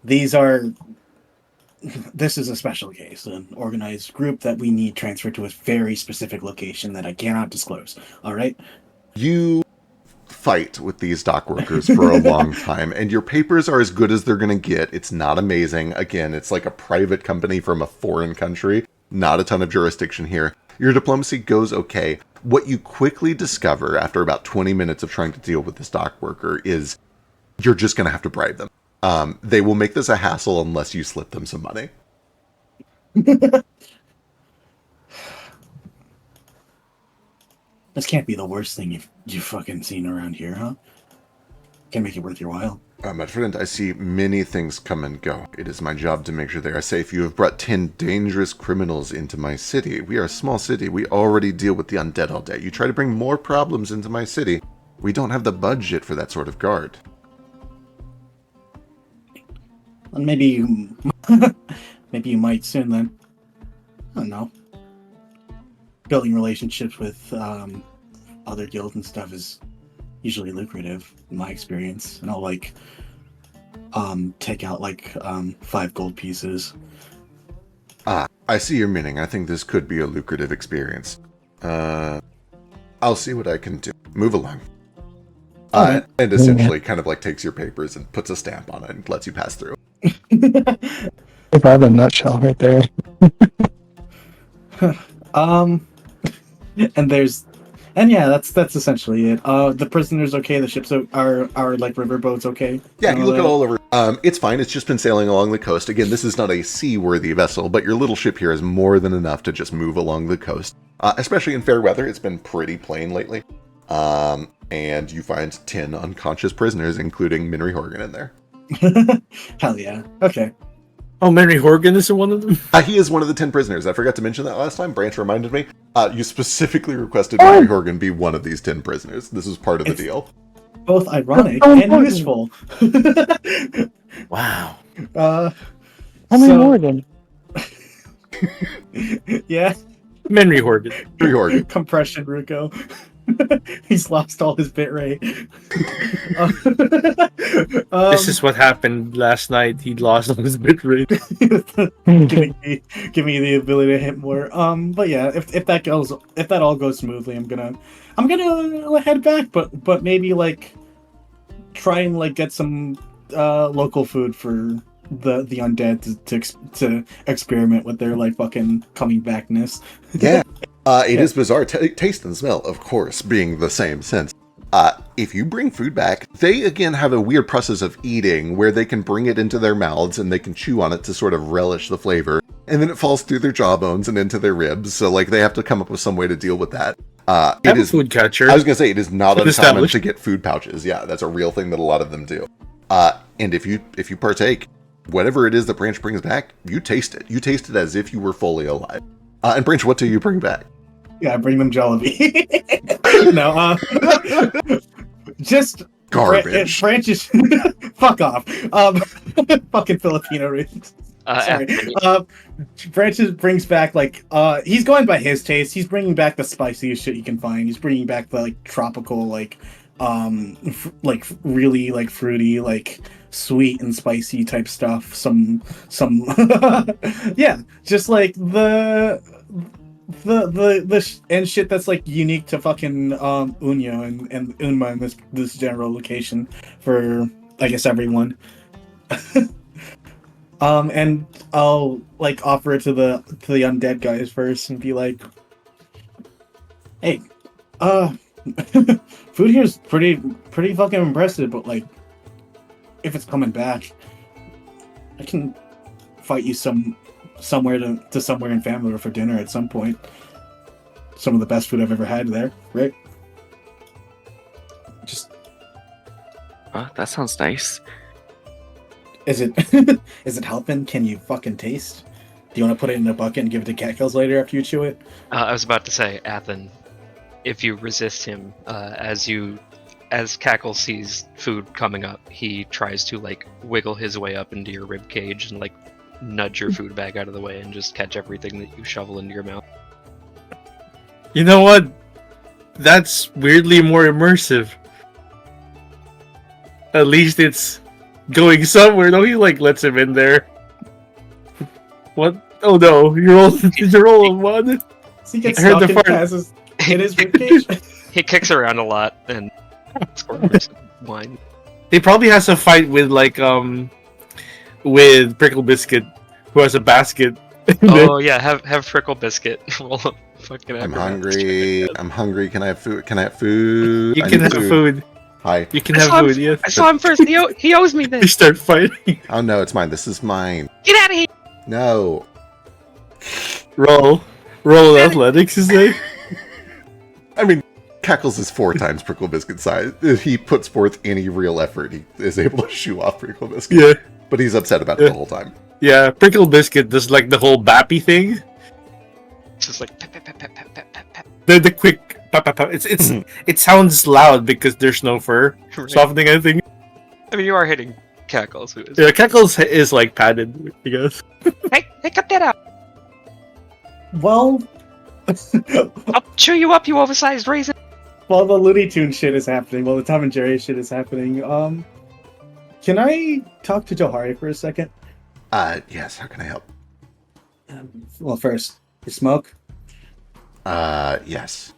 These are this is a special case, an organized group that we need transferred to a very specific location that I cannot disclose. All right. You fight with these dock workers for a long time, and your papers are as good as they're going to get. It's not amazing. Again, it's like a private company from a foreign country. Not a ton of jurisdiction here. Your diplomacy goes okay. What you quickly discover after about 20 minutes of trying to deal with this dock worker is you're just going to have to bribe them. They will make this a hassle unless you slip them some money. This can't be the worst thing you've fucking seen around here, huh? Can make it worth your while. My friend, I see many things come and go. It is my job to make sure they are safe. You have brought 10 dangerous criminals into my city. We are a small city. We already deal with the undead all day. You try to bring more problems into my city. We don't have the budget for that sort of guard. And maybe you, maybe you might soon then. I don't know. Building relationships with other guilds and stuff is usually lucrative in my experience, and I'll like take out like 5 gold pieces. I see your meaning. I think this could be a lucrative experience. I'll see what I can do. Move along. And essentially kind of like takes your papers and puts a stamp on it and lets you pass through. If I have a nutshell right there. And yeah, that's essentially it. The prisoners okay, the ships are like riverboats okay. Yeah, you look it all over. It's fine. It's just been sailing along the coast. Again, this is not a seaworthy vessel, but your little ship here is more than enough to just move along the coast. Especially in fair weather, it's been pretty plain lately. And you find 10 unconscious prisoners, including Minry Horgan in there. Hell yeah. Okay. Oh, Mary Horgan isn't one of them? He is one of the 10 prisoners. I forgot to mention that last time. Branch reminded me. You specifically requested Mary Horgan be one of these 10 prisoners. This was part of the deal. Both ironic and useful. Wow. How many Morgan? Yeah. Mary Horgan. Mary Horgan. Compression Ruko. He's lost all his bit rate. This is what happened last night. He lost all his bit rate. Giving me the ability to hit more. But yeah, if that all goes smoothly, I'm gonna head back, but maybe like try and like get some local food for the undead to experiment with their like fucking coming backness. Yeah. It is bizarre. Taste and smell, of course, being the same sense. If you bring food back, they again have a weird process of eating where they can bring it into their mouths and they can chew on it to sort of relish the flavor. And then it falls through their jawbones and into their ribs. So like they have to come up with some way to deal with that. It is food catcher. I was going to say, it is not uncommon established. to get food pouches. Yeah, that's a real thing that a lot of them do. And if you partake, whatever it is that Branch brings back, you taste it. You taste it as if you were fully alive. And Branch, what do you bring back? Yeah, bring them Jollibee. No, just garbage. Branches. Fuck off. Fucking Filipino roots. Sorry. Branches brings back like he's going by his taste. He's bringing back the spiciest shit you can find. He's bringing back the like tropical like like really like fruity like sweet and spicy type stuff. Some yeah, just like the and shit that's like unique to fucking Unyo and Unma in this general location for I guess everyone. And I'll like offer it to the undead guys first and be like, hey, food here's pretty fucking impressive, but like if it's coming back, I can fight you somewhere to somewhere in family for dinner at some point. Some of the best food I've ever had there, right? Just That sounds nice. is it is it helping? Can you fucking taste? Do you want to put it in a bucket and give it to Catkills later after you chew it? I was about to say, Athen, if you resist him, as Cackle sees food coming up, he tries to like wiggle his way up into your rib cage and like nudge your food bag out of the way and just catch everything that you shovel into your mouth. You know what? That's weirdly more immersive. At least it's going somewhere. No, he like lets him in there. What? Oh no! You rolled. Did you roll a 1? So he gets I heard stuck the and fart. passes in his ribcage. He kicks around a lot and squirms wine. He probably has a fight with with Prickle Biscuit, who has a basket. Oh yeah, have Prickle Biscuit roll a fucking I'm acrobatics check, I hungry. guess. I'm hungry. Can I have food? Can I have food? You I can need have food. Hi. You can I have saw him- food. Yes. I saw him first. He owes me They this. start fighting. Oh no, it's mine. This is mine. Get out of here! No. Roll athletics, is it? I mean, Cackles is 4 times Prickle Biscuit size. If he puts forth any real effort, he is able to shoo off Prickle Biscuit. Yeah. But he's upset about it Yeah. the whole time. Yeah. Prickle Biscuit does like the whole bappy thing. It's just like pep, pep, pep, pep, pep, pep, pep. The quick. Pap, pap, pap. It sounds loud because there's no fur Right. softening. I think. I mean, you are hitting Cackles, who is. Yeah. Cackles is like padded. I guess. Hey, cut that out! Well, I'll chew you up, you oversized raisin. while the Looney Tune shit is happening, while the Tom and Jerry shit is happening, can I talk to Johari for a second? Yes, how can I help? Well, first, you smoke? Yes.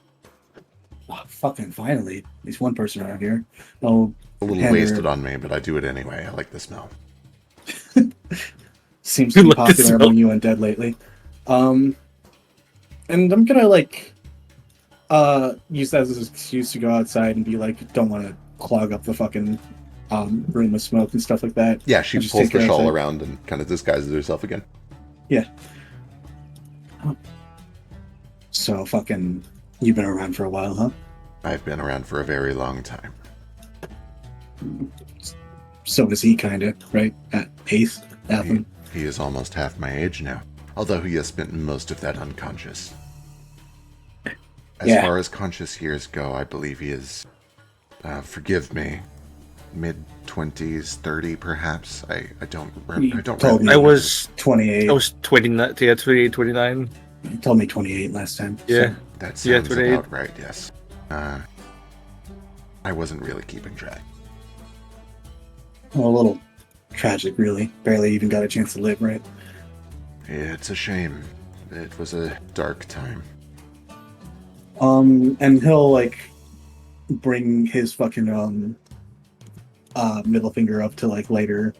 Oh, fucking finally. At least one person around here. Oh, A little Hand her- wasted on me, but I do it anyway. I like the smell. seems to be Like the popular smell. among you undead lately. And I'm gonna, like, use that as an excuse to go outside and be like, don't want to clog up the fucking room with smoke and stuff like that. Yeah, she I'll just pulls take her the shawl outside. around and kind of disguises herself again. So fucking, you've been around for a while, huh? I've been around for a very long time. So is he, kinda, right? At Ace? Atham? He is almost half my age now, although he has spent most of that unconscious. As Yeah. far as conscious years go, I believe he is, forgive me, mid-20s, 30 perhaps. I don't remember. I don't told really me. I remember. was 28. 29. Yeah, 28, 29. You told me 28 last time. Yeah. That Yeah, sounds 28. about right, yes. I wasn't really keeping track. Well, a little tragic, really. Barely even got a chance to live, right? It's a shame. It was a dark time. And he'll, like, bring his fucking, middle finger up to, like, lighter,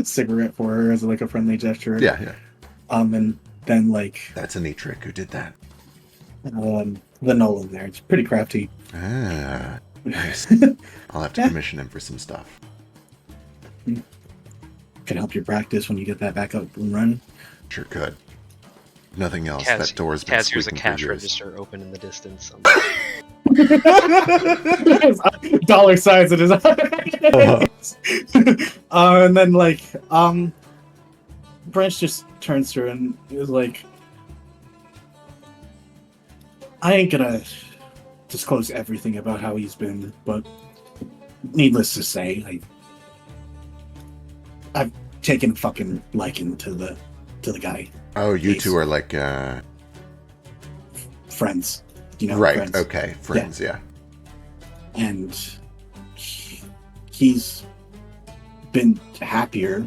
cigarette for her as, like, a friendly gesture. Yeah. And then, like, That's a neat trick. Who did that? the Nolan there. It's pretty crafty. Ah, nice. I'll have to Yeah. commission him for some stuff. Can help you practice when you get that back up and running. Sure could. Nothing else. Kaz, That door's been Kaz hears a squeaking for cash years. register open in the distance. Dollar signs in his eyes. And then, like, Branch just turns to her and is like, I ain't gonna disclose everything about how he's been, but needless to say, I've taken a fucking liking to the guy. Oh, you Please. two are like, Friends. You know, right, friends. okay, friends, yeah. And he's been happier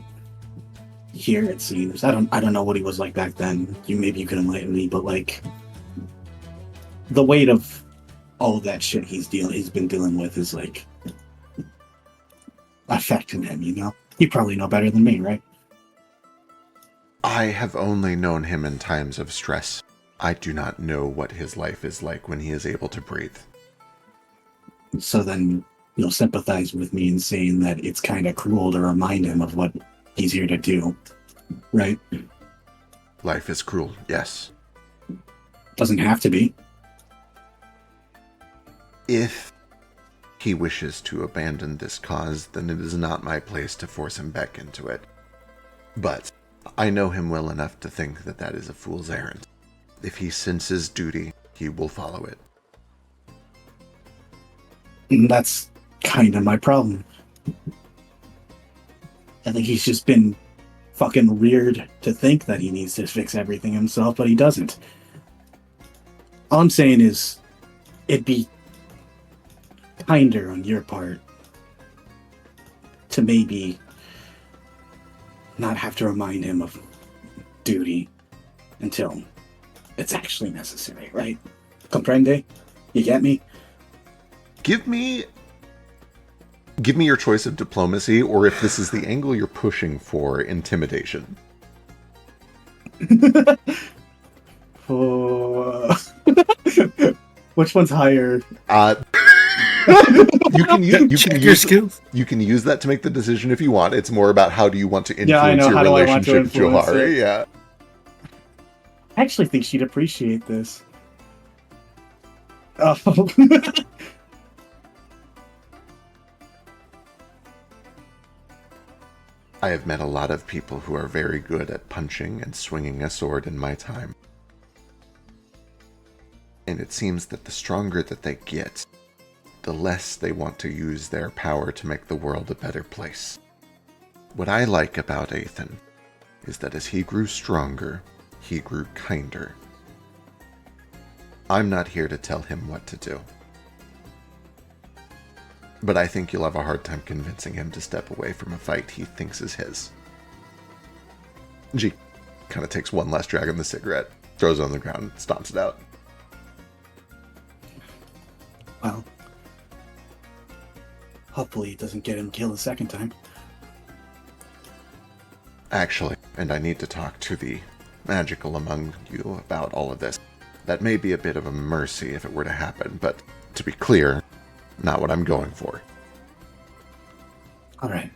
here, it seems. I don't know what he was like back then. Maybe you could enlighten me, but like the weight of all of that shit he's been dealing with is like affecting him, you know? You probably know better than me, right? I have only known him in times of stress. I do not know what his life is like when he is able to breathe. So then you'll sympathize with me in saying that it's kind of cruel to remind him of what he's here to do, right? Life is cruel, yes. Doesn't have to be. If he wishes to abandon this cause, then it is not my place to force him back into it. But I know him well enough to think that that is a fool's errand. If he senses duty, he will follow it. And that's kind of my problem. I think he's just been fucking weird to think that he needs to fix everything himself, but he doesn't. All I'm saying is, it'd be kinder on your part to maybe not have to remind him of duty until it's actually necessary, right? Comprende? You get me? Give me your choice of diplomacy, or if this is the angle you're pushing for, intimidation. Oh, which one's higher? You can Check your skills. You can use that to make the decision if you want. It's more about how do you want to influence Yeah, I know. your How do I want to relationship with influence Johari. it? Yeah. I actually think she'd appreciate this. Oh. I have met a lot of people who are very good at punching and swinging a sword in my time. And it seems that the stronger that they get, the less they want to use their power to make the world a better place. What I like about Ethan is that as he grew stronger, he grew kinder. I'm not here to tell him what to do. But I think you'll have a hard time convincing him to step away from a fight he thinks is his. G kind of takes one last drag on the cigarette, throws it on the ground, and stomps it out. Well, hopefully it doesn't get him killed a second time. Actually, and I need to talk to the magical among you about all of this. That may be a bit of a mercy if it were to happen, but to be clear, not what I'm going for. All right.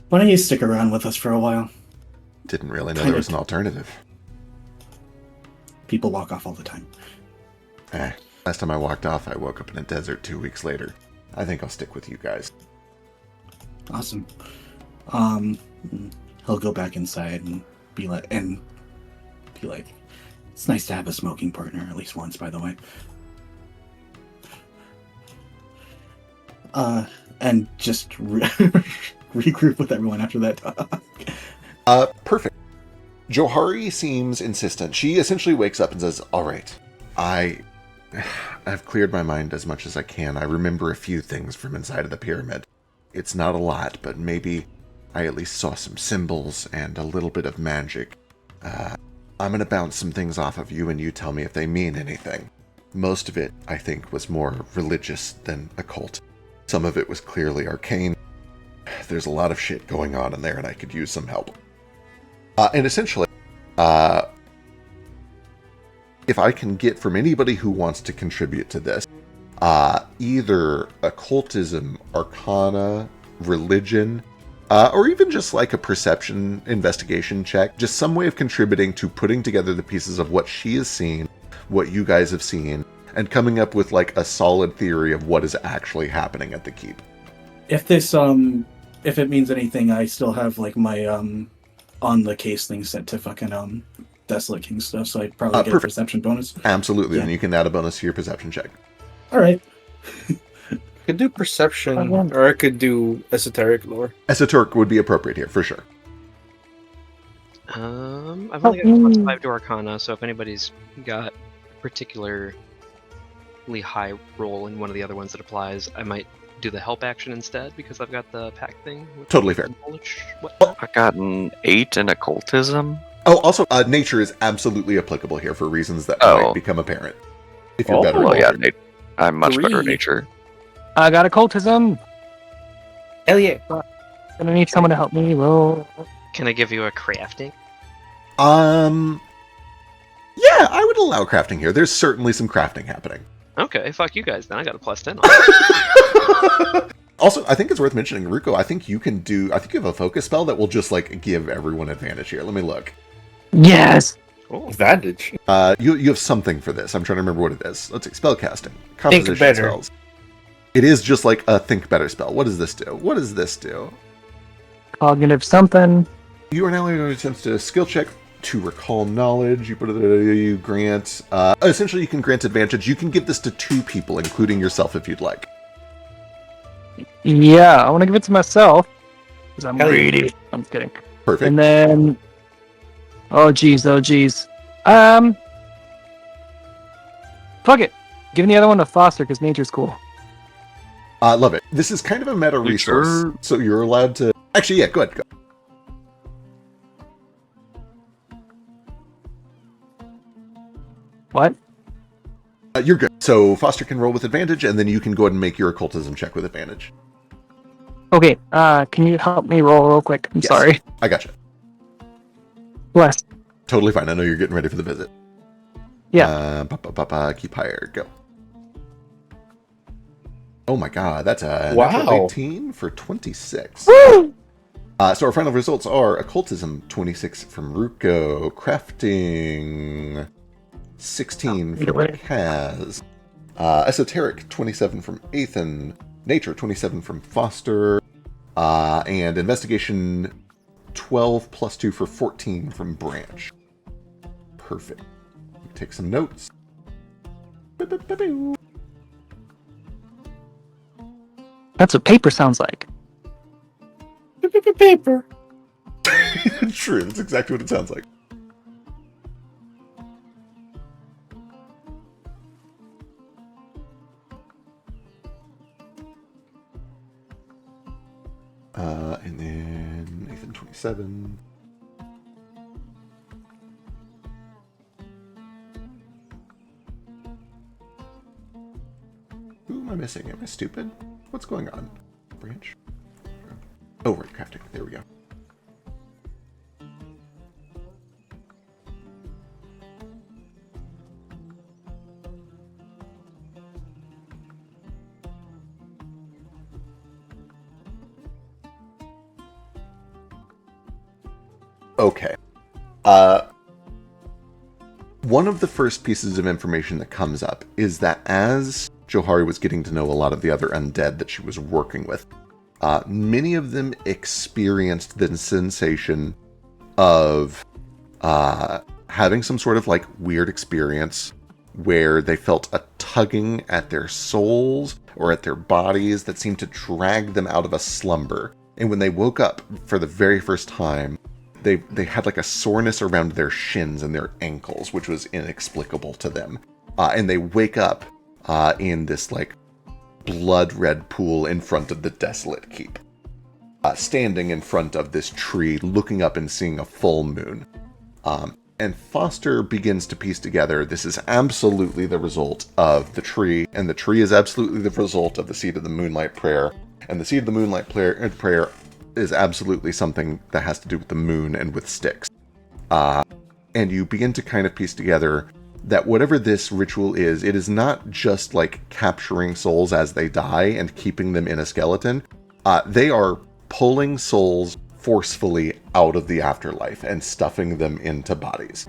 Why don't you stick around with us for a while? Didn't really know there was an alternative. People walk off all the time. Last time I walked off, I woke up in a desert 2 weeks later. I think I'll stick with you guys. Awesome. He'll go back inside and be like, it's nice to have a smoking partner, at least once, by the way. And just regroup with everyone after that talk. Perfect. Johari seems insistent. She essentially wakes up and says, all right, I've cleared my mind as much as I can. I remember a few things from inside of the pyramid. It's not a lot, but maybe I at least saw some symbols and a little bit of magic. I'm going to bounce some things off of you and you tell me if they mean anything. Most of it, I think, was more religious than occult. Some of it was clearly arcane. There's a lot of shit going on in there and I could use some help. And essentially, if I can get from anybody who wants to contribute to this, either occultism, arcana, religion, or even just like a perception investigation check, just some way of contributing to putting together the pieces of what she has seen, what you guys have seen, and coming up with like a solid theory of what is actually happening at the keep. If this, if it means anything, I still have like my, on the case thing set to fucking, Desolate King stuff, so I'd probably get a perception bonus. Absolutely, Yeah. and you can add a bonus to your perception check. Alright. I could do perception, or I could do esoteric lore. Esoteric would be appropriate here, for sure. I've only got a +5 to Arcana, so if anybody's got a particularly high roll in one of the other ones that applies, I might do the help action instead because I've got the pack thing. With Totally fair. knowledge. I got an 8 in occultism. Oh, also, nature is absolutely applicable here for reasons that might become apparent. If you're better. Well, yeah, at it. I'm much better at 3. nature. I got occultism. Hell yeah. Gonna need someone to help me roll. Can I give you a crafting? Yeah, I would allow crafting here. There's certainly some crafting happening. Okay, fuck you guys. Then I got a +10 on it. Also, I think it's worth mentioning, Ruko, I think you have a focus spell that will just, like, give everyone advantage here. Let me look. Yes. Cool. Advantage. You have something for this. I'm trying to remember what it is. Let's see. Spellcasting. Composition Think better. spells. It is just like a think better spell. What does this do? What does this do? Cognitive something. You are now going to attempt a skill check to recall knowledge. You grant... essentially, you can grant advantage. You can give this to 2 people, including yourself, if you'd like. Yeah, I want to give it to myself. Because I'm Hell yeah. greedy. I'm just kidding. Perfect. And then... Oh, geez. Fuck it. Giving the other one to Foster, because nature's cool. I love it. This is kind of a meta resource, Sure? so you're allowed to... Actually, yeah, go ahead. Go. What? You're good. So Foster can roll with advantage, and then you can go ahead and make your occultism check with advantage. Okay, can you help me roll real quick? I'm Yes. sorry. I gotcha. Bless. Totally fine. I know you're getting ready for the visit. Yeah. Keep higher. Go. Oh my god, that's a Wow. natural 18 for 26. Woo! So our final results are occultism 26 from Ruko, crafting 16 from Kaz, esoteric 27 from Ethan, nature 27 from Foster, and investigation 12 plus 2 for 14 from Branch. Perfect. Take some notes. That's what paper sounds like. Paper. True, that's exactly what it sounds like. And then Nathan 27. Who am I missing? Am I stupid? What's going on? Branch? Oh, right, crafting. There we go. Okay. One of the first pieces of information that comes up is that as Johari was getting to know a lot of the other undead that she was working with, many of them experienced the sensation of having some sort of like weird experience where they felt a tugging at their souls or at their bodies that seemed to drag them out of a slumber. And when they woke up for the very first time, they had like a soreness around their shins and their ankles, which was inexplicable to them. And they wake up in this like blood red pool in front of the desolate keep, standing in front of this tree, looking up and seeing a full moon. And Foster begins to piece together this is absolutely the result of the tree, and the tree is absolutely the result of the seed of the moonlight prayer, and the seed of the moonlight prayer is absolutely something that has to do with the moon and with Styx. And you begin to kind of piece together that whatever this ritual is, it is not just like capturing souls as they die and keeping them in a skeleton. They are pulling souls forcefully out of the afterlife and stuffing them into bodies.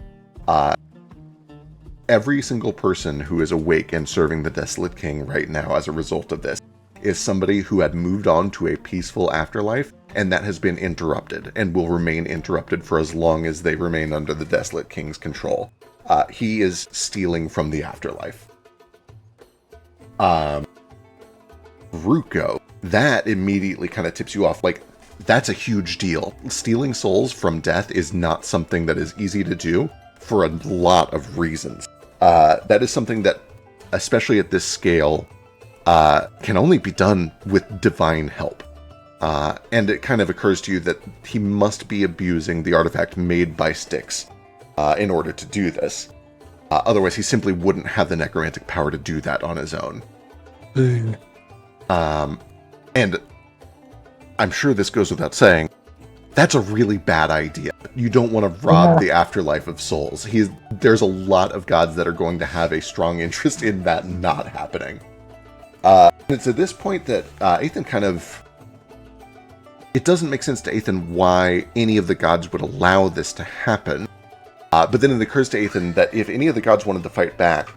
Every single person who is awake and serving the Desolate King right now as a result of this is somebody who had moved on to a peaceful afterlife, and that has been interrupted and will remain interrupted for as long as they remain under the Desolate King's control. He is stealing from the afterlife. Ruko, that immediately kind of tips you off, like, that's a huge deal. Stealing souls from death is not something that is easy to do for a lot of reasons. That is something that, especially at this scale, can only be done with divine help. And it kind of occurs to you that he must be abusing the artifact made by Styx in order to do this. Otherwise, he simply wouldn't have the necromantic power to do that on his own. And I'm sure this goes without saying, that's a really bad idea. You don't want to rob the afterlife of souls. There's a lot of gods that are going to have a strong interest in that not happening. It's at this point that Ethan kind of... It doesn't make sense to Ethan why any of the gods would allow this to happen. But then it occurs to Ethan that if any of the gods wanted to fight back,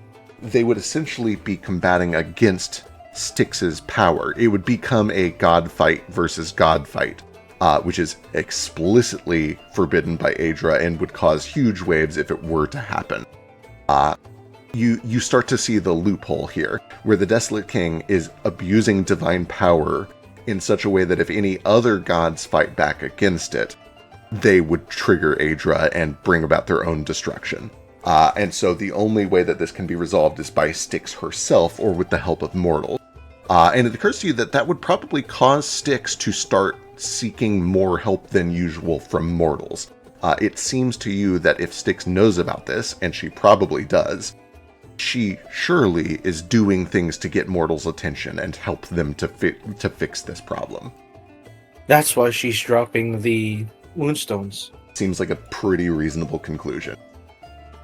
they would essentially be combating against Styx's power. It would become a god fight versus god fight, which is explicitly forbidden by Aedra and would cause huge waves if it were to happen. You start to see the loophole here, where the Desolate King is abusing divine power in such a way that if any other gods fight back against it, they would trigger Aedra and bring about their own destruction. And so the only way that this can be resolved is by Styx herself or with the help of mortals. And it occurs to you that that would probably cause Styx to start seeking more help than usual from mortals. It seems to you that if Styx knows about this, and she probably does, she surely is doing things to get mortals' attention and help them to fix this problem. That's why she's dropping the moonstones. Seems like a pretty reasonable conclusion.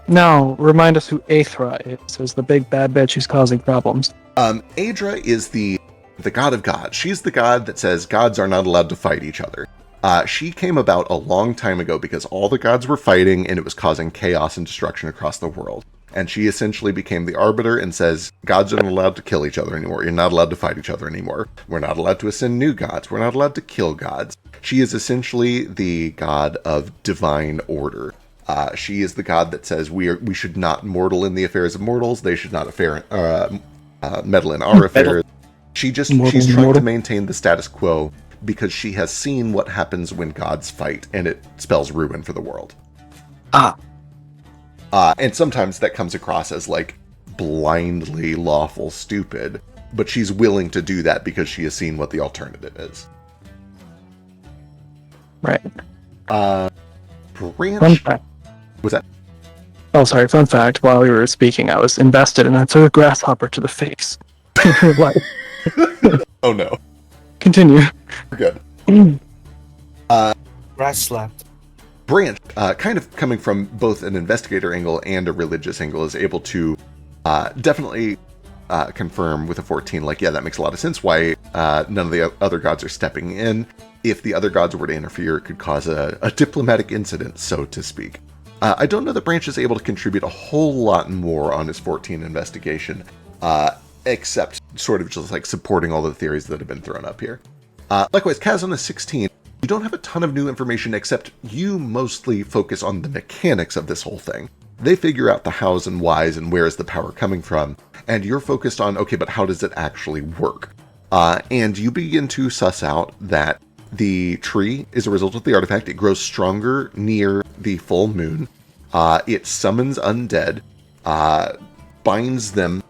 Now, remind us who Aethra is the big bad bitch who's causing problems. Aedra is the god of gods. She's the god that says gods are not allowed to fight each other. She came about a long time ago because all the gods were fighting and it was causing chaos and destruction across the world. And she essentially became the arbiter and says, gods are not allowed to kill each other anymore. You're not allowed to fight each other anymore. We're not allowed to ascend new gods. We're not allowed to kill gods. She is essentially the god of divine order. She is the god that says we should not meddle in the affairs of mortals. They should not meddle in our affairs. She's trying to maintain the status quo because she has seen what happens when gods fight, and it spells ruin for the world. And sometimes that comes across as like blindly lawful stupid, but she's willing to do that because she has seen what the alternative is. Right. Branch. Fun fact. Was that? Oh, sorry. Fun fact. While we were speaking, I was invested and I took a grasshopper to the face. Like, Oh no. continue. We're good. Grass slapped. Branch, kind of coming from both an investigator angle and a religious angle, is able to definitely confirm with a 14, like, yeah, that makes a lot of sense why none of the other gods are stepping in. If the other gods were to interfere, it could cause a diplomatic incident, so to speak. I don't know that Branch is able to contribute a whole lot more on his 14 investigation, except sort of just like supporting all the theories that have been thrown up here. Likewise, Kaz on a 16, you don't have a ton of new information except you mostly focus on the mechanics of this whole thing. They figure out the hows and whys and where is the power coming from, and you're focused on, okay, but how does it actually work? And you begin to suss out that the tree is a result of the artifact. It grows stronger near the full moon. It summons undead, binds them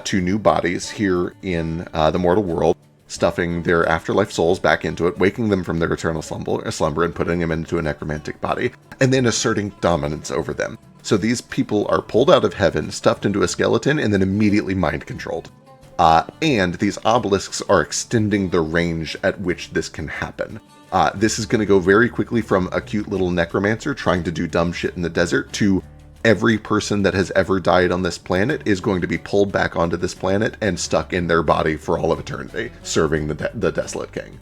to new bodies here in the mortal world, stuffing their afterlife souls back into it, waking them from their eternal slumber and putting them into a necromantic body, and then asserting dominance over them. So these people are pulled out of heaven, stuffed into a skeleton, and then immediately mind-controlled. And these obelisks are extending the range at which this can happen. This is going to go very quickly from a cute little necromancer trying to do dumb shit in the desert to every person that has ever died on this planet is going to be pulled back onto this planet and stuck in their body for all of eternity, serving the Desolate King,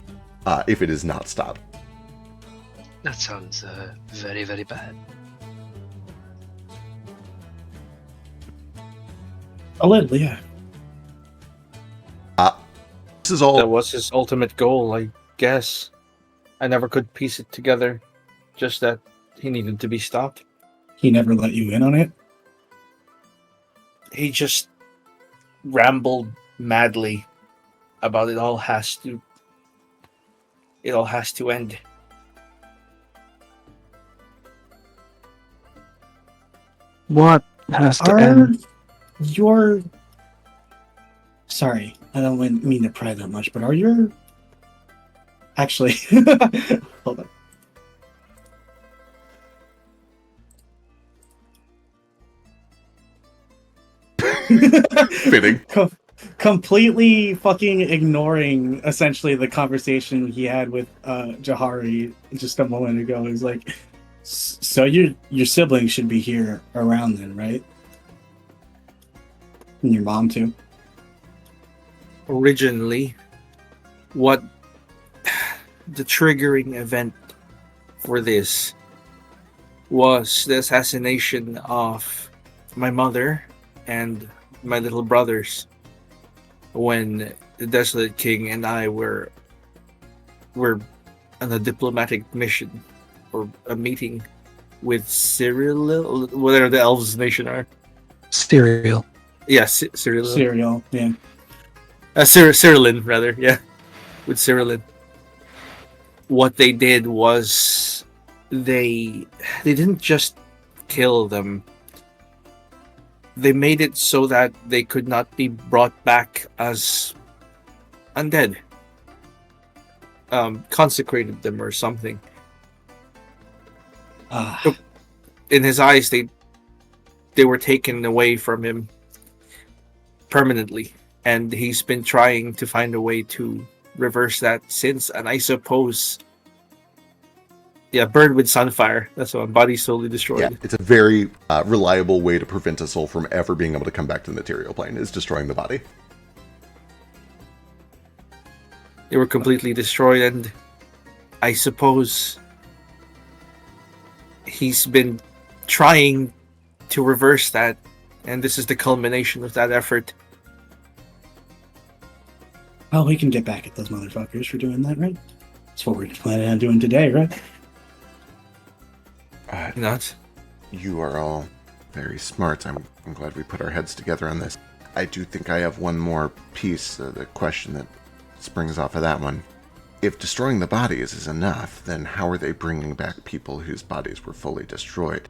if it is not stopped. That sounds very, very bad. Allegedly, yeah. This is all. That was his ultimate goal, I guess. I never could piece it together. Just that he needed to be stopped. He never let you in on it. He just rambled madly about it all has to end. What has to Are end? your... Sorry, I don't mean to pry that much, but are your... Actually, hold on. Fitting. Completely fucking ignoring essentially the conversation he had with Jahari just a moment ago. He's like, so your siblings should be here around then, right? And your mom too. Originally, what the triggering event for this was the assassination of my mother and my little brothers when the Desolate King and I were on a diplomatic mission or a meeting with Cyril, whatever the elves nation are. Cereal. Yeah, Cyril. Cereal, yeah. Cyrilin, rather, yeah. With Cyrilin. What they did was they didn't just kill them. They made it so that they could not be brought back as undead. consecrated them or something. Ah, In his eyes, they were taken away from him permanently, and he's been trying to find a way to reverse that since. And I suppose, yeah, burned with sunfire. That's one. Body slowly destroyed. Yeah, it's a very reliable way to prevent a soul from ever being able to come back to the material plane, is destroying the body. They were completely destroyed, and I suppose he's been trying to reverse that, and this is the culmination of that effort. well, we can get back at those motherfuckers for doing that, right? That's what we're planning on doing today, right? Not. You are all very smart. I'm glad we put our heads together on this. I do think I have one more piece, the question that springs off of that one. If destroying the bodies is enough, then how are they bringing back people whose bodies were fully destroyed?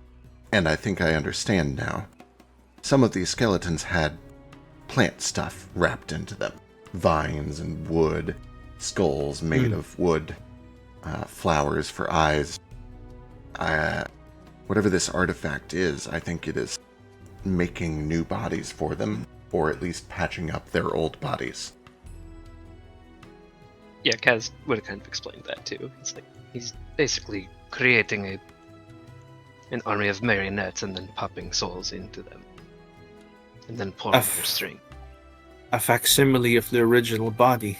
And I think I understand now. Some of these skeletons had plant stuff wrapped into them. Vines and wood, skulls made of wood, flowers for eyes. Whatever this artifact is, I think it is making new bodies for them, or at least patching up their old bodies. Yeah, Kaz would have kind of explained that too. It's like he's basically creating an army of marionettes and then popping souls into them, and then pulling their string. A facsimile of the original body.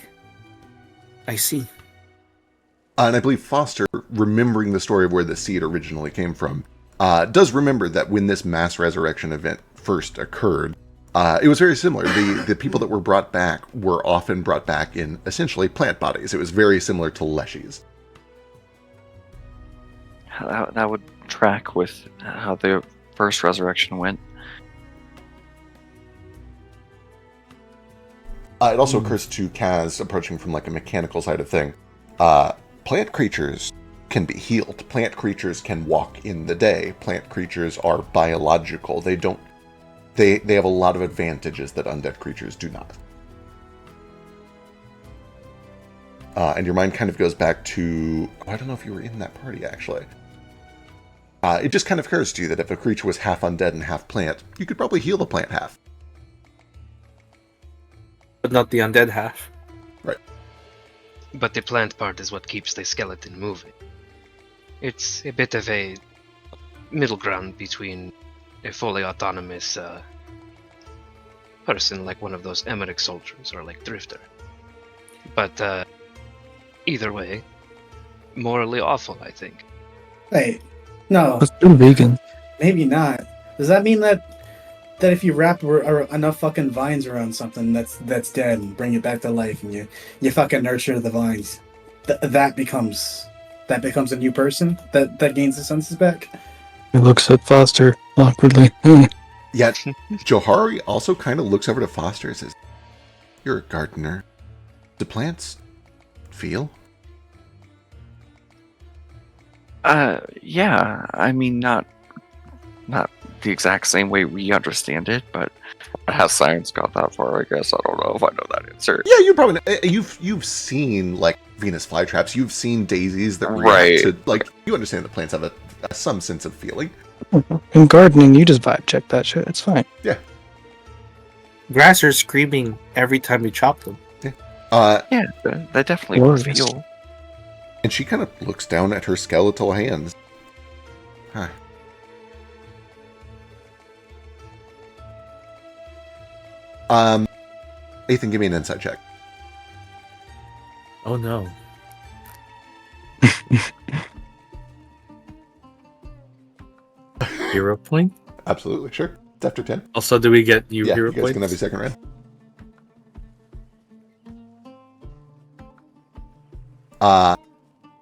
I see. And I believe Foster, remembering the story of where the seed originally came from, does remember that when this mass resurrection event first occurred, it was very similar. The people that were brought back were often brought back in essentially plant bodies. It was very similar to Leshies. That would track with how the first resurrection went. It also occurs to Kaz, approaching from like a mechanical side of thing, plant creatures can be healed. Plant creatures can walk in the day. Plant creatures are biological. They have a lot of advantages that undead creatures do not. And your mind kind of goes back to, I don't know if you were in that party actually. It just kind of occurs to you that if a creature was half undead and half plant, you could probably heal the plant half. But not the undead half. Right. But the plant part is what keeps the skeleton moving. It's a bit of a middle ground between a fully autonomous person like one of those Emmerich soldiers or like Drifter. But either way, morally awful, I think. Wait, no, Let's do vegan. maybe not. Does that mean that if you wrap enough fucking vines around something that's dead and bring it back to life, and you fucking nurture the vines, that becomes a new person that gains the senses back? He looks at Foster awkwardly. Yet, Johari also kind of looks over to Foster and says, "You're a gardener. Do plants feel?" Yeah. I mean, not the exact same way we understand it, but has science got that far? I guess I don't know if I know that answer. Yeah, you probably know. You've seen like Venus flytraps. You've seen daisies that react Right. to, like, you understand that plants have some sense of feeling. In gardening, you just vibe check that shit. It's fine. Grass are screaming every time you chop them. Yeah, that definitely would Glorious. feel. And she kind of looks down at her skeletal hands. Huh. Ethan, give me an insight check. Oh no. Hero point? Absolutely, sure. It's after 10. Also, do we get you Yeah, hero you guys points? can have your second round.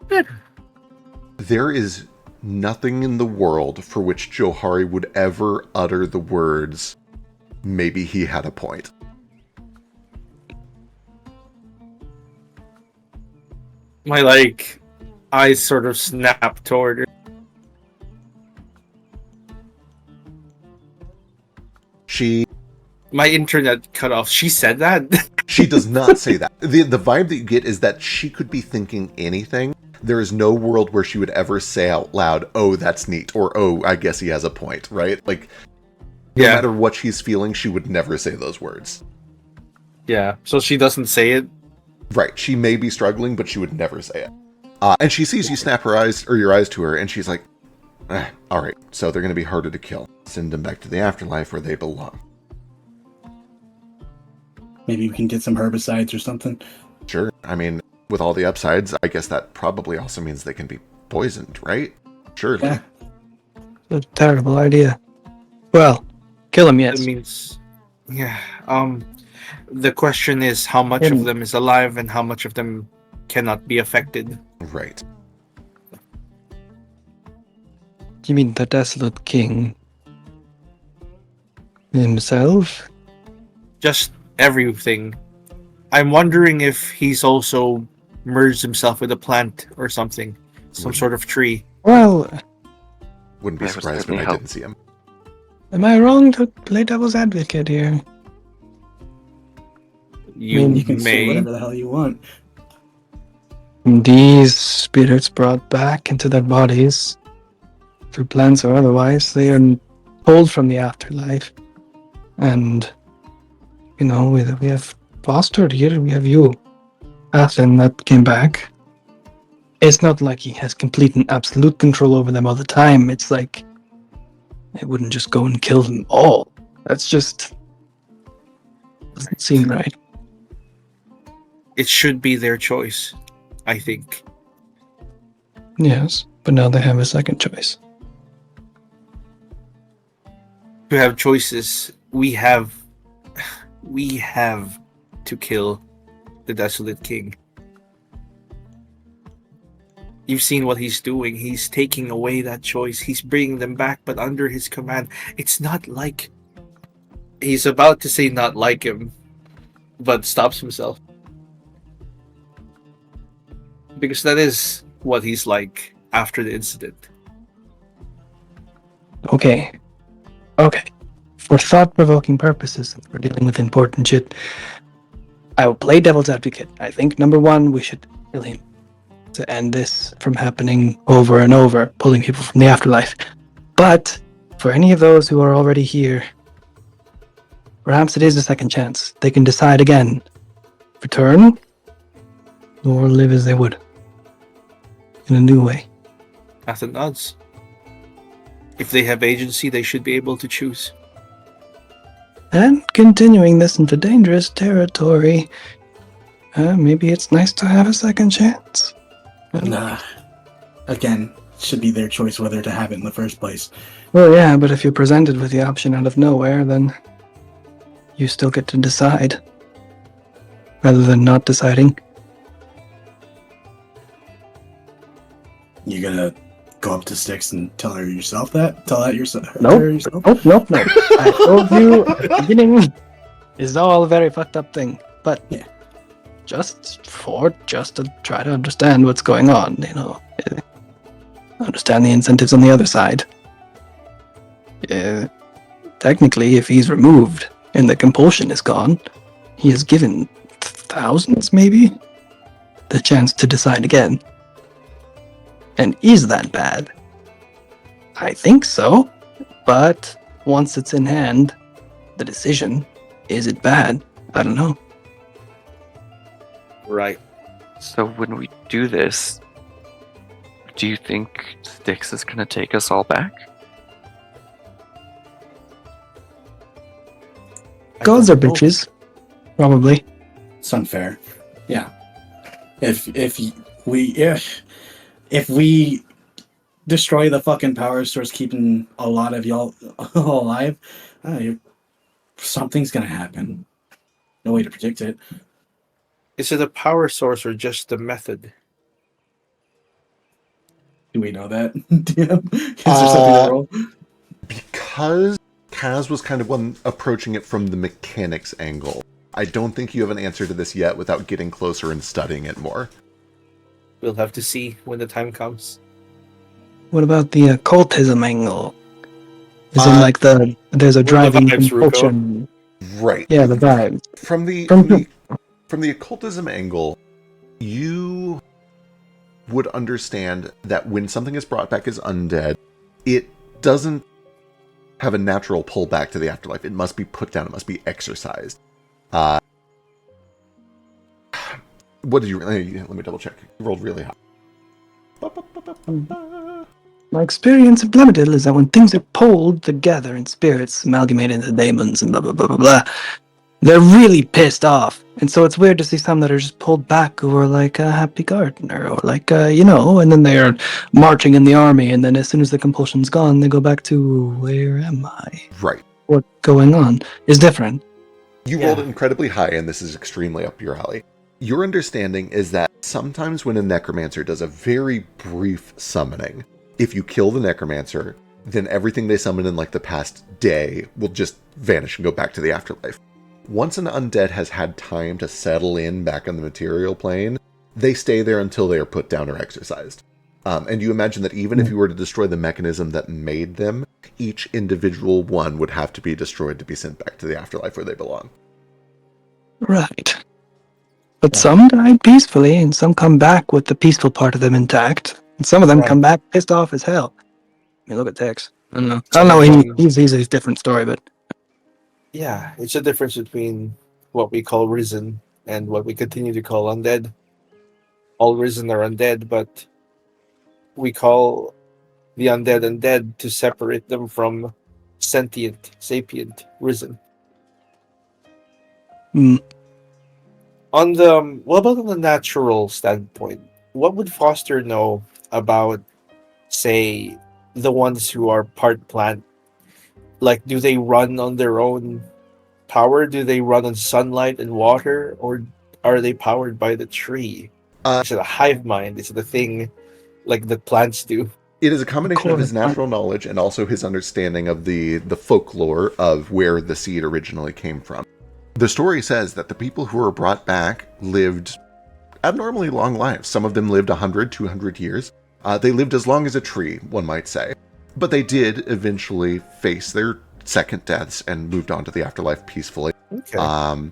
Good. There is nothing in the world for which Johari would ever utter the words, "Maybe he had a point." My eyes sort of snap toward her. She My internet cut off. She said that? She does not say that. The vibe that you get is that she could be thinking anything. There is no world where she would ever say out loud, "Oh, that's neat," or "Oh, I guess he has a point," right? Like, no matter what she's feeling, she would never say those words. Yeah, so she doesn't say it. Right. She may be struggling, but she would never say it. And she sees you snap her eyes or your eyes to her, and she's like, all right, so they're going to be harder to kill. Send them back to the afterlife where they belong. Maybe we can get some herbicides or something. Sure. I mean, with all the upsides, I guess that probably also means they can be poisoned, right? Sure. Yeah. A terrible idea. Well, kill him, yes. It means, yeah. The question is how much Him. of them is alive and how much of them cannot be affected. Right. You mean the Desolate King himself? Just everything. I'm wondering if he's also merged himself with a plant or something, some sort of tree. Well, Wouldn't be That would surprised certainly if I help. didn't see him. am I wrong to play devil's advocate here? You, You can say may. whatever the hell you want. These spirits brought back into their bodies, through plants or otherwise, they are pulled from the afterlife. And, we have Foster here, we have you, Athen, that came back. It's not like he has complete and absolute control over them all the time. It's like, it wouldn't just go and kill them all. That's just, doesn't seem right. It should be their choice, I think. Yes, but now they have a second choice. To have choices, we have to kill the Desolate King. You've seen what he's doing. He's taking away that choice. He's bringing them back, but under his command. It's not like... He's about to say not like him, but stops himself. Because that is what he's like after the incident. Okay. For thought-provoking purposes, since we're dealing with important shit, I will play devil's advocate. I think, number one, we should kill him to end this from happening over and over, pulling people from the afterlife. But, for any of those who are already here, perhaps it is a second chance. They can decide again. Return, or live as they would. In a new way. Athen nods. If they have agency, they should be able to choose. And continuing this into dangerous territory, maybe it's nice to have a second chance. Nah. Again, it should be their choice whether to have it in the first place. Well, yeah, but if you're presented with the option out of nowhere, then you still get to decide. Rather than not deciding. You gonna go up to Styx and tell her yourself that? Tell that yourself? Nope. Her yourself? Nope. I told you at the beginning, it's all a very fucked up thing. But Yeah. just to try to understand what's going on, understand the incentives on the other side. Technically, if he's removed and the compulsion is gone, he has given thousands, maybe, the chance to decide again. And is that bad? I think so. But once it's in hand, the decision, is it bad? I don't know. Right. So when we do this, do you think Styx is going to take us all back? Gods are bitches. Probably. It's unfair. Yeah. If we destroy the fucking power source, keeping a lot of y'all alive, something's gonna happen. No way to predict it. Is it a power source or just the method? Do we know that? DM? Is there something to roll? Because Kaz was kind of one approaching it from the mechanics angle, I don't think you have an answer to this yet without getting closer and studying it more. We'll have to see when the time comes. What about the occultism angle? Is in like there's a the driving vibes, Ruko. compulsion. Right. Yeah, the vibes. From the from the occultism angle, you would understand that when something is brought back as undead, it doesn't have a natural pull back to the afterlife. It must be put down. It must be exorcised. What did you... Let me double check. You rolled really high. My experience of Blamadil is that when things are pulled together in spirits, amalgamated into demons and blah, blah, blah, blah, blah, they're really pissed off. And so it's weird to see some that are just pulled back who are like a happy gardener or like, and then they are marching in the army. And then as soon as the compulsion's gone, they go back to, where am I? Right. What's going on is different. You rolled incredibly high, and this is extremely up your alley. Your understanding is that sometimes when a necromancer does a very brief summoning, if you kill the necromancer, then everything they summon in like the past day will just vanish and go back to the afterlife. Once an undead has had time to settle in back on the material plane, they stay there until they are put down or exorcised. And you imagine that even if you were to destroy the mechanism that made them, each individual one would have to be destroyed to be sent back to the afterlife where they belong. Right. But some died peacefully, and some come back with the peaceful part of them intact. And some of them come back pissed off as hell. I mean, look at Tex. I don't know. He's a different story, but Yeah, it's a difference between what we call risen and what we continue to call undead. All risen are undead, but we call the undead to separate them from sentient, sapient, risen. On the what about on the natural standpoint? What would Foster know about, say, the ones who are part plant? Like, do they run on their own power? Do they run on sunlight and water, or are they powered by the tree? Is it a hive mind? Is it a thing like the plants do? It is a combination of his natural knowledge and also his understanding of the folklore of where the seed originally came from. The story says that the people who were brought back lived abnormally long lives. Some of them lived 100, 200 years. They lived as long as a tree, one might say. But they did eventually face their second deaths and moved on to the afterlife peacefully. Okay.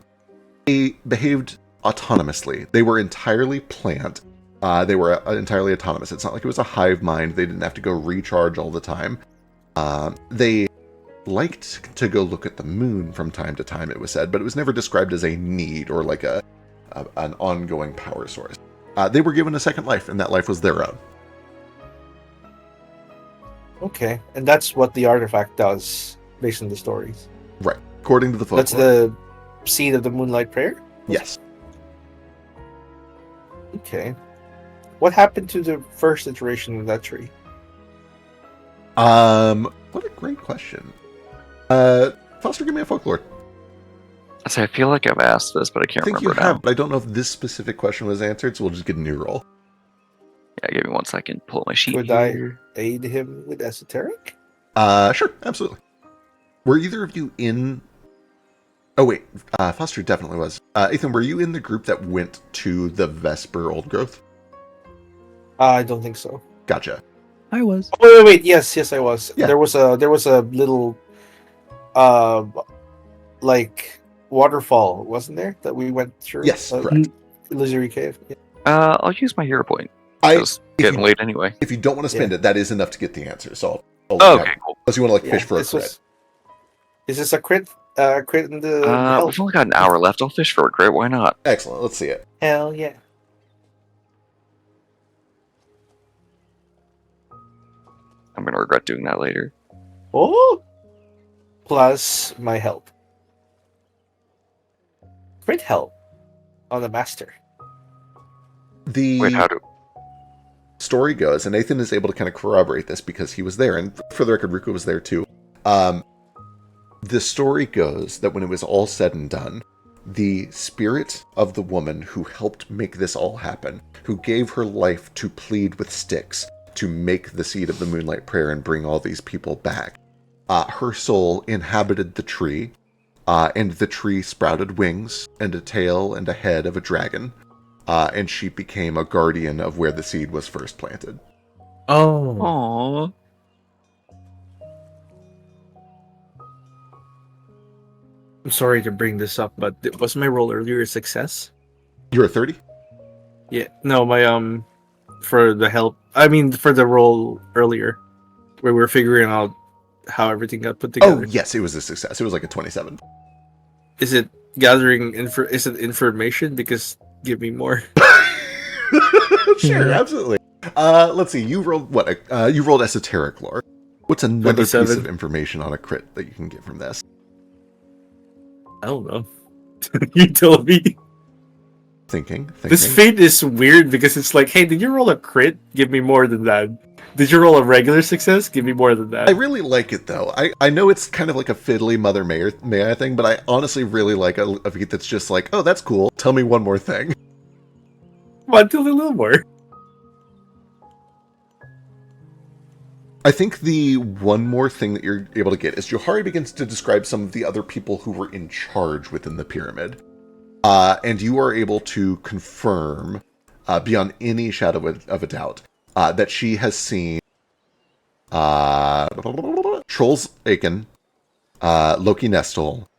They behaved autonomously. They were entirely plant. They were entirely autonomous. It's not like it was a hive mind. They didn't have to go recharge all the time. They liked to go look at the moon from time to time, it was said, but it was never described as a need or like an ongoing power source. They were given a second life, and that life was their own. Okay, and that's what the artifact does, based on the stories. Right, according to the folklore. That's the seed of the Moonlight Prayer? Yes. Okay. What happened to the first iteration of that tree? What a great question. Foster, give me a folklore. I feel like I've asked this, but I can't I think remember you have, now. but I don't know if this specific question was answered, so we'll just get a new roll. Yeah, give me 1 second. Pull up my sheet Could here. I aid him with esoteric? Sure, absolutely. Were either of you in... Oh, wait. Foster definitely was. Ethan, were you in the group that went to the Vesper Old Growth? I don't think so. Gotcha. I was. Oh, wait. Yes, I was. Yeah. There was a little, like waterfall, wasn't there, that we went through? Yes, correct. Illusory cave. Yeah. I'll use my hero point. It's getting late anyway. If you don't want to spend it, that is enough to get the answer. So Okay, cool. Unless you want to fish for a crit. Is this a crit? Crit in the We've only got an hour left. I'll fish for a crit. Why not? Excellent. Let's see it. Hell yeah. I'm gonna regret doing that later. Oh! Plus my help. Crit help on the master. Wait, how do... story goes, and Nathan is able to kind of corroborate this because he was there, and for the record, Ruko was there too. The story goes that when it was all said and done, the spirit of the woman who helped make this all happen, who gave her life to plead with Styx to make the seed of the Moonlight Prayer and bring all these people back, her soul inhabited the tree, and the tree sprouted wings and a tail and a head of a dragon, and she became a guardian of where the seed was first planted. Oh. Aww. I'm sorry to bring this up, but was my roll earlier a success? You're a 30? Yeah, no, my for the help. I mean, for the roll earlier, where we were figuring out how everything got put Oh, together. yes, it was a success. It was like a 27. Is it gathering Is it information? Because give me more. Sure, Yeah. absolutely. Let's see. You rolled what? You rolled esoteric lore. What's another piece 27. of information on a crit that you can get from this? I don't know. You tell me. Thinking. This feat is weird because it's like, hey, did you roll a crit? Give me more than that. Did you roll a regular success? Give me more than that. I really like it though. I know it's kind of like a fiddly Mother Maya thing, but I honestly really like a feat that's just like, oh, that's cool. Tell me one more thing. Come on, tell me a little more. I think the one more thing that you're able to get is Johari begins to describe some of the other people who were in charge within the pyramid. And you are able to confirm, beyond any shadow of a doubt, that she has seen Trolls Aiken, Loki Nestle,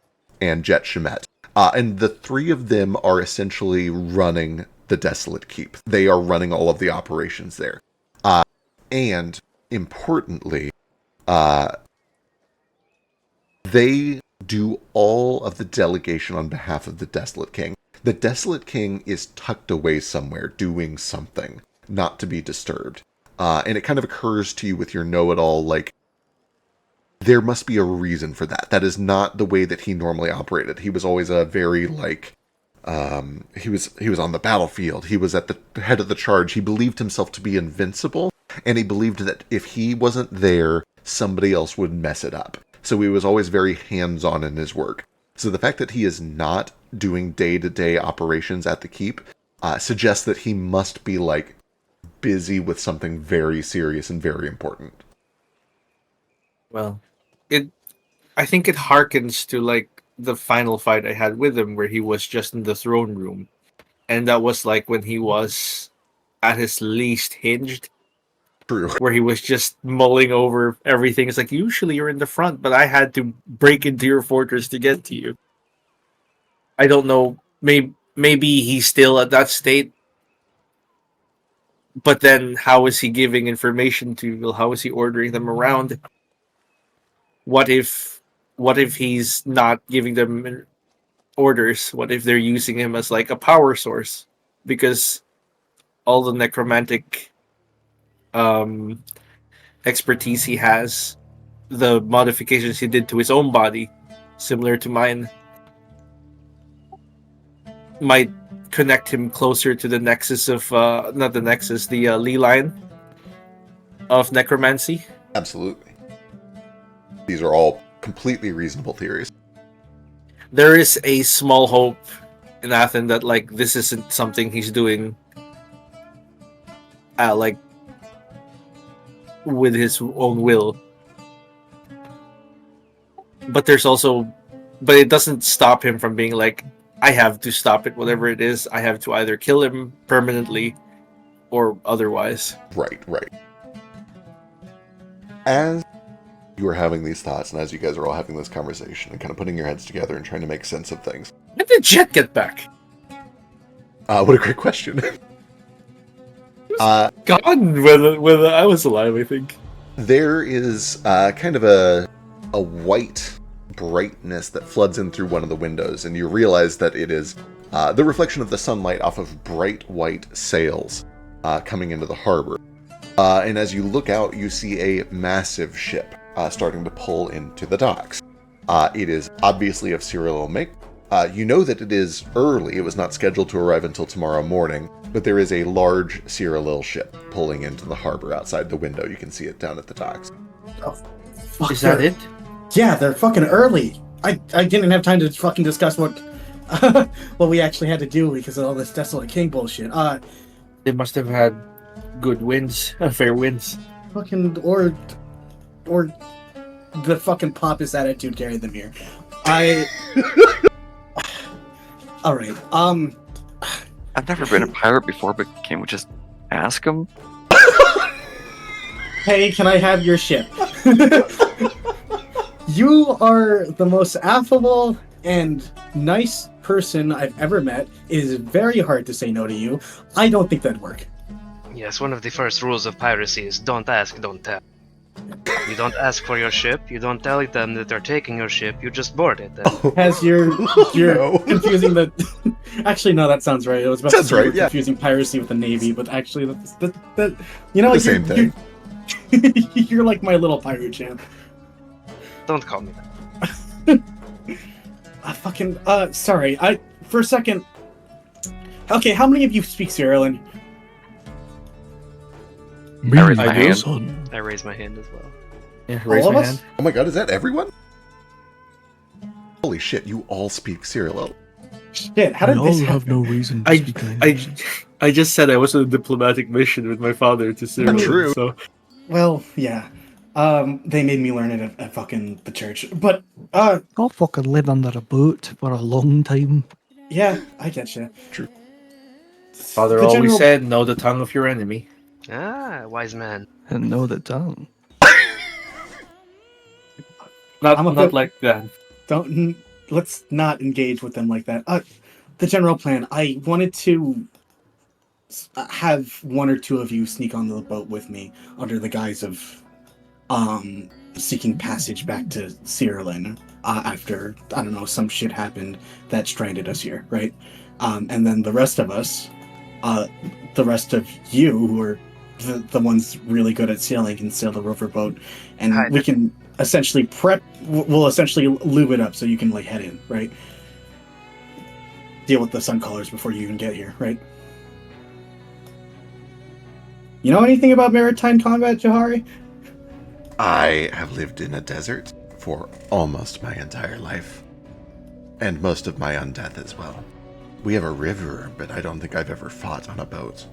and Jet Shemet. And the three of them are essentially running the Desolate Keep. They are running all of the operations there. And importantly, they do all of the delegation on behalf of the Desolate King. The Desolate King is tucked away somewhere doing something, not to be disturbed. And it kind of occurs to you with your know-it-all, like, there must be a reason for that. That is not the way that he normally operated. He was always a very, like, he was on the battlefield. He was at the head of the charge. He believed himself to be invincible, and he believed that if he wasn't there, somebody else would mess it up. So he was always very hands-on in his work. So the fact that he is not doing day-to-day operations at the keep suggests that he must be, like, busy with something very serious and very important. Well, I think it harkens to like the final fight I had with him where he was just in the throne room. And that was like when he was at his least hinged, True. where he was just mulling over everything. It's like, usually you're in the front, but I had to break into your fortress to get to you. I don't know. Maybe he's still at that state. But then how is he giving information to people? How is he ordering them around? What if he's not giving them orders? What if they're using him as like a power source? Because all the necromantic expertise he has, the modifications he did to his own body, similar to mine, might connect him closer to the nexus of not the nexus, the Lee line of necromancy. Absolutely. These are all completely reasonable theories. There is a small hope in Athen that like this isn't something he's doing like with his own will. But it doesn't stop him from being like, I have to stop it, whatever it is. I have to either kill him permanently or otherwise. Right. As you are having these thoughts, and as you guys are all having this conversation and kind of putting your heads together and trying to make sense of things. When did Jet get back? What a great question. Gone when I was alive, I think. There is kind of a white brightness that floods in through one of the windows, and you realize that it is the reflection of the sunlight off of bright white sails coming into the harbor. And as you look out, you see a massive ship starting to pull into the docks. It is obviously of Cyril make. You know that it is early. It was not scheduled to arrive until tomorrow morning, but there is a large Cyril ship pulling into the harbor outside the window. You can see it down at the docks. Oh, fuck, Is that it? Yeah, they're fucking early. I didn't have time to fucking discuss what what we actually had to do because of all this Desolate King bullshit. They must have had good winds, fair winds. Fucking or the fucking pompous attitude carried them here. All right. I've never been a pirate before, but can we just ask him? Hey, can I have your ship? You are the most affable and nice person I've ever met. It is very hard to say no to you. I don't think that'd work. Yes, one of the first rules of piracy is don't ask, don't tell. You don't ask for your ship, you don't tell them that they're taking your ship, you just board it. As you're No. confusing the. Actually, no, that sounds right. It was about Sounds to say you right, were yeah. confusing piracy with the navy, but actually, that you know, The same thing. You're like my little pirate champ. Don't call me that. Sorry. For a second. Okay, how many of you speak Cyrillian? I raised my I do. hand. Son. I raise my hand as well. Yeah, raise All of my us? hand. Oh my god, is that everyone? Holy shit, you all speak Cyril. Shit, how We did all this have happen? no reason to I, speak language. I just said I was on a diplomatic mission with my father to Syria. True. So Well, yeah. They made me learn it at fucking the church. But, I'll fucking live under a boat for a long time. yeah, I get you. True. father always said, "Know the tongue of your enemy." Ah, wise man. And know the tongue. Not I'm a not bit- like that. Let's not engage with them like that. The general plan, I wanted to have one or two of you sneak onto the boat with me under the guise of seeking passage back to Cyrillin after, I don't know, some shit happened that stranded us here, right? And then the rest of us, the rest of you who are the ones really good at sailing can sail the riverboat, and Hi. we can essentially we'll essentially lube it up so you can like head in, right? Deal with the sun colors before you even get here, right? You know anything about maritime combat, Jahari? I have lived in a desert for almost my entire life. And most of my undeath as well. We have a river, but I don't think I've ever fought on a boat.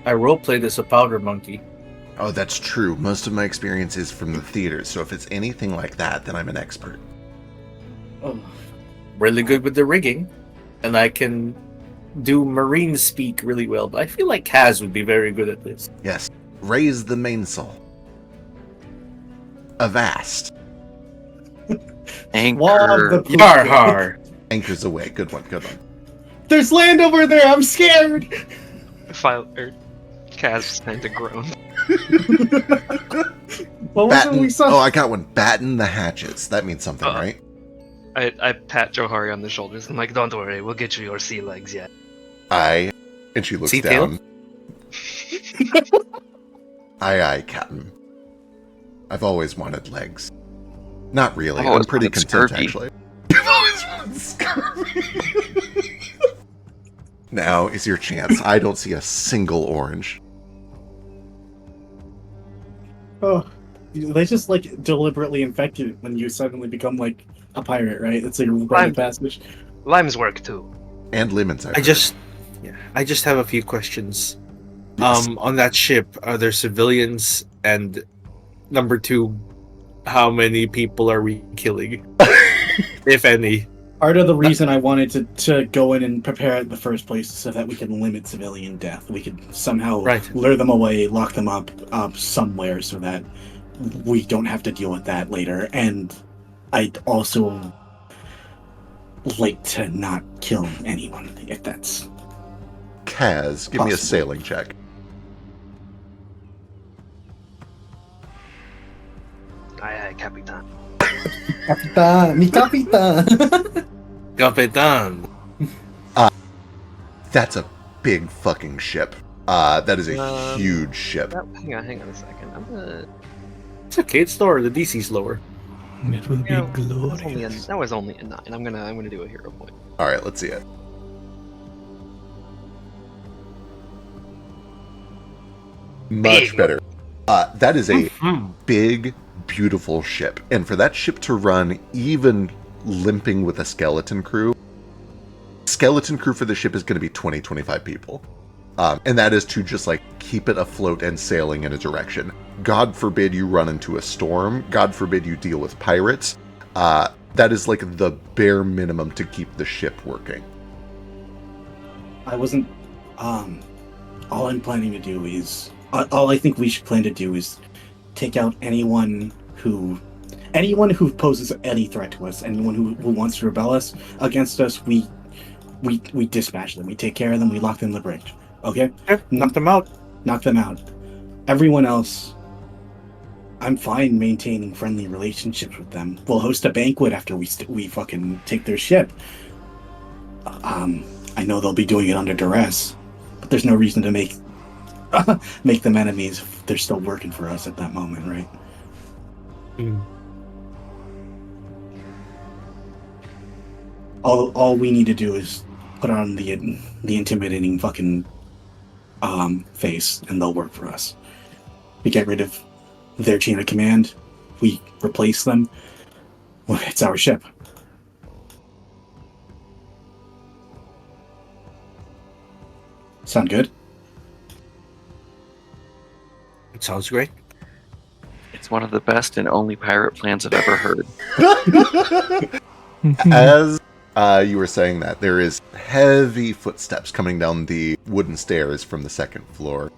I roleplayed as a powder monkey. Oh, that's true. Most of my experience is from the theater, so if it's anything like that, then I'm an expert. Oh, Really good with the rigging, and I can do marine speak really well. But I feel like Kaz would be very good at this. Yes. Raise the mainsail. Avast. Wall of the Anchor. poop. Har har. Anchors away. Good one, good one. There's land over there. I'm scared. Kaz was kind of groan. What was it we Batten. saw? Oh, I got one. Batten the hatches. That means something, Uh, right? I pat Johari on the shoulders. I'm like, don't worry, we'll get you your sea legs yet. And she looks Sea tail? down. Aye, Captain. I've always wanted legs. Not really. I've I'm always pretty wanted content, scurvy. actually. You've always wanted scurvy. Now is your chance. I don't see a single orange. Oh, they just like deliberately infect you when you suddenly become like a pirate, right? It's like a rite of passage. Limes work too. And lemons. I just have a few questions. Yes. On that ship, are there civilians? And number two, how many people are we killing, if any? Part of the reason I wanted to go in and prepare it in the first place is so that we can limit civilian death. We could somehow Right. lure them away, lock them up somewhere so that we don't have to deal with that later. And I'd also like to not kill anyone, if that's... Kaz, give me a Possible. sailing check. Aye, aye, Capitan. Capitan! Mi capitan! Capitan. That's a big fucking ship. That is a huge ship. Hang on a second. I'm gonna. It's okay. It's lower. The DC's lower. It will be You know, glorious. that was only a 9. I'm gonna do a hero point. All right, let's see it. Much Big. better. That is a Mhm. big, beautiful ship. And for that ship to run even limping with a skeleton crew for the ship is going to be 25 people. And that is to just like keep it afloat and sailing in a direction. God forbid you run into a storm. God forbid you deal with pirates. That is like the bare minimum to keep the ship working. I wasn't... all I'm planning to do is... all I think we should plan to do is take out anyone who anyone who poses any threat to us, anyone who wants to rebel us against us, we dispatch them. We take care of them. We lock them in the bridge. Okay? Yep, knock them out. Knock them out. Everyone else, I'm fine maintaining friendly relationships with them. We'll host a banquet after we fucking take their ship. I know they'll be doing it under duress, but there's no reason to make make them enemies if they're still working for us at that moment, right? All we need to do is put on the intimidating fucking face, and they'll work for us. We get rid of their chain of command. We replace them. Well, it's our ship. Sound good? It sounds great. It's one of the best and only pirate plans I've ever heard. As you were saying that, there is heavy footsteps coming down the wooden stairs from the second floor.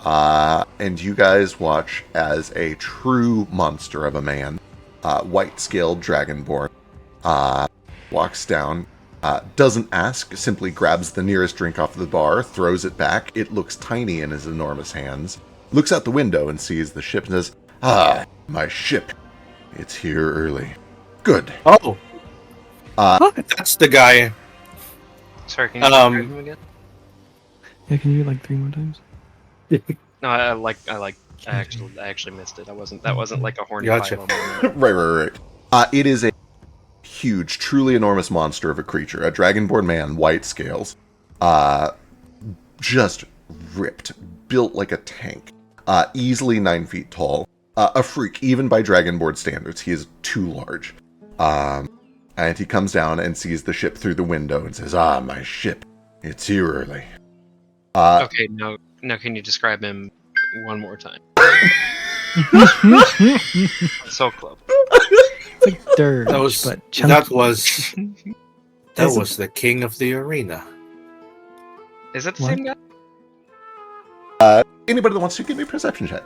And you guys watch as a true monster of a man, white-scaled dragonborn, walks down, doesn't ask, simply grabs the nearest drink off the bar, throws it back. It looks tiny in his enormous hands, looks out the window and sees the ship and says, "Ah, my ship. It's here early. Good." Oh, that's the guy. Sorry, can you describe him again? Yeah, can you like 3 more times? No, I actually missed it. That wasn't like a horny Gotcha. Philo moment. Right. It is a huge, truly enormous monster of a creature, a dragonborn man, white scales, just ripped, built like a tank, easily 9 feet tall, a freak, even by dragonborn standards. He is too large. And he comes down and sees the ship through the window and says, "Ah, my ship. It's here early." Okay, now can you describe him one more time? So close. It's like Dirge, That was but that chunky. was the king of the arena. Is it the What? same guy? Anybody that wants to give me a perception check?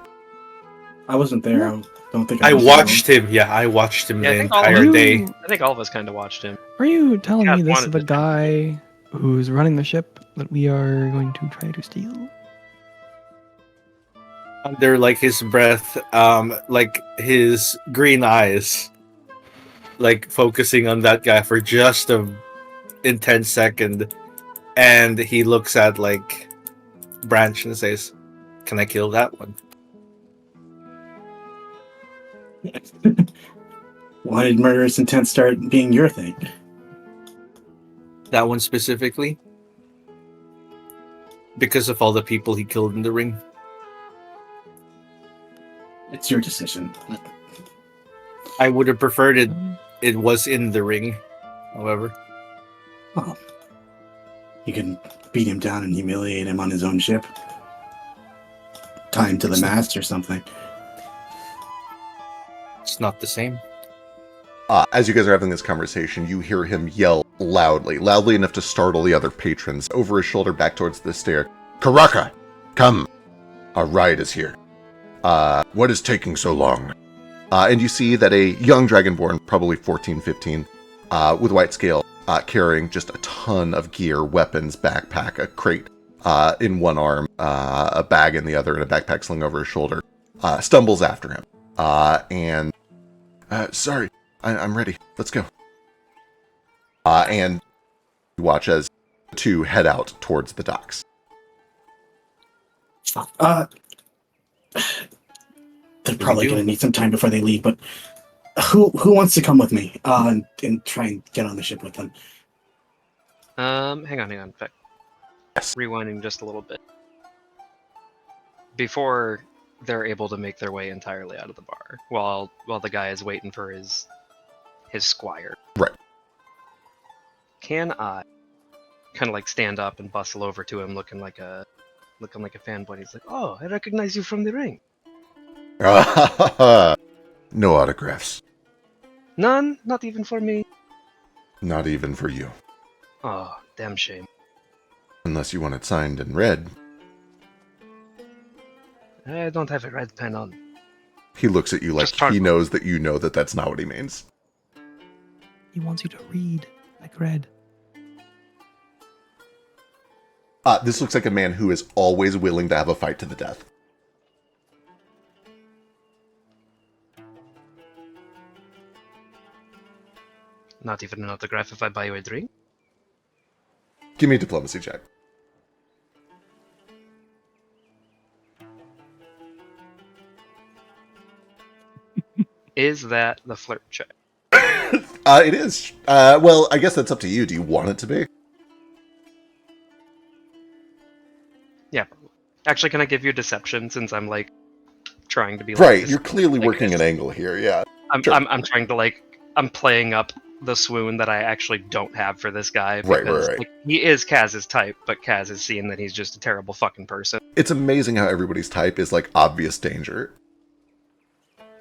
I wasn't there. I don't think I was watched him. Yeah, I watched him Yeah, I the think all of entire you- day. I think all of us kind of watched him. Are you telling Yeah, me this is wanted the to- guy who's running the ship that we are going to try to steal? Under like his breath, like his green eyes, like focusing on that guy for just a intense second, and he looks at like Branch and says, "Can I kill that one?" Why did murderous intent start being your thing? That one specifically, because of all the people he killed in the ring. It's your decision. I would have preferred it was in the ring, however. Oh, you can beat him down and humiliate him on his own ship. Tie him to the mast or something. It's not the same. As you guys are having this conversation, you hear him yell loudly enough to startle the other patrons, over his shoulder back towards the stair. "Karaka, come! Our ride is here. What is taking so long?" And you see that a young dragonborn, probably 14, 15, with white scale, carrying just a ton of gear, weapons, backpack, a crate in one arm, a bag in the other, and a backpack slung over his shoulder, stumbles after him. Sorry, I'm ready. Let's go. And you watch as the two head out towards the docks. They're probably going to need some time before they leave, but who wants to come with me and try and get on the ship with them? Hang on. In fact, Yes. rewinding just a little bit. Before they're able to make their way entirely out of the bar, while the guy is waiting for his squire. Right. Can I kind of like stand up and bustle over to him, looking like a fanboy? He's like, "Oh, I recognize you from the ring." No autographs. None, not even for me. Not even for you. Oh, damn shame. Unless you want it signed in red. I don't have a red pen on. He looks at you like Just talk- he knows that you know that that's not what he means. He wants you to read like red. This looks like a man who is always willing to have a fight to the death. Not even an autograph if I buy you a drink? Give me a diplomacy check. Is that the flirt check? It is. Well, I guess that's up to you. Do you want it to be? Yeah. Actually, can I give you deception since I'm like trying to be Right. Like, You're clearly like working this? an angle here. Yeah. I'm, sure. I'm trying to I'm playing up the swoon that I actually don't have for this guy Right, because right. Like, he is Kaz's type, but Kaz is seeing that he's just a terrible fucking person. It's amazing how everybody's type is like obvious danger.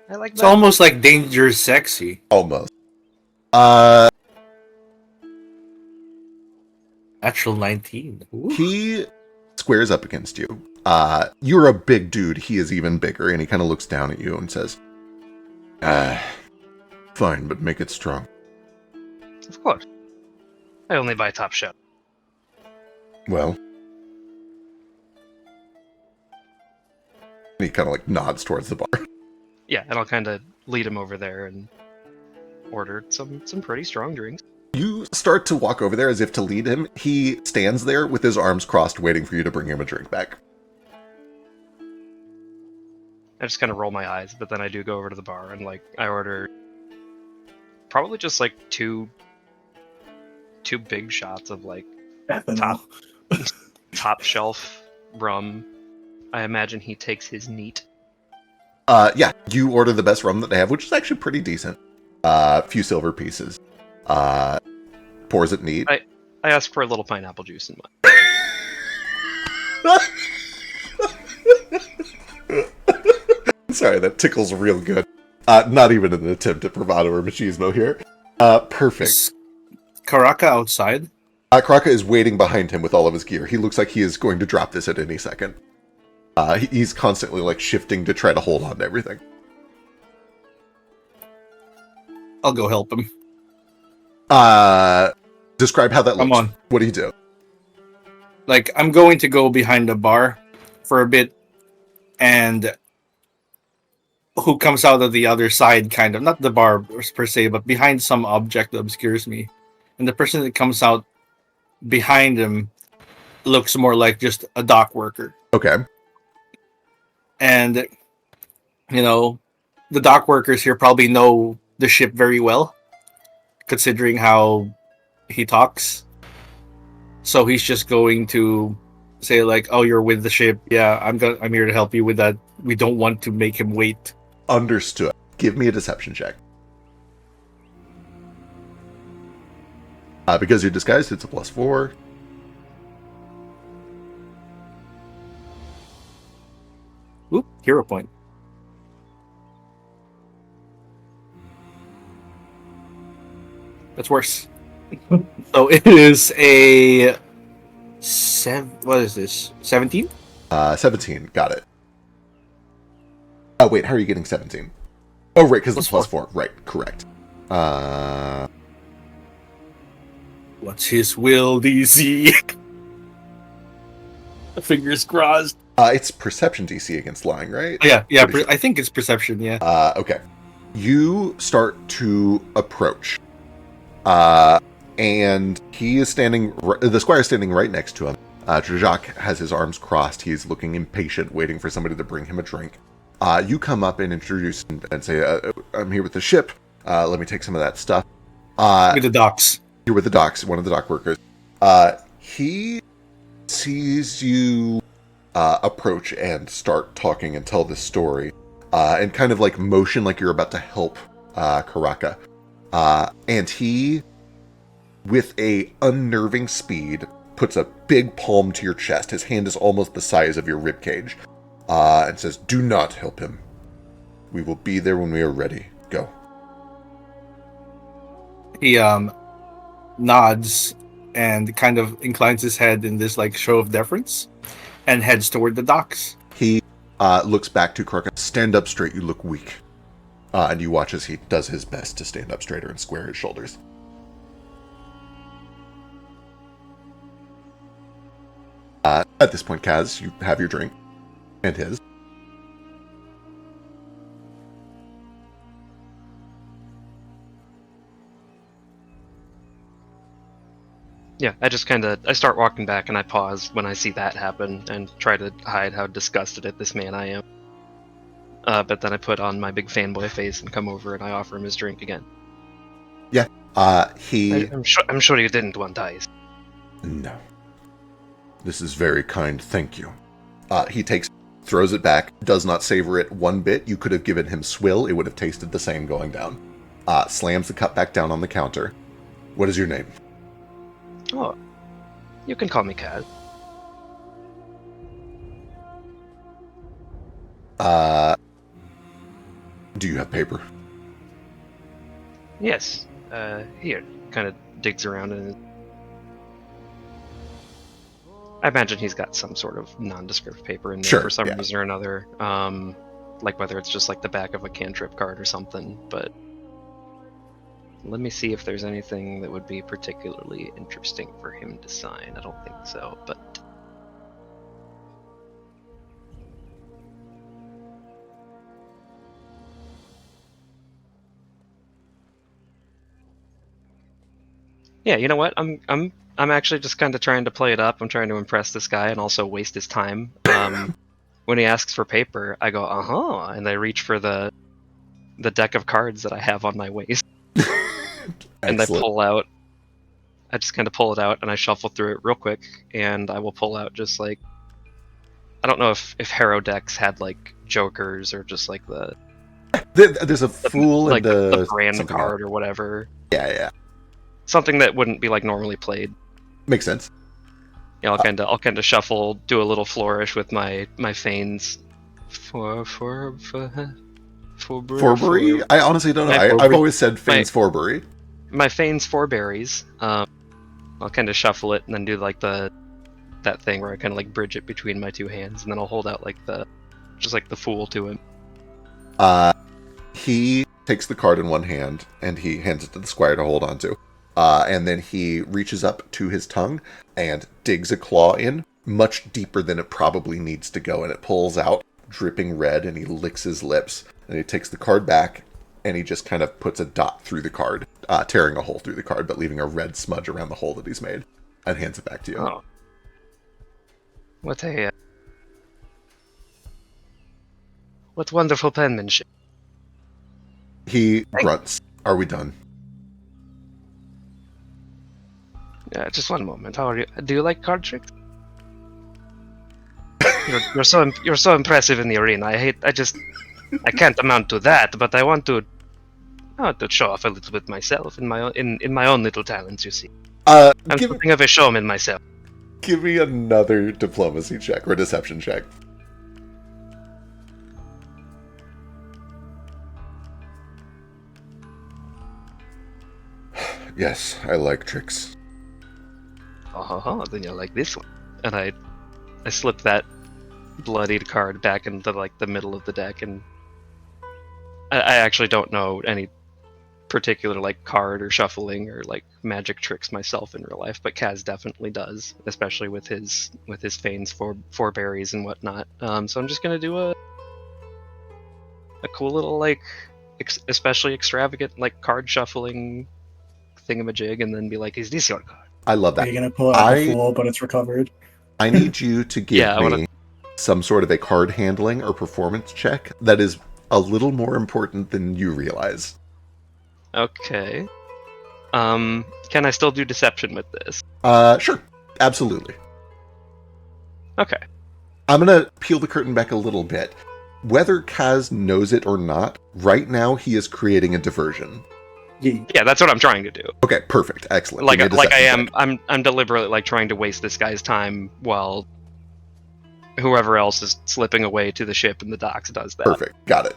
I like It's that. almost like danger sexy. Almost. Natural 19. Ooh. He squares up against you. You're a big dude. He is even bigger, and he kind of looks down at you and says, fine, but make it strong. Of course. I only buy top shelf. Well. And he kind of like nods towards the bar. Yeah, and I'll kind of lead him over there and order some pretty strong drinks. You start to walk over there as if to lead him. He stands there with his arms crossed, waiting for you to bring him a drink back. I just kind of roll my eyes, but then I do go over to the bar and I order probably just two big shots of Ethanol. top shelf rum. I imagine he takes his neat. Yeah, you order the best rum that they have, which is actually pretty decent. Few silver pieces. Pours it neat. I ask for a little pineapple juice in mine. Sorry, that tickles real good. Not even an attempt at bravado or machismo here. Perfect. Is Karaka outside? Kraka is waiting behind him with all of his gear. He looks like he is going to drop this at any second. He's constantly shifting to try to hold on to everything. I'll go help him. Describe how that looks. Come on. What do you do? I'm going to go behind the bar for a bit, and who comes out of the other side, kind of, not the bar per se, but behind some object that obscures me. And the person that comes out behind him looks more like just a dock worker. Okay. And, the dock workers here probably know the ship very well, considering how he talks. So he's just going to say oh, you're with the ship. Yeah, I'm here to help you with that. We don't want to make him wait. Understood. Give me a deception check. Because you're disguised, it's a +4. Oop, hero point. That's worse. So it is a what is this? 17? 17. Got it. Oh, wait. How are you getting 17? Oh, right, because it's +4. Right, correct. What's his will, DC? Fingers crossed. It's perception DC against lying, right? Yeah. Pretty sure. I think it's perception, yeah. Okay. You start to approach. And he is standing, the squire is standing right next to him. Jacques has his arms crossed. He's looking impatient, waiting for somebody to bring him a drink. You come up and introduce and say, I'm here with the ship. Let me take some of that stuff. With the docks. You're with the docks, one of the dock workers. He sees you approach and start talking and tell this story. And kind of motion like you're about to help Karaka. And he, with a unnerving speed, puts a big palm to your chest. His hand is almost the size of your ribcage. And says, do not help him. We will be there when we are ready. Go. He nods and kind of inclines his head in this show of deference and heads toward the docks. He looks back to Krarka. Stand up straight, you look weak. And you watch as he does his best to stand up straighter and square his shoulders. At this point, Kaz, you have your drink. And his. Yeah, I start walking back and I pause when I see that happen and try to hide how disgusted at this man I am. But then I put on my big fanboy face and come over and I offer him his drink again. Yeah. I'm sure you didn't want ice. No. This is very kind, thank you. He throws it back, does not savor it one bit. You could have given him swill, it would have tasted the same going down. Slams the cup back down on the counter. What is your name? Oh, you can call me Kaz. Do you have paper? Yes. Here. Kind of digs around and I imagine he's got some sort of nondescript paper in there Sure, for some yeah. reason or another. Like whether it's just like the back of a cantrip card or something, but let me see if there's anything that would be particularly interesting for him to sign. I don't think so, but yeah, you know what? I'm actually just kind of trying to play it up. I'm trying to impress this guy and also waste his time. When he asks for paper, I go, and I reach for the deck of cards that I have on my waist, and I just kind of pull it out and I shuffle through it real quick, and I will pull out just like, I don't know if Harrow decks had like jokers or just like There's a fool like and the brand something card else. or whatever. Yeah. Something that wouldn't be like normally played. Makes sense. Yeah, I'll kind of shuffle, do a little flourish with my Fanes. Forbury? I honestly don't know. My I've always said Fane's Forbury. My Fanes Forberries. I'll kind of shuffle it and then do like that thing where I kind of like bridge it between my two hands, and then I'll hold out like the fool to him. He takes the card in one hand and he hands it to the squire to hold on to. And then he reaches up to his tongue and digs a claw in, much deeper than it probably needs to go, and it pulls out, dripping red, and he licks his lips. And he takes the card back, and he just kind of puts a dot through the card, tearing a hole through the card, but leaving a red smudge around the hole that he's made, and hands it back to you. Oh. What wonderful penmanship. He grunts. Are we done? Just one moment. How are you? Do you like card tricks? You're so impressive in the arena. I can't amount to that, but I want to show off a little bit myself in my own little talents. You see, I'm something of a showman myself. Give me another diplomacy check or deception check. Yes, I like tricks. Oh, then you'll like this one. And I slip that bloodied card back into like the middle of the deck, and I actually don't know any particular like card or shuffling or like magic tricks myself in real life, but Kaz definitely does, especially with his Fanes for berries and whatnot. So I'm just gonna do a cool little like especially extravagant like card shuffling thingamajig, and then be like, "Is this your card?" I love that. Are you gonna pull out the fool, but it's recovered? I need you to give me some sort of a card handling or performance check that is a little more important than you realize. Okay. Can I still do deception with this? Sure. Absolutely. Okay. I'm going to peel the curtain back a little bit. Whether Kaz knows it or not, right now he is creating a diversion. Yeah, that's what I'm trying to do. Okay, perfect. Excellent. Like I am, I'm deliberately like trying to waste this guy's time while whoever else is slipping away to the ship in the docks does that. Perfect. Got it.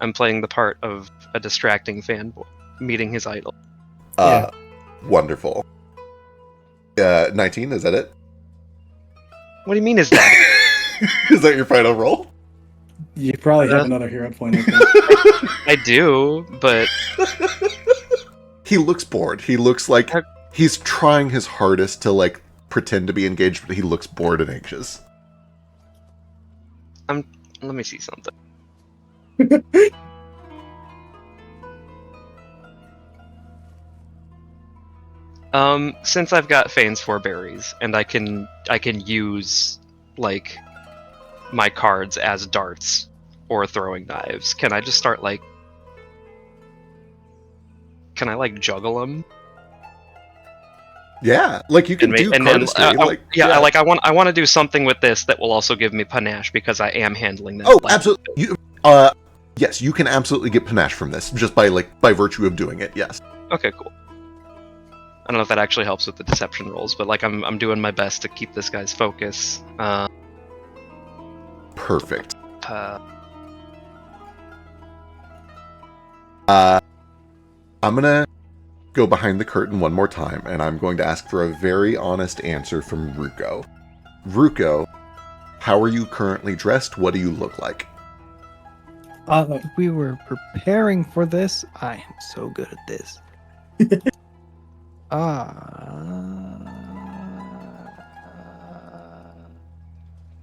I'm playing the part of a distracting fanboy meeting his idol. Wonderful. 19, is that it? What do you mean is that? Is that your final roll? You probably have another hero point. I think. I do, but He looks bored. He looks like he's trying his hardest to like pretend to be engaged, but he looks bored and anxious. let me see something. Since I've got Fane's Forberries, and I can use like my cards as darts or throwing knives, can I just start like, can I like juggle them? Yeah, like you can do cardistry. I want to do something with this that will also give me panache because I am handling them. Oh, absolutely. Yes, you can absolutely get panache from this just by virtue of doing it. Yes. Okay, cool. I don't know if that actually helps with the deception rolls, but like I'm doing my best to keep this guy's focus. Perfect. Uh, I'm gonna go behind the curtain one more time, and I'm going to ask for a very honest answer from Ruko. Ruko, how are you currently dressed? What do you look like? We were preparing for this. I am so good at this.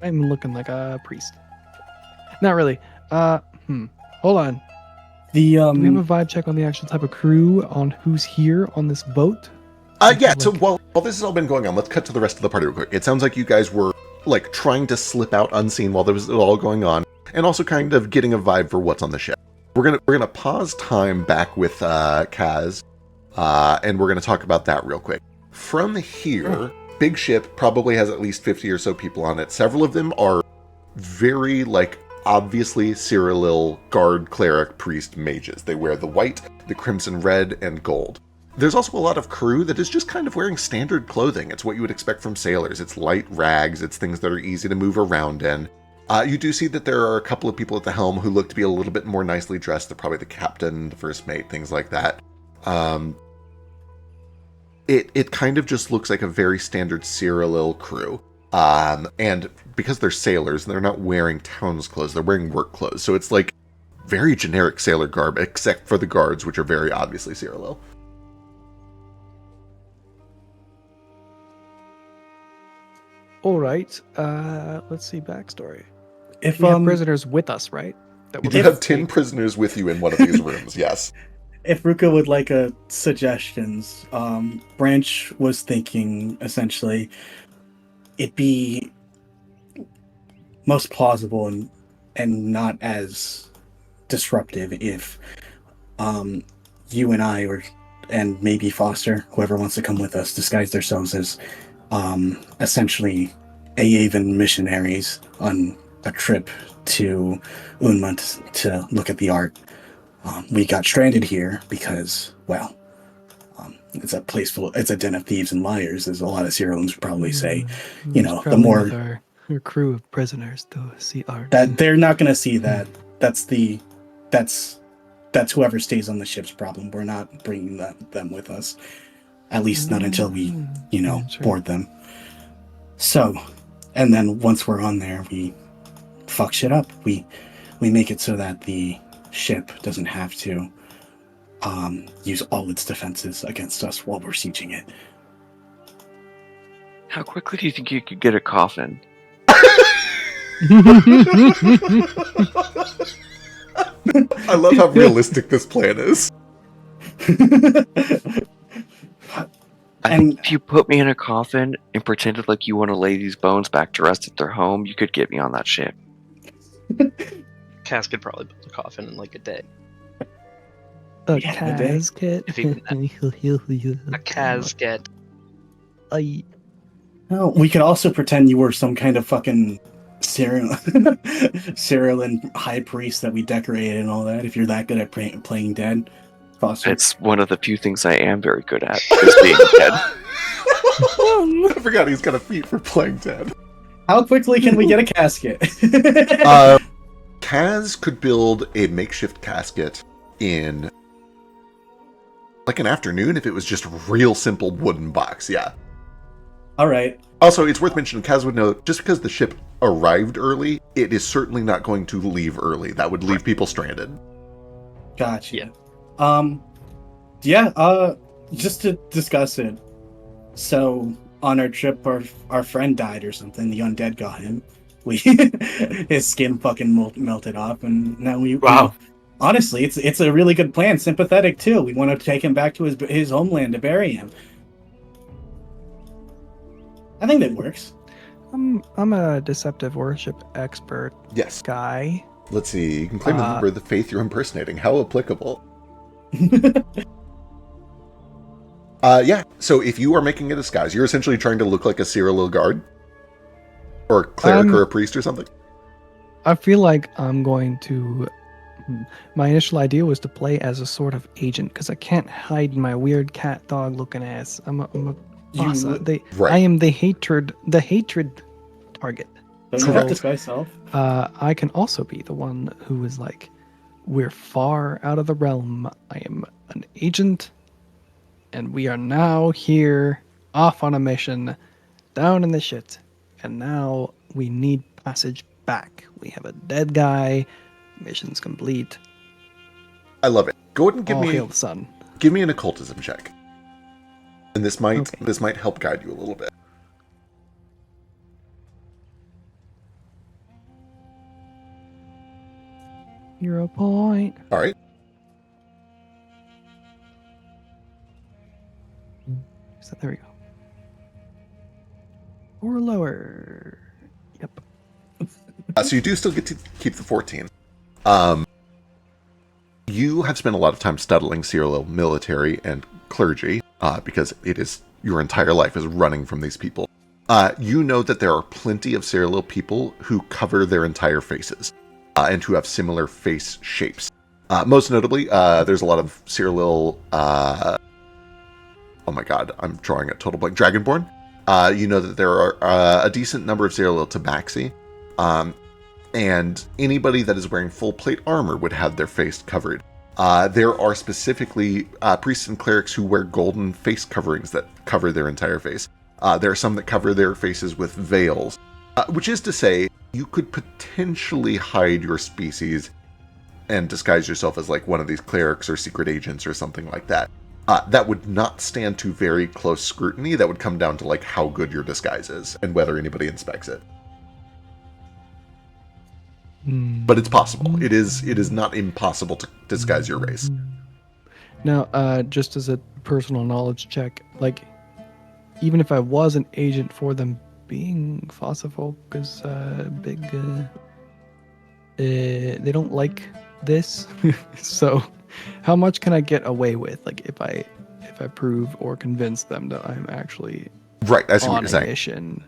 I'm looking like a priest. Not really. Hold on. The Do we have a vibe check on the actual type of crew on who's here on this boat? Yeah, so while this has all been going on, let's cut to the rest of the party real quick. It sounds like you guys were like trying to slip out unseen while there was all going on, and also kind of getting a vibe for what's on the ship. We're gonna pause time back with Kaz, and we're gonna talk about that real quick. From here, big ship probably has at least 50 or so people on it. Several of them are very like obviously Cyril guard, cleric, priest, mages. They wear the white, the crimson red, and gold. There's also a lot of crew that is just kind of wearing standard clothing. It's what you would expect from sailors. It's light rags. It's things that are easy to move around in. You do see that there are a couple of people at the helm who look to be a little bit more nicely dressed. They're probably the captain, the first mate, things like that. It kind of just looks like a very standard Cyril crew. And because they're sailors, they're not wearing town's clothes. They're wearing work clothes. So it's like very generic sailor garb, except for the guards, which are very obviously Cyril. All right. Let's see backstory. if We have prisoners with us, right? You do have 10 prisoners with you in one of these rooms, yes. If Ruka would like suggestions, Branch was thinking essentially it'd be most plausible and not as disruptive if you and I and maybe Foster, whoever wants to come with us, disguise themselves as essentially Aevan missionaries on a trip to Unmont to look at the art. We got stranded here because, well, it's a den of thieves and liars, as a lot of Syrians would probably say. You know, the more with our crew of prisoners to see art. that they're not going to see that. That's whoever stays on the ship's problem. We're not bringing them with us, at least not until we, board them. So, and then once we're on there, we fuck shit up. We make it so that the ship doesn't have to use all its defenses against us while we're sieging it. How quickly do you think you could get a coffin? I love how realistic this plan is. I think if you put me in a coffin and pretended like you want to lay these bones back to rest at their home, you could get me on that ship. Cass could probably build a coffin in like a day. A Yeah, casket. If you- A casket. No, we could also pretend you were some kind of fucking Cyril and high priest that we decorated and all that. If you're that good at playing dead, Foster. It's one of the few things I am very good at, is being dead. I forgot he's got a feat for playing dead. How quickly can we get a casket? Kaz could build a makeshift casket in like an afternoon if it was just a real simple wooden box, yeah. All right. Also, it's worth mentioning, Kaz would know, just because the ship arrived early, it is certainly not going to leave early. That would leave people stranded. Gotcha. Yeah. Just to discuss it. So on our trip, our friend died or something. The undead got him. We his skin fucking melted off, and now Wow. honestly, it's a really good plan. Sympathetic too. We want to take him back to his homeland to bury him. I think that works. I'm a deceptive worship expert Yes. guy. Let's see. You can claim a member of the faith you're impersonating. How applicable? Yeah. So if you are making a disguise, you're essentially trying to look like a Cyril guard, or a cleric, or a priest, or something. I feel like I'm going to. My initial idea was to play as a sort of agent because I can't hide my weird cat dog looking ass. I'm a bossa. Right. I am the hatred target. Don't you So- have disguise self? I can also be the one who is like, we're far out of the realm. I am an agent, and we are now here, off on a mission, down in the shit, and now we need passage back. We have a dead guy. Mission's complete. I love it. Go ahead and All hail the sun. give me an occultism check, and this might Okay. help guide you a little bit. Hero point. All right. So there we go. Or lower. Yep. So you do still get to keep the 14. You have spent a lot of time studying Cyril military and clergy, because it is your entire life is running from these people. You know that there are plenty of Cyril people who cover their entire faces, and who have similar face shapes. Most notably, there's a lot of Cyril. Oh my god, I'm drawing a total blank. Dragonborn. You know that there are a decent number of Cyril tabaxi. And anybody that is wearing full plate armor would have their face covered. There are specifically priests and clerics who wear golden face coverings that cover their entire face. There are some that cover their faces with veils, which is to say, you could potentially hide your species and disguise yourself as like one of these clerics or secret agents or something like that. That would not stand to very close scrutiny. That would come down to like how good your disguise is and whether anybody inspects it. But it's possible. It is not impossible to disguise your race. Now, just as a personal knowledge check, like, even if I was an agent for them, being Fossifolk is big. They don't like this, so how much can I get away with? Like, if I prove or convince them that I'm actually Right, I see what on you're a saying. mission.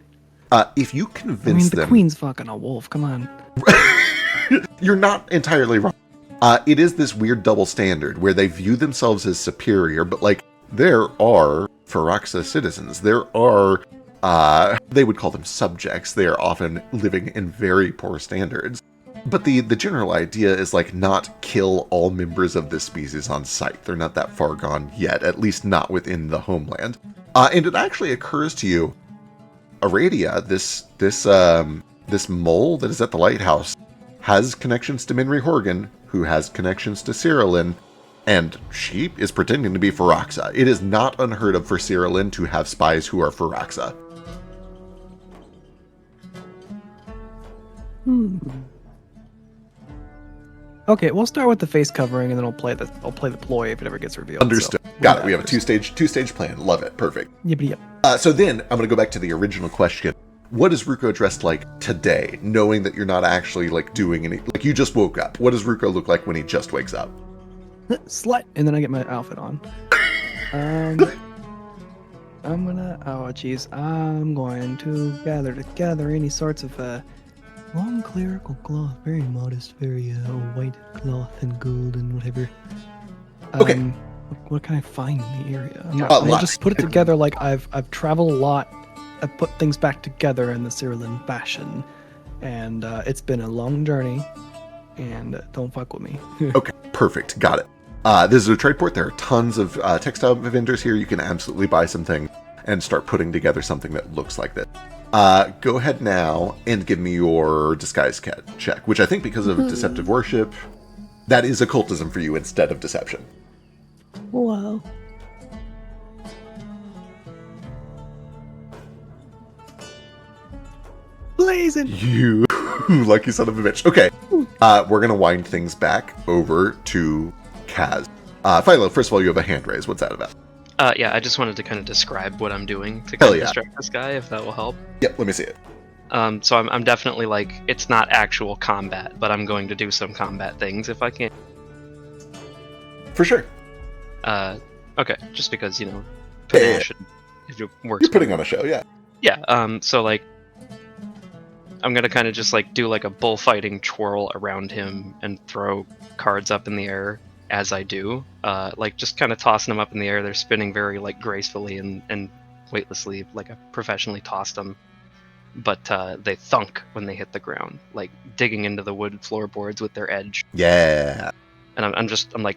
If you I convince mean, the them, queen's fucking a wolf. Come on. you're not entirely wrong. It is this weird double standard where they view themselves as superior, but like there are Firaxa citizens. There are, they would call them subjects. They are often living in very poor standards. But the general idea is like not kill all members of this species on sight. They're not that far gone yet, at least not within the homeland. And it actually occurs to you, Aradia, this mole that is at the lighthouse, has connections to Minri Horgan, who has connections to Cyrilin, and she is pretending to be Firaxa. It is not unheard of for Cyrilin to have spies who are Firaxa. Okay, we'll start with the face covering, and then I'll play the ploy if it ever gets revealed. Understood. So, Got it. We have a whatever. two-stage plan. Love it. Perfect. Yep. So then, I'm going to go back to the original question. What is Ruko dressed like today, knowing that you're not actually, like, doing any... Like, you just woke up. What does Ruko look like when he just wakes up? Slut, and then I get my outfit on. I'm going to gather together any sorts of long clerical cloth, very modest, very white cloth and gold and whatever. Okay. What can I find in the area? lots. I'll just put it together like I've traveled a lot. I've put things back together in the Cyrilin fashion, and it's been a long journey. And don't fuck with me. Okay, perfect. Got it. This is a trade port. There are tons of textile vendors here. You can absolutely buy some things. and start putting together something that looks like this. Go ahead now and give me your disguise check, which I think because of deceptive worship, that is occultism for you instead of deception. Whoa. Blazing. You lucky son of a bitch. Okay, we're going to wind things back over to Kaz. Philo, first of all, you have a hand raise. What's that about? Yeah, I just wanted to kind of describe what I'm doing to Hell kind of yeah. distract this guy, if that will help. Yep, let me see it. So I'm definitely like, it's not actual combat, but I'm going to do some combat things if I can. For sure. Okay, just because, putting on a show, it works. You're putting on a show, yeah. Yeah, so like, I'm gonna kind of just like do like a bullfighting twirl around him and throw cards up in the air as I do. Like just kind of tossing them up in the air. They're spinning very like gracefully and weightlessly, like I professionally tossed them. But they thunk when they hit the ground, like digging into the wood floorboards with their edge. Yeah. And I'm like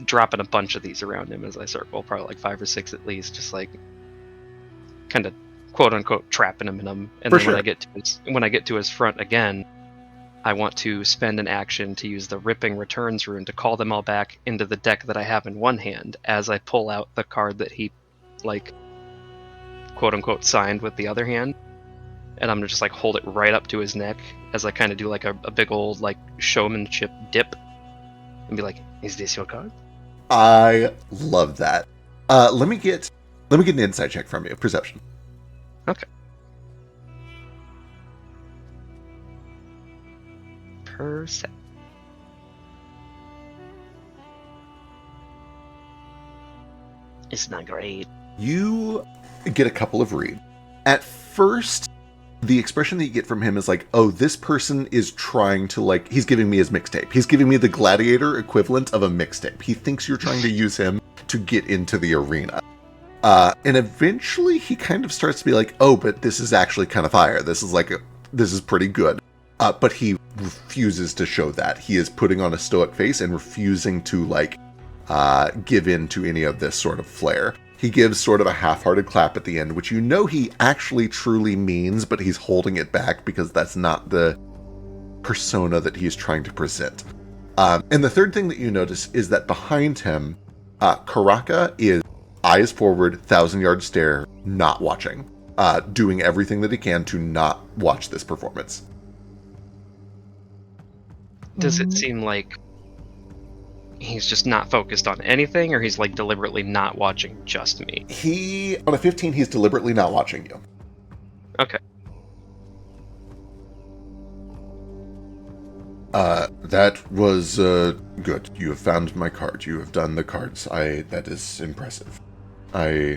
dropping a bunch of these around him as I circle, probably like 5 or 6 at least, just like kind of quote unquote trapping him in them. And For then sure. when I get to his front again, I want to spend an action to use the Ripping Returns rune to call them all back into the deck that I have in one hand as I pull out the card that he like quote unquote signed with the other hand. And I'm gonna just like hold it right up to his neck as I kind of do like a big old like showmanship dip and be like, "Is this your card?" I love that. Let me get an insight check from you. Perception. Okay. Percent. It's not great. You get a couple of reads. At first, the expression that you get from him is like, oh, this person is trying to, like, he's giving me his mixtape. He's giving me the Gladiator equivalent of a mixtape. He thinks you're trying to use him to get into the arena. And eventually he kind of starts to be like, oh, but this is actually kind of fire. This is pretty good. But he refuses to show that. He is putting on a stoic face and refusing to, like, give in to any of this sort of flair. He gives sort of a half-hearted clap at the end, which you know he actually truly means, but he's holding it back because that's not the persona that he's trying to present. And the third thing that you notice is that behind him, Karaka is eyes forward, 1,000-yard stare, not watching, doing everything that he can to not watch this performance. Does it seem like he's just not focused on anything, or he's like deliberately not watching just me? On a 15, he's deliberately not watching you. Okay. That was good. You have found my card. You have done the cards. That is impressive. I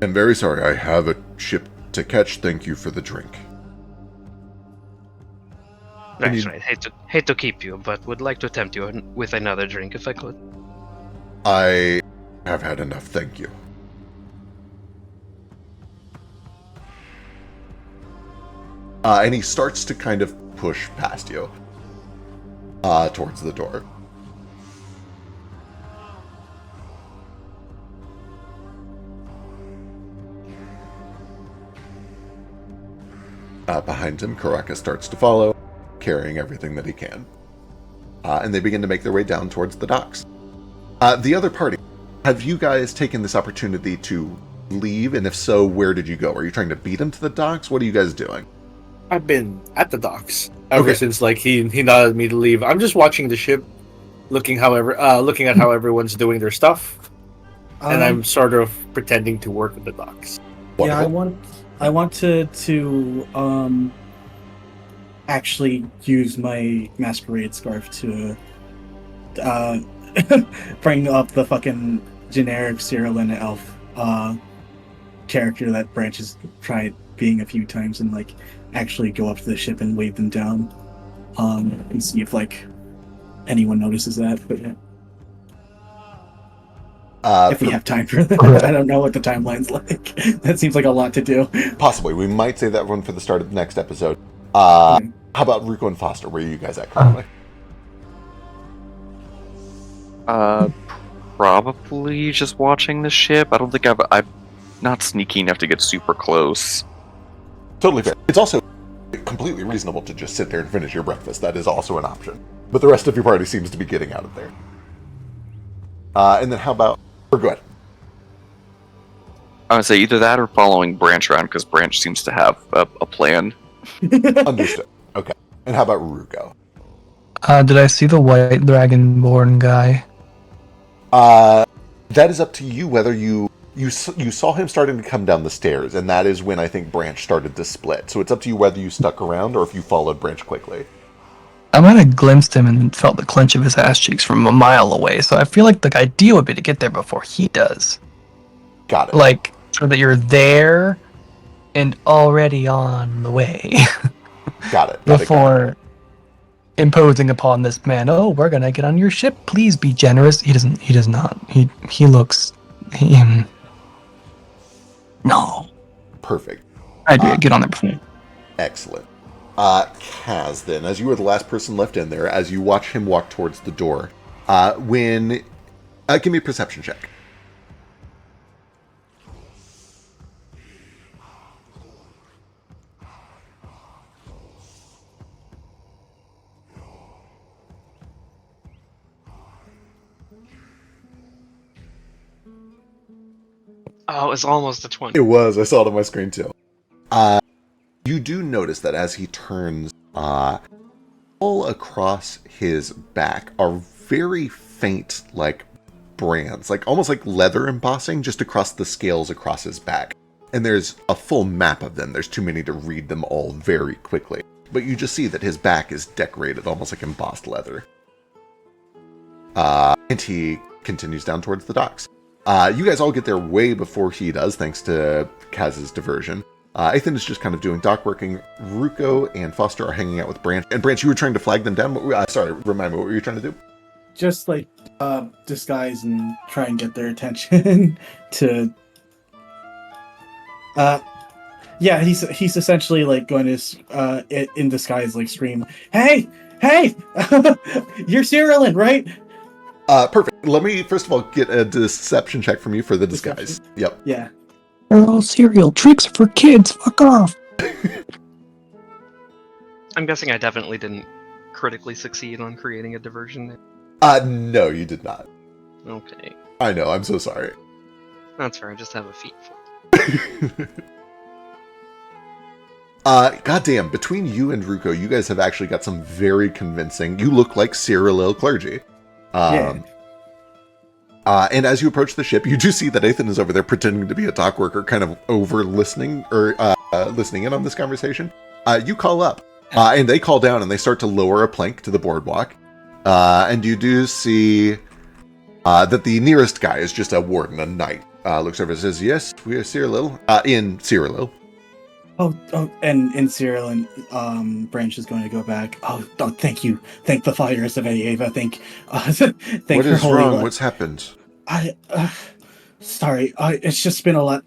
am very sorry. I have a ship to catch. Thank you for the drink. That's right. Hate to keep you, but would like to tempt you with another drink if I could. I have had enough. Thank you. And he starts to kind of push past you towards the door. Behind him, Karaka starts to follow, carrying everything that he can. And they begin to make their way down towards the docks. The other party, have you guys taken this opportunity to leave? And if so, where did you go? Are you trying to beat him to the docks? What are you guys doing? I've been at the docks ever Okay. since like he nodded me to leave. I'm just watching the ship, looking at how everyone's doing their stuff, and I'm sort of pretending to work at the docks. Yeah, Wonderful. I wanted to actually use my masquerade scarf to bring up the fucking generic Cyrillin elf character that Branch has tried being a few times, and like actually go up to the ship and wave them down and see if like anyone notices that. But yeah. If we have time for that. I don't know what the timeline's like. That seems like a lot to do. Possibly. We might save that one for the start of the next episode. How about Rico and Foster? Where are you guys at currently? probably just watching the ship. I don't think I'm not sneaky enough to get super close. Totally fair. It's also completely reasonable to just sit there and finish your breakfast. That is also an option. But the rest of your party seems to be getting out of there. And then how about... Or go ahead. I would say either that or following Branch around, because Branch seems to have a plan. Understood. Okay. And how about Ruko? Did I see the white dragonborn guy? That is up to you whether you saw him starting to come down the stairs, and that is when I think Branch started to split. So it's up to you whether you stuck around or if you followed Branch quickly. I might have glimpsed him and felt the clench of his ass cheeks from a mile away, so I feel like the idea would be to get there before he does. Got it. Like, so that you're there and already on the way. Got it. Before imposing upon this man, oh, we're gonna get on your ship, please be generous. He does not. He looks... No. Perfect. I did get on there before. Excellent. Kaz, then, as you were the last person left in there, as you watch him walk towards the door, give me a perception check. Oh, it's almost a 20. It was. I saw it on my screen, too. You do notice that as he turns, all across his back are very faint, like, brands. Like, almost like leather embossing just across the scales across his back. And there's a full map of them. There's too many to read them all very quickly. But you just see that his back is decorated almost like embossed leather. And he continues down towards the docks. You guys all get there way before he does, thanks to Kaz's diversion. Ethan is just kind of doing dock working. Ruko and Foster are hanging out with Branch. And Branch, you were trying to flag them down? Sorry, remind me, what were you trying to do? Just like disguise and try and get their attention to. Yeah, he's essentially like going to in disguise like scream, "Hey, you're Cyrilin, right?" Perfect. Let me first of all get a deception check from you for the disguise. Deception? Yep. Yeah. They're all cereal. Tricks for kids. Fuck off. I'm guessing I definitely didn't critically succeed on creating a diversion there. No, you did not. Okay. I know, I'm so sorry. That's fair, I just have a feat for it. Goddamn, between you and Ruko, you guys have actually got some very convincing... You look like Cyril clergy. Yeah. And as you approach the ship, you do see that Ethan is over there pretending to be a dock worker, kind of over listening, or listening in on this conversation. You call up, and they call down, and they start to lower a plank to the boardwalk. And you do see that the nearest guy is just a warden, a knight. Looks over and says, "Yes, we are Cyril, in Cyril." Oh, and in Cyril and Branch is going to go back. Oh, thank you. Thank the fires of Ava. Thank What her is holy wrong? blood. What's happened? Sorry. It's just been a lot.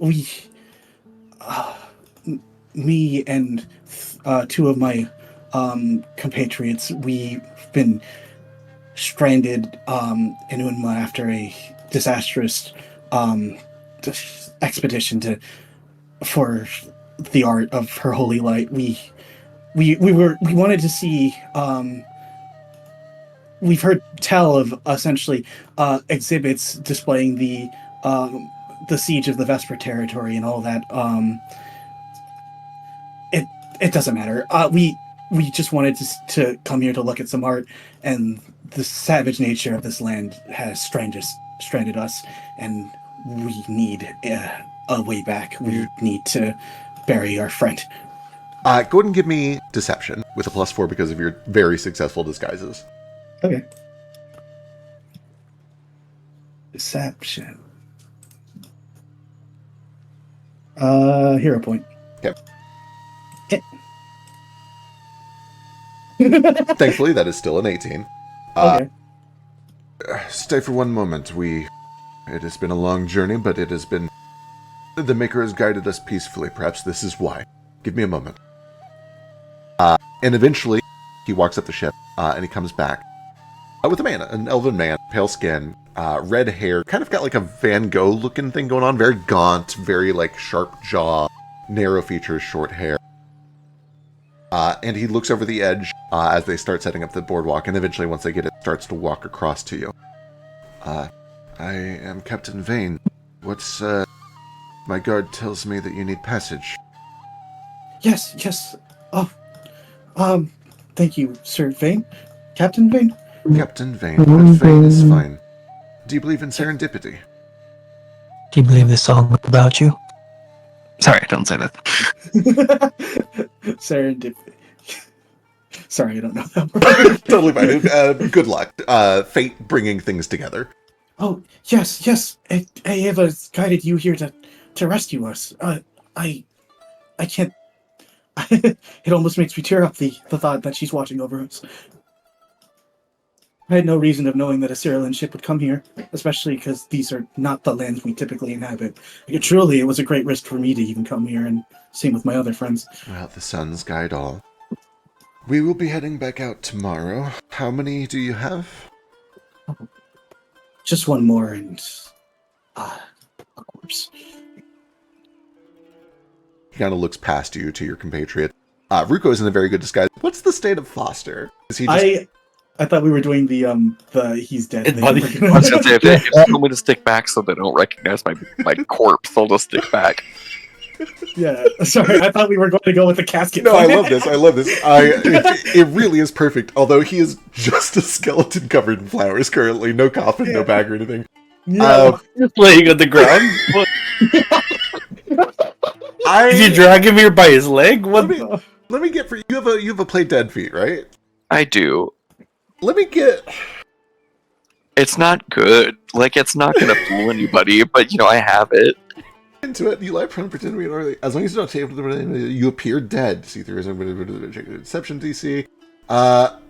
Me and two of my compatriots, we've been stranded in Unma after a disastrous expedition for the art of her holy light. We wanted to see. We've heard tell of essentially exhibits displaying the siege of the Vesper territory and all that. It doesn't matter. We just wanted to come here to look at some art, and the savage nature of this land has stranded us, and we need a way back. We need to bury our friend. Go ahead and give me deception with a +4 because of your very successful disguises. Okay. Deception. Hero point. Okay. Thankfully, that is still an 18. Okay. Stay for one moment. It has been a long journey, but it has been... The Maker has guided us peacefully. Perhaps this is why. Give me a moment. And eventually, he walks up the ship, and he comes back with a man, an elven man, pale skin, red hair, kind of got like a Van Gogh looking thing going on. Very gaunt, very like sharp jaw, narrow features, short hair. And he looks over the edge as they start setting up the boardwalk, and eventually, once they get it, starts to walk across to you. I am Captain Vane. What's, my guard tells me that you need passage. Yes. Oh, thank you, Sir Vane. Captain Vane? Captain Vane, but Vane is fine. Do you believe in serendipity? Do you believe this song about you? Sorry, don't say that. Serendipity. Sorry, I don't know that word. Totally fine. Good luck. Fate bringing things together. Oh, yes. Ava guided you here to rescue us. I can't... It almost makes me tear up the thought that she's watching over us. I had no reason of knowing that a Cyrillian ship would come here, especially because these are not the lands we typically inhabit. Truly, it was a great risk for me to even come here, and same with my other friends. Well, the suns guide all. We will be heading back out tomorrow. How many do you have? Just one more, and... a corpse. He kind of looks past you to your compatriot. Ruko is in a very good disguise. What's the state of Foster? Is he just... I thought we were doing the he's dead thing. I was gonna say, if they told me to stick back so they don't recognize my corpse, they'll just stick back. Yeah, sorry, I thought we were going to go with the casket. No, I love this. It really is perfect. Although he is just a skeleton covered in flowers currently. No coffin, no bag or anything. Yeah. Just laying on the ground. Did you drag him here by his leg? What? Let me get for you. You have a play dead feet, right? I do. Let me get. It's not good. Like, it's not gonna fool anybody, but, I have it. Into it. You lie prone, pretend to be an as long as you don't take you appear dead. See through deception DC.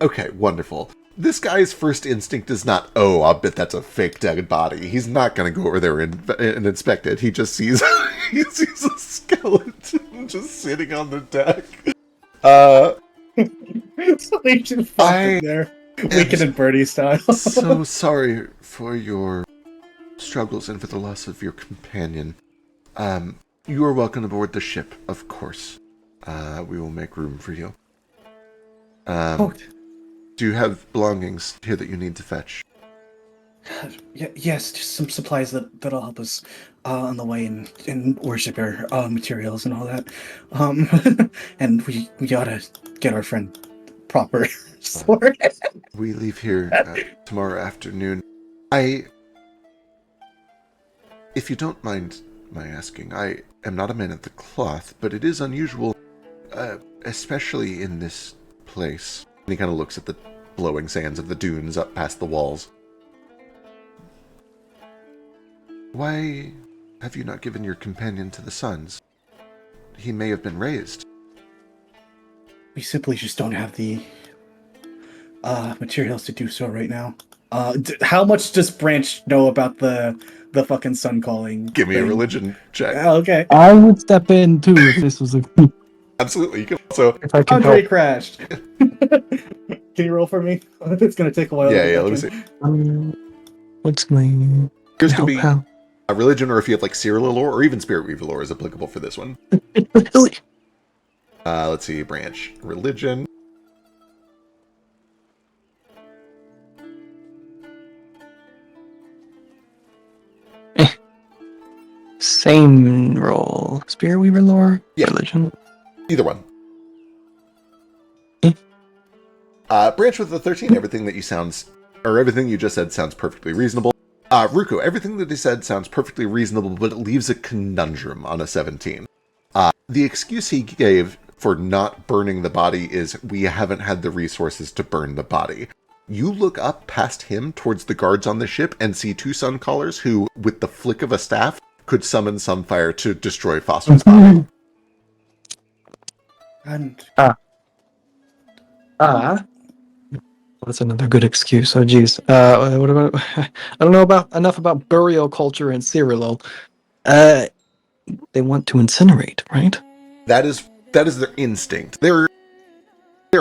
Okay, wonderful. This guy's first instinct is not, oh, I'll bet that's a fake dead body. He's not going to go over there and inspect it. He just sees he sees a skeleton just sitting on the deck. So they just fucking there. Weekend and Birdie style. So sorry for your struggles and for the loss of your companion. You are welcome aboard the ship, of course. We will make room for you. Do you have belongings here that you need to fetch? Yes, just some supplies that'll help us on the way and worship our materials and all that. And we gotta get our friend proper sword. We leave here tomorrow afternoon. If you don't mind my asking, I am not a man of the cloth, but it is unusual, especially in this place. And he kind of looks at the blowing sands of the dunes up past the walls. Why have you not given your companion to the suns? He may have been raised. We simply just don't have the materials to do so right now. How much does Branch know about the fucking sun calling? Give me a thing? religion check. Okay. I would step in too if this was a. Absolutely. You can also. If I can Andre help. crashed. Can you roll for me? It's gonna take a while. Yeah. Let me see. What's my Here's to be how? a religion, or if you have like Cyril lore, or even Spirit Weaver lore, is applicable for this one. Let's see. Branch religion. Same roll. Spirit Weaver lore? Yeah. Religion? Either one. Branch with the 13, everything that everything you just said sounds perfectly reasonable. Ruko, everything that he said sounds perfectly reasonable, but it leaves a conundrum on a 17. The excuse he gave for not burning the body is, we haven't had the resources to burn the body. You look up past him towards the guards on the ship and see two sun callers who, with the flick of a staff, could summon some fire to destroy Foster's body. And That's another good excuse. Oh, geez. What about? I don't know enough about burial culture in Cyrilo. They want to incinerate, right? That is their instinct. There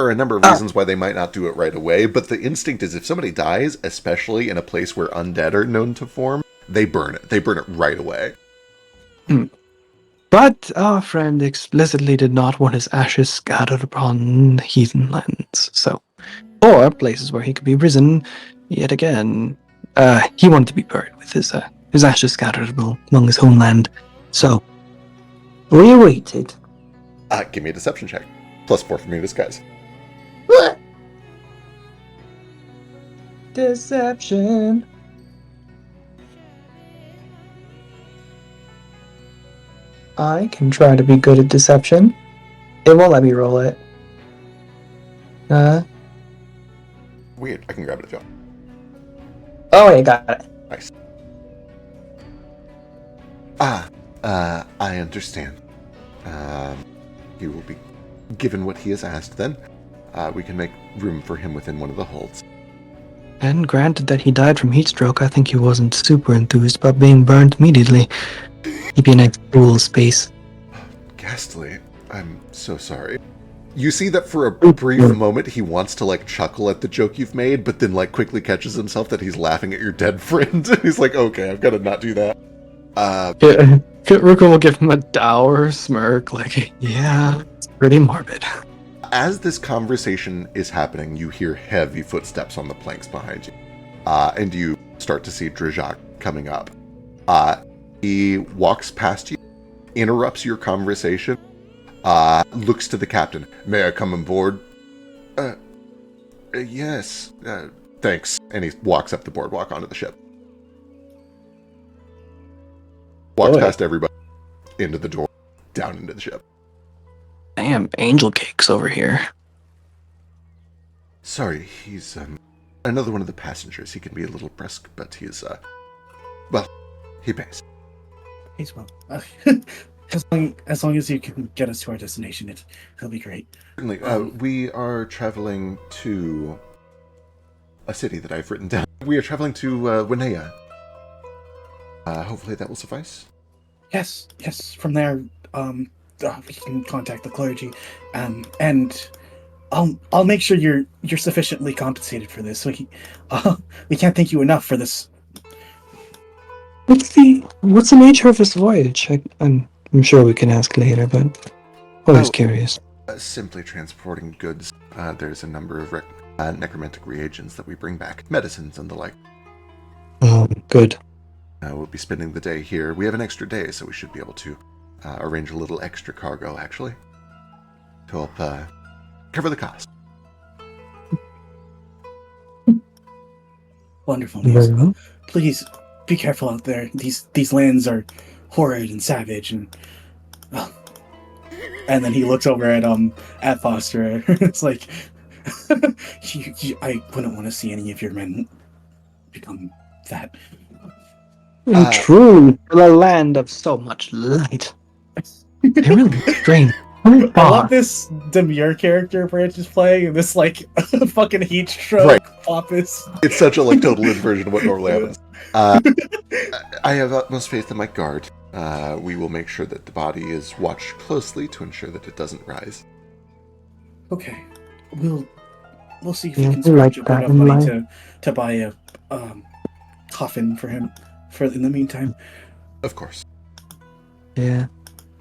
there are a number of reasons why they might not do it right away, but the instinct is if somebody dies, especially in a place where undead are known to form, they burn it. They burn it right away. But our friend explicitly did not want his ashes scattered upon heathen lands, so, or places where he could be risen yet again. He wanted to be buried with his ashes scattered among his homeland. So, we waited. Give me a deception check. +4 for me to disguise. Deception. I can try to be good at deception. It won't let me roll it. Weird. I can grab it if you want. Oh, yeah, got it. Nice. I understand. He will be given what he has asked then. We can make room for him within one of the holds. And granted that he died from heat stroke, I think he wasn't super enthused about being burned immediately. He'd be a nice cool space. Ghastly. I'm so sorry. You see that for a brief moment he wants to like chuckle at the joke you've made, but then like quickly catches himself that he's laughing at your dead friend. He's like, okay, I've got to not do that. Ruka will give him a dour smirk, like, yeah, it's pretty morbid. As this conversation is happening, you hear heavy footsteps on the planks behind you. And you start to see Drizak coming up. He walks past you, interrupts your conversation, looks to the captain. May I come on board? Yes. Thanks. And he walks up the boardwalk onto the ship. Walks past everybody, into the door, down into the ship. Damn, angel cakes over here. Sorry, he's another one of the passengers. He can be a little brusque, but he is well, he pays. He's well. As long as you can get us to our destination, it'll be great. Certainly. We are traveling to a city that I've written down. We are traveling to Winea. Hopefully that will suffice. Yes. From there, we can contact the clergy, and I'll make sure you're sufficiently compensated for this. We can't thank you enough for this. What's the nature of this voyage? I'm sure we can ask later, but always curious. Simply transporting goods. There's a number of necromantic reagents that we bring back, medicines and the like. Oh, good. We'll be spending the day here. We have an extra day, so we should be able to arrange a little extra cargo, actually, to help cover the cost. Wonderful Very news. well. Please be careful out there. These lands are horrid and savage, and then he looks over at Foster. It's like, I wouldn't want to see any of your men become that. True, the land of so much light. They really strange. I love this demure character Branch is playing, and this like fucking heat stroke Right. pompous. It's such a like total inversion of what normally happens. I have utmost faith in my guard. We will make sure that the body is watched closely to ensure that it doesn't rise. Okay, we'll see if we Yeah, can we like scratch up that enough in money life. to buy a coffin for him. For in the meantime, Of course. Yeah,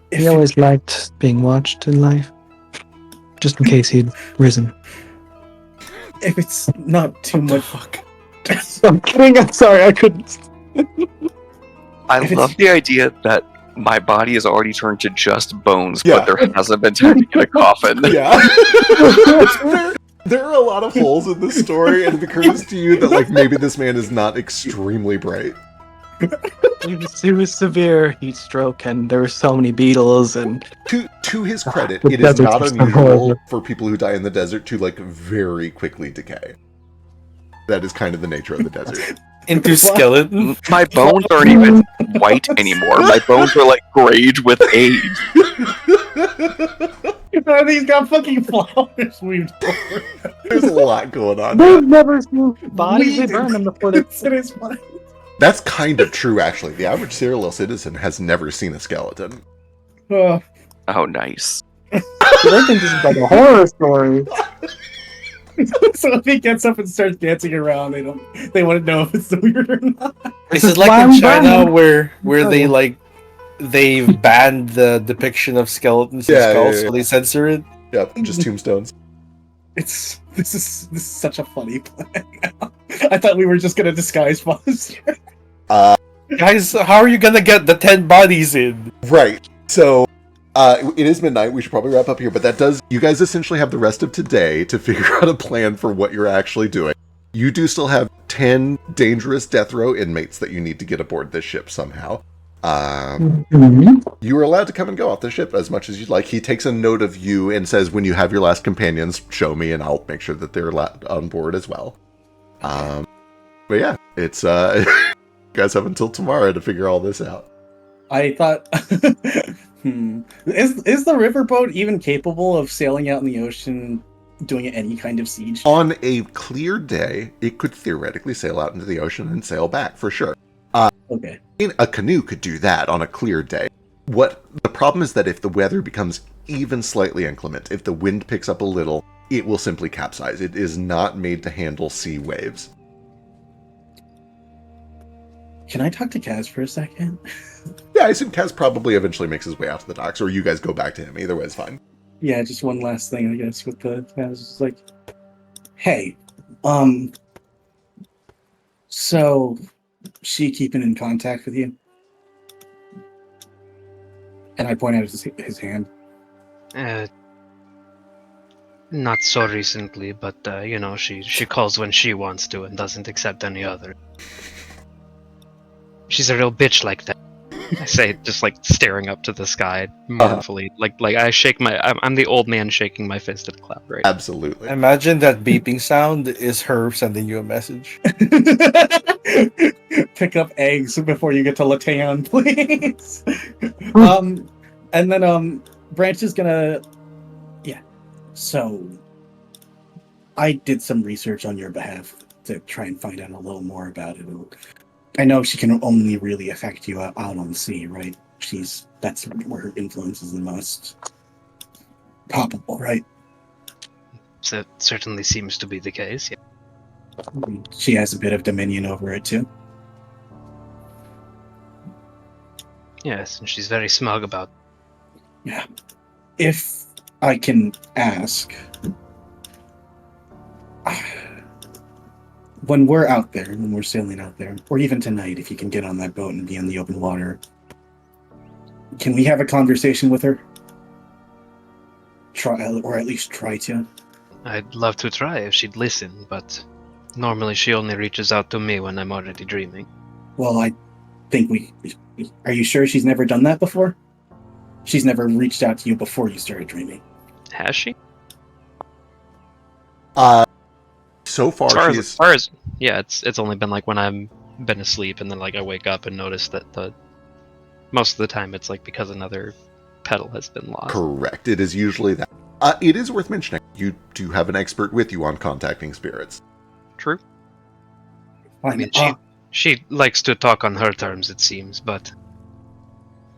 if he always liked being watched in life, just in case he'd risen. if it's not too much. I'm kidding. I'm sorry. I couldn't. I If love it's- the idea that my body has already turned to just bones, Yeah. but there hasn't been time to get a coffin. Yeah. There are a lot of holes in this story, and it occurs to you that like maybe this man is not extremely bright. It was severe heat stroke, and there were so many beetles, and To his credit, The it is deserts not are so unusual horrible. for people who die in the desert to like very quickly decay. That is kind of the nature of the desert. Into skeleton. My bones aren't even white anymore. My bones are like grayed with age. He's got fucking flowers weaved over. There's a lot going on. they've never seen bodies. They Weaved burn them before they. in his mind. That's kind of true, actually. The average serial citizen has never seen a skeleton. Oh, Oh, nice. They think this is like a horror story. So if he gets up and starts dancing around, they wouldn't know if it's weird or not. This This is is like why in I'm China burning. where they've banned the depiction of skeletons and Yeah, skulls, yeah, so yeah. they censor it. Yep, just tombstones. This is such a funny plan. I thought we were just gonna disguise Foster. Uh, Guys, how are you gonna get the 10 bodies in? right. So, it is midnight. We should probably wrap up here, but that does. You guys essentially have the rest of today to figure out a plan for what you're actually doing. You do still have 10 dangerous death row inmates that you need to get aboard this ship somehow. You are allowed to come and go off the ship as much as you'd like. He takes a note of you and says, when you have your last companions, show me, and I'll make sure that they're on board as well. But yeah, it's you guys have until tomorrow to figure all this out. I thought, is the riverboat even capable of sailing out in the ocean, doing any kind of siege? On a clear day, it could theoretically sail out into the ocean and sail back for sure. Okay. A canoe could do that on a clear day. What the problem is that if the weather becomes even slightly inclement, if the wind picks up a little, it will simply capsize. It is not made to handle sea waves. Can I talk to Kaz for a second? Yeah, I assume Kaz probably eventually makes his way out to the docks, or you guys go back to him. Either way is fine. Yeah, just one last thing, I guess, with the Kaz. It's like, hey, so she keeping in contact with you? And I point out his hand. Not so recently, but she calls when she wants to and doesn't accept any other. She's a real bitch like that. I say, just like staring up to the sky mournfully, like I shake my. I'm the old man shaking my fist at the cloud, right? Absolutely. Imagine that beeping sound is her sending you a message. Pick up eggs before you get to Latan, please. And then Branch is gonna. Yeah. So, I did some research on your behalf to try and find out a little more about it. I know she can only really affect you out on the sea, right? That's where her influence is the most palpable, right? That certainly seems to be the case. Yeah. She has a bit of dominion over it too. Yes, and she's very smug about. Yeah. If I can ask, when we're out there, when we're sailing out there, or even tonight, if you can get on that boat and be in the open water, can we have a conversation with her? Try, or at least try to. I'd love to try if she'd listen, but normally she only reaches out to me when I'm already dreaming. Well, I think are you sure she's never done that before? She's never reached out to you before you started dreaming. Has she? So far, As far as yeah, it's only been like when I'm been asleep and then like I wake up and notice that most of the time it's like because another pedal has been lost. Correct. It is usually that. It is worth mentioning, you do have an expert with you on contacting spirits. True. Fine. I mean, she likes to talk on her terms, it seems, but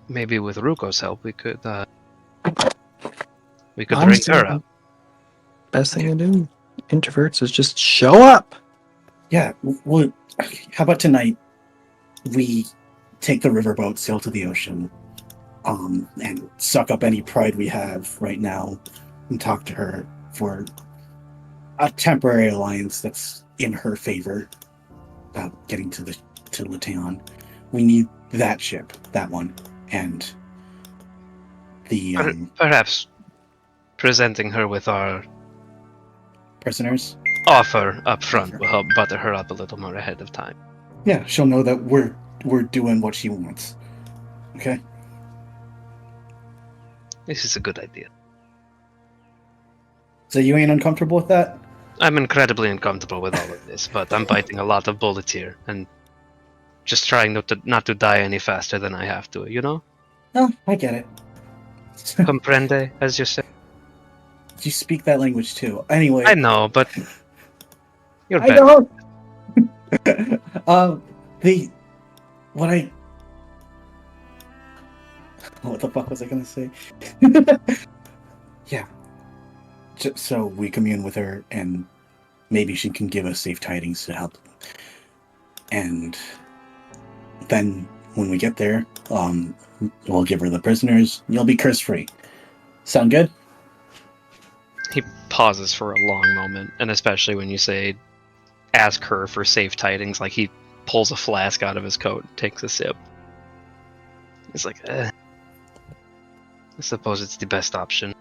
maybe with Ruko's help we could bring Honestly, her up. Best thing to do, introverts, is just show up. Yeah, well, how about tonight we take the riverboat, sail to the ocean, and suck up any pride we have right now and talk to her for a temporary alliance that's in her favor about getting to Latan. We need that ship, that one, and the Perhaps presenting her with our prisoners. offer up front will help butter her up a little more ahead of time. Yeah, she'll know that we're doing what she wants. Okay? This is a good idea. So you ain't uncomfortable with that? I'm incredibly uncomfortable with all of this, but I'm biting a lot of bullets here and just trying not to die any faster than I have to, you know? No, I get it. Comprende, as you say. You speak that language too. Anyway. I know, but you're I better. don't. What the fuck was I gonna say? Yeah. So we commune with her, and maybe she can give us safe tidings to help. And then when we get there, we'll give her the prisoners. You'll be curse-free. Sound good? He pauses for a long moment, and especially when you say, ask her for safe tidings, like he pulls a flask out of his coat and takes a sip. He's like, I suppose it's the best option.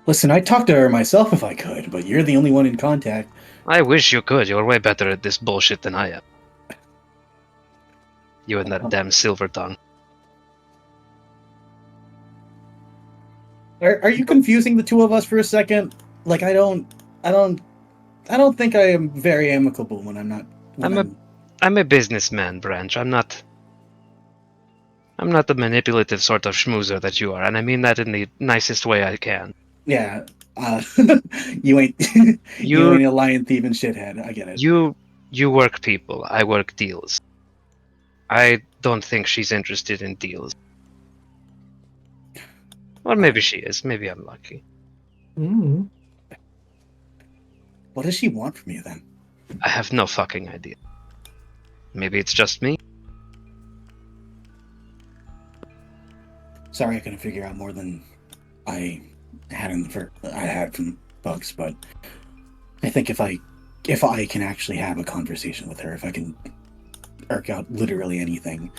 Listen, I'd talk to her myself if I could, but you're the only one in contact. I wish you could. You're way better at this bullshit than I am. You and that damn silver tongue. Are you confusing the two of us for a second? Like, I don't think I am very amicable when I'm not. I'm a businessman, Branch. I'm not the manipulative sort of schmoozer that you are, and I mean that in the nicest way I can. Yeah, you ain't you ain't a lion thieving shithead. I get it. You work people. I work deals. I don't think she's interested in deals. Or maybe she is. Maybe I'm lucky. Mm. What does she want from you then? I have no fucking idea. Maybe it's just me. Sorry, I couldn't figure out more than I had from Bugs, but I think if I can actually have a conversation with her, if I can irk out literally anything,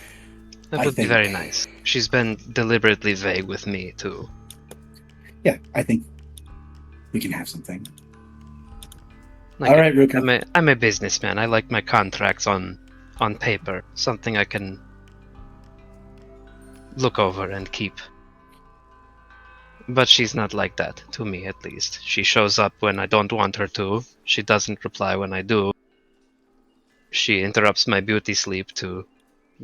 That would be very nice. She's been deliberately vague with me, too. Yeah, I think we can have something. Like, all right, Ruka. I'm a businessman. I like my contracts on paper. Something I can look over and keep. But she's not like that, to me at least. She shows up when I don't want her to. She doesn't reply when I do. She interrupts my beauty sleep to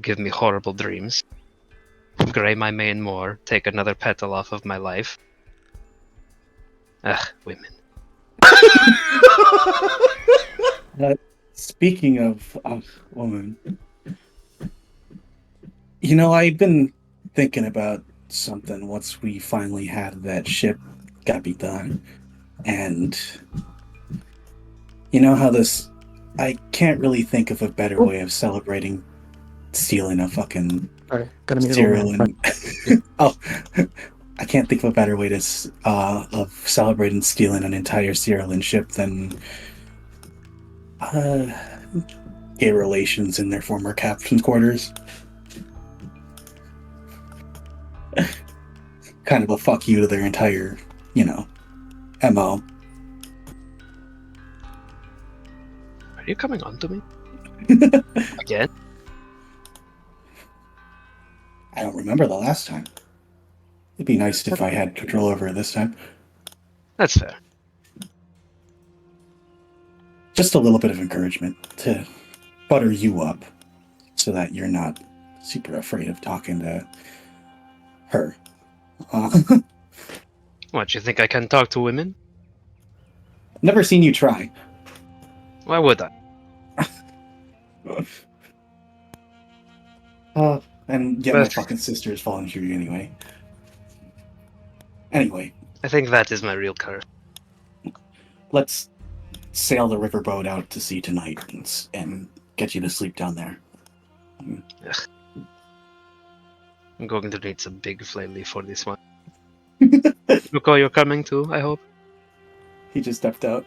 give me horrible dreams. Gray my mane more, take another petal off of my life. Ugh, women. Speaking of woman, I've been thinking about something once we finally had that ship got be done, and I can't really think of a better way of celebrating stealing a fucking Sorry, gotta meet cereal a little and I can't think of a better way of celebrating stealing an entire cereal and ship than gay relations in their former captain's quarters. Kind of a fuck you to their entire, MO. Are you coming on to me? Again? I don't remember the last time. It'd be nice if I had control over it this time. That's fair. Just a little bit of encouragement to butter you up so that you're not super afraid of talking to her. What, you think I can talk to women? Never seen you try. Why would I? And yet my fucking sister is falling for you anyway. Anyway. I think that is my real curse. Let's sail the riverboat out to sea tonight and get you to sleep down there. Ugh. I'm going to need some big flavor for this one. Luko, you're coming too, I hope? He just stepped out.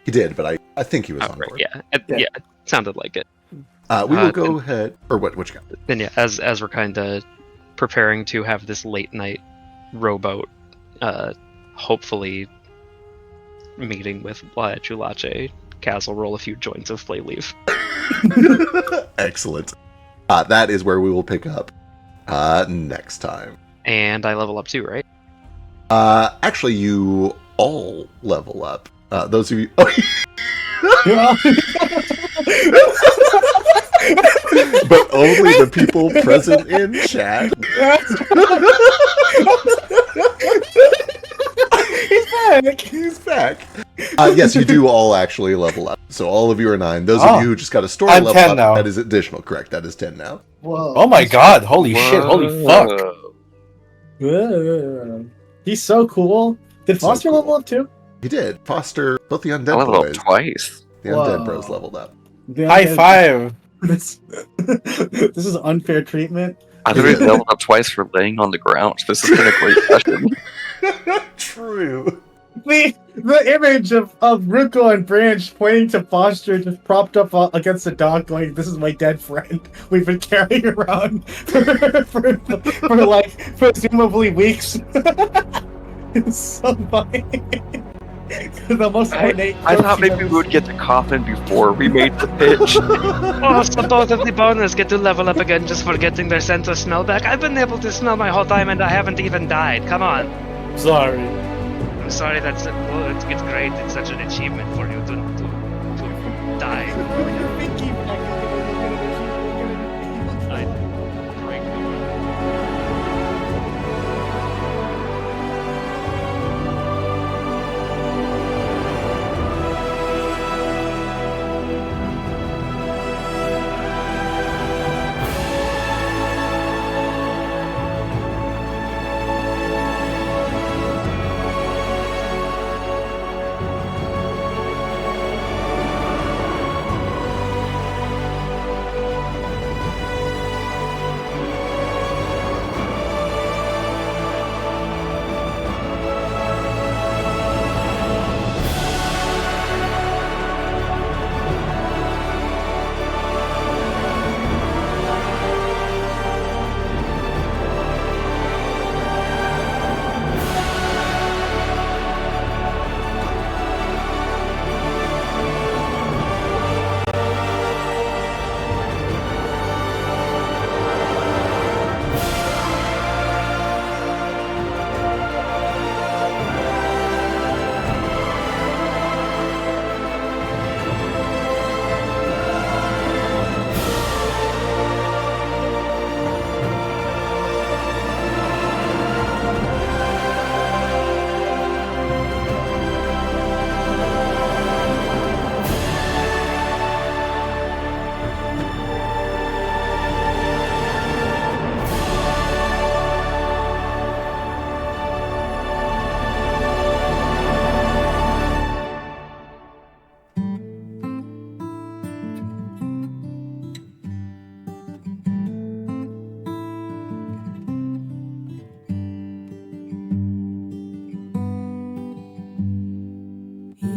He did, but I think he was on Right, board. yeah, it sounded like it. We will go ahead. Or what you got? Then yeah, as we're kind of preparing to have this late night rowboat, hopefully meeting with La Chulache, Kaz will roll a few joints of flay leaf. Excellent. That is where we will pick up next time. And I level up too, right? Actually, you all level up. Those of you. But only the people present in chat. He's back. Yes, you do all actually level up. So all of you are 9. Those of you who just got a story I'm level 10 up, now. that is additional. Correct. That is 10 now. Whoa. Oh my god, holy shit, holy fuck. Whoa. He's so cool. Did So Foster cool. level up too? He did. Foster both the I undead leveled boys. up twice. The undead Whoa. bros leveled up. The High undead- five. This, this is unfair treatment. I literally leveled up twice for laying on the ground. This has been a great session. True. The image of Ruko and Branch pointing to Foster just propped up against the dock going, "This is my dead friend we've been carrying around for like presumably weeks." It's so funny. The most ornate I thought corpse maybe you've we ever would get the coffin before we made the pitch. Oh, so both of the boners get to level up again just for getting their sense of smell back. I've been able to smell my whole time and I haven't even died. Come on. Sorry. I'm sorry, that's well, it's great. It's such an achievement for you to die. With your pinky back, I drank too much.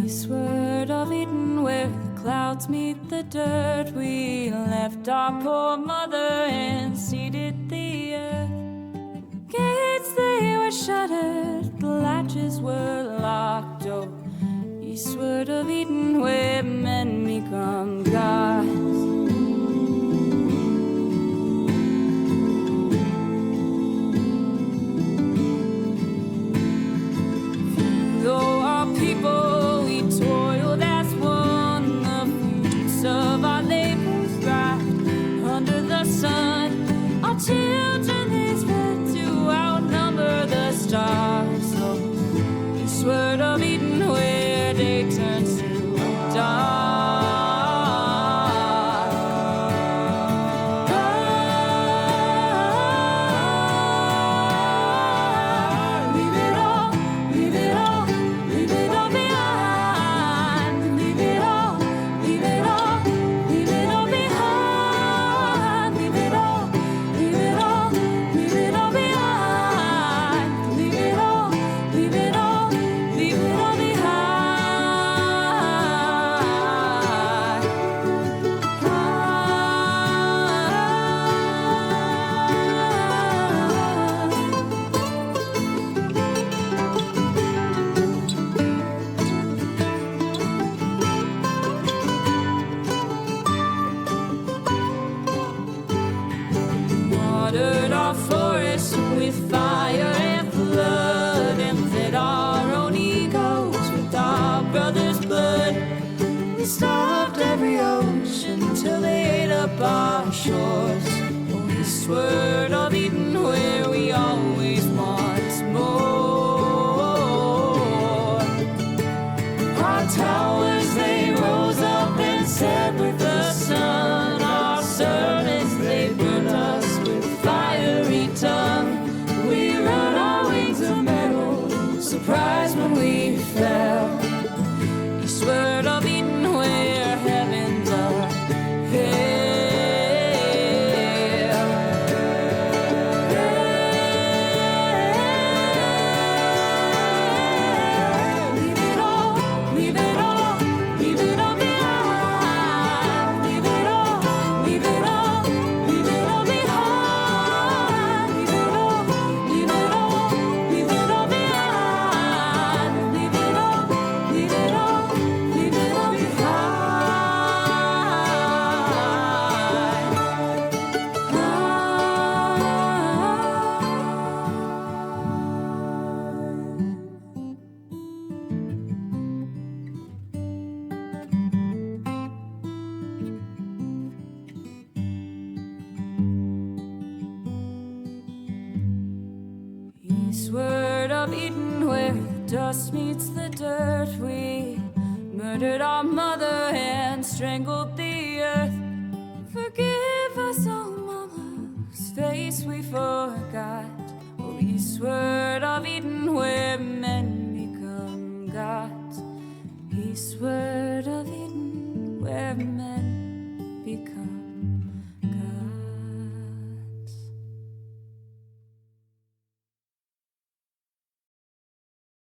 Eastward of Eden, where the clouds meet the dirt, we left our poor mother and seeded the earth. Gates they were shuttered, the latches were locked. Oh, eastward of Eden, where men become gods. Though our people, we toiled as one, the fruits of our labors thrived under the sun. Our children they spread to outnumber the stars. So eastward of Eden, where day turns to dawn. Watered our forests with fire and flood, and fed our own egos with our brother's blood. We starved every ocean till they ate up our shores. Oh, eastward of Eden, where we always want more. Our towers they rose up and set with the sun. Our servants they burnt us with fiery tongue. We rode our wings of metal, surprised when we fell. Eastward of Eden, where Eastward of Eden, where the dust meets the dirt, we murdered our mother and strangled the earth. Forgive us, oh mama, whose face we forgot. Oh, eastward of Eden, where men become gods. Eastward of Eden, where men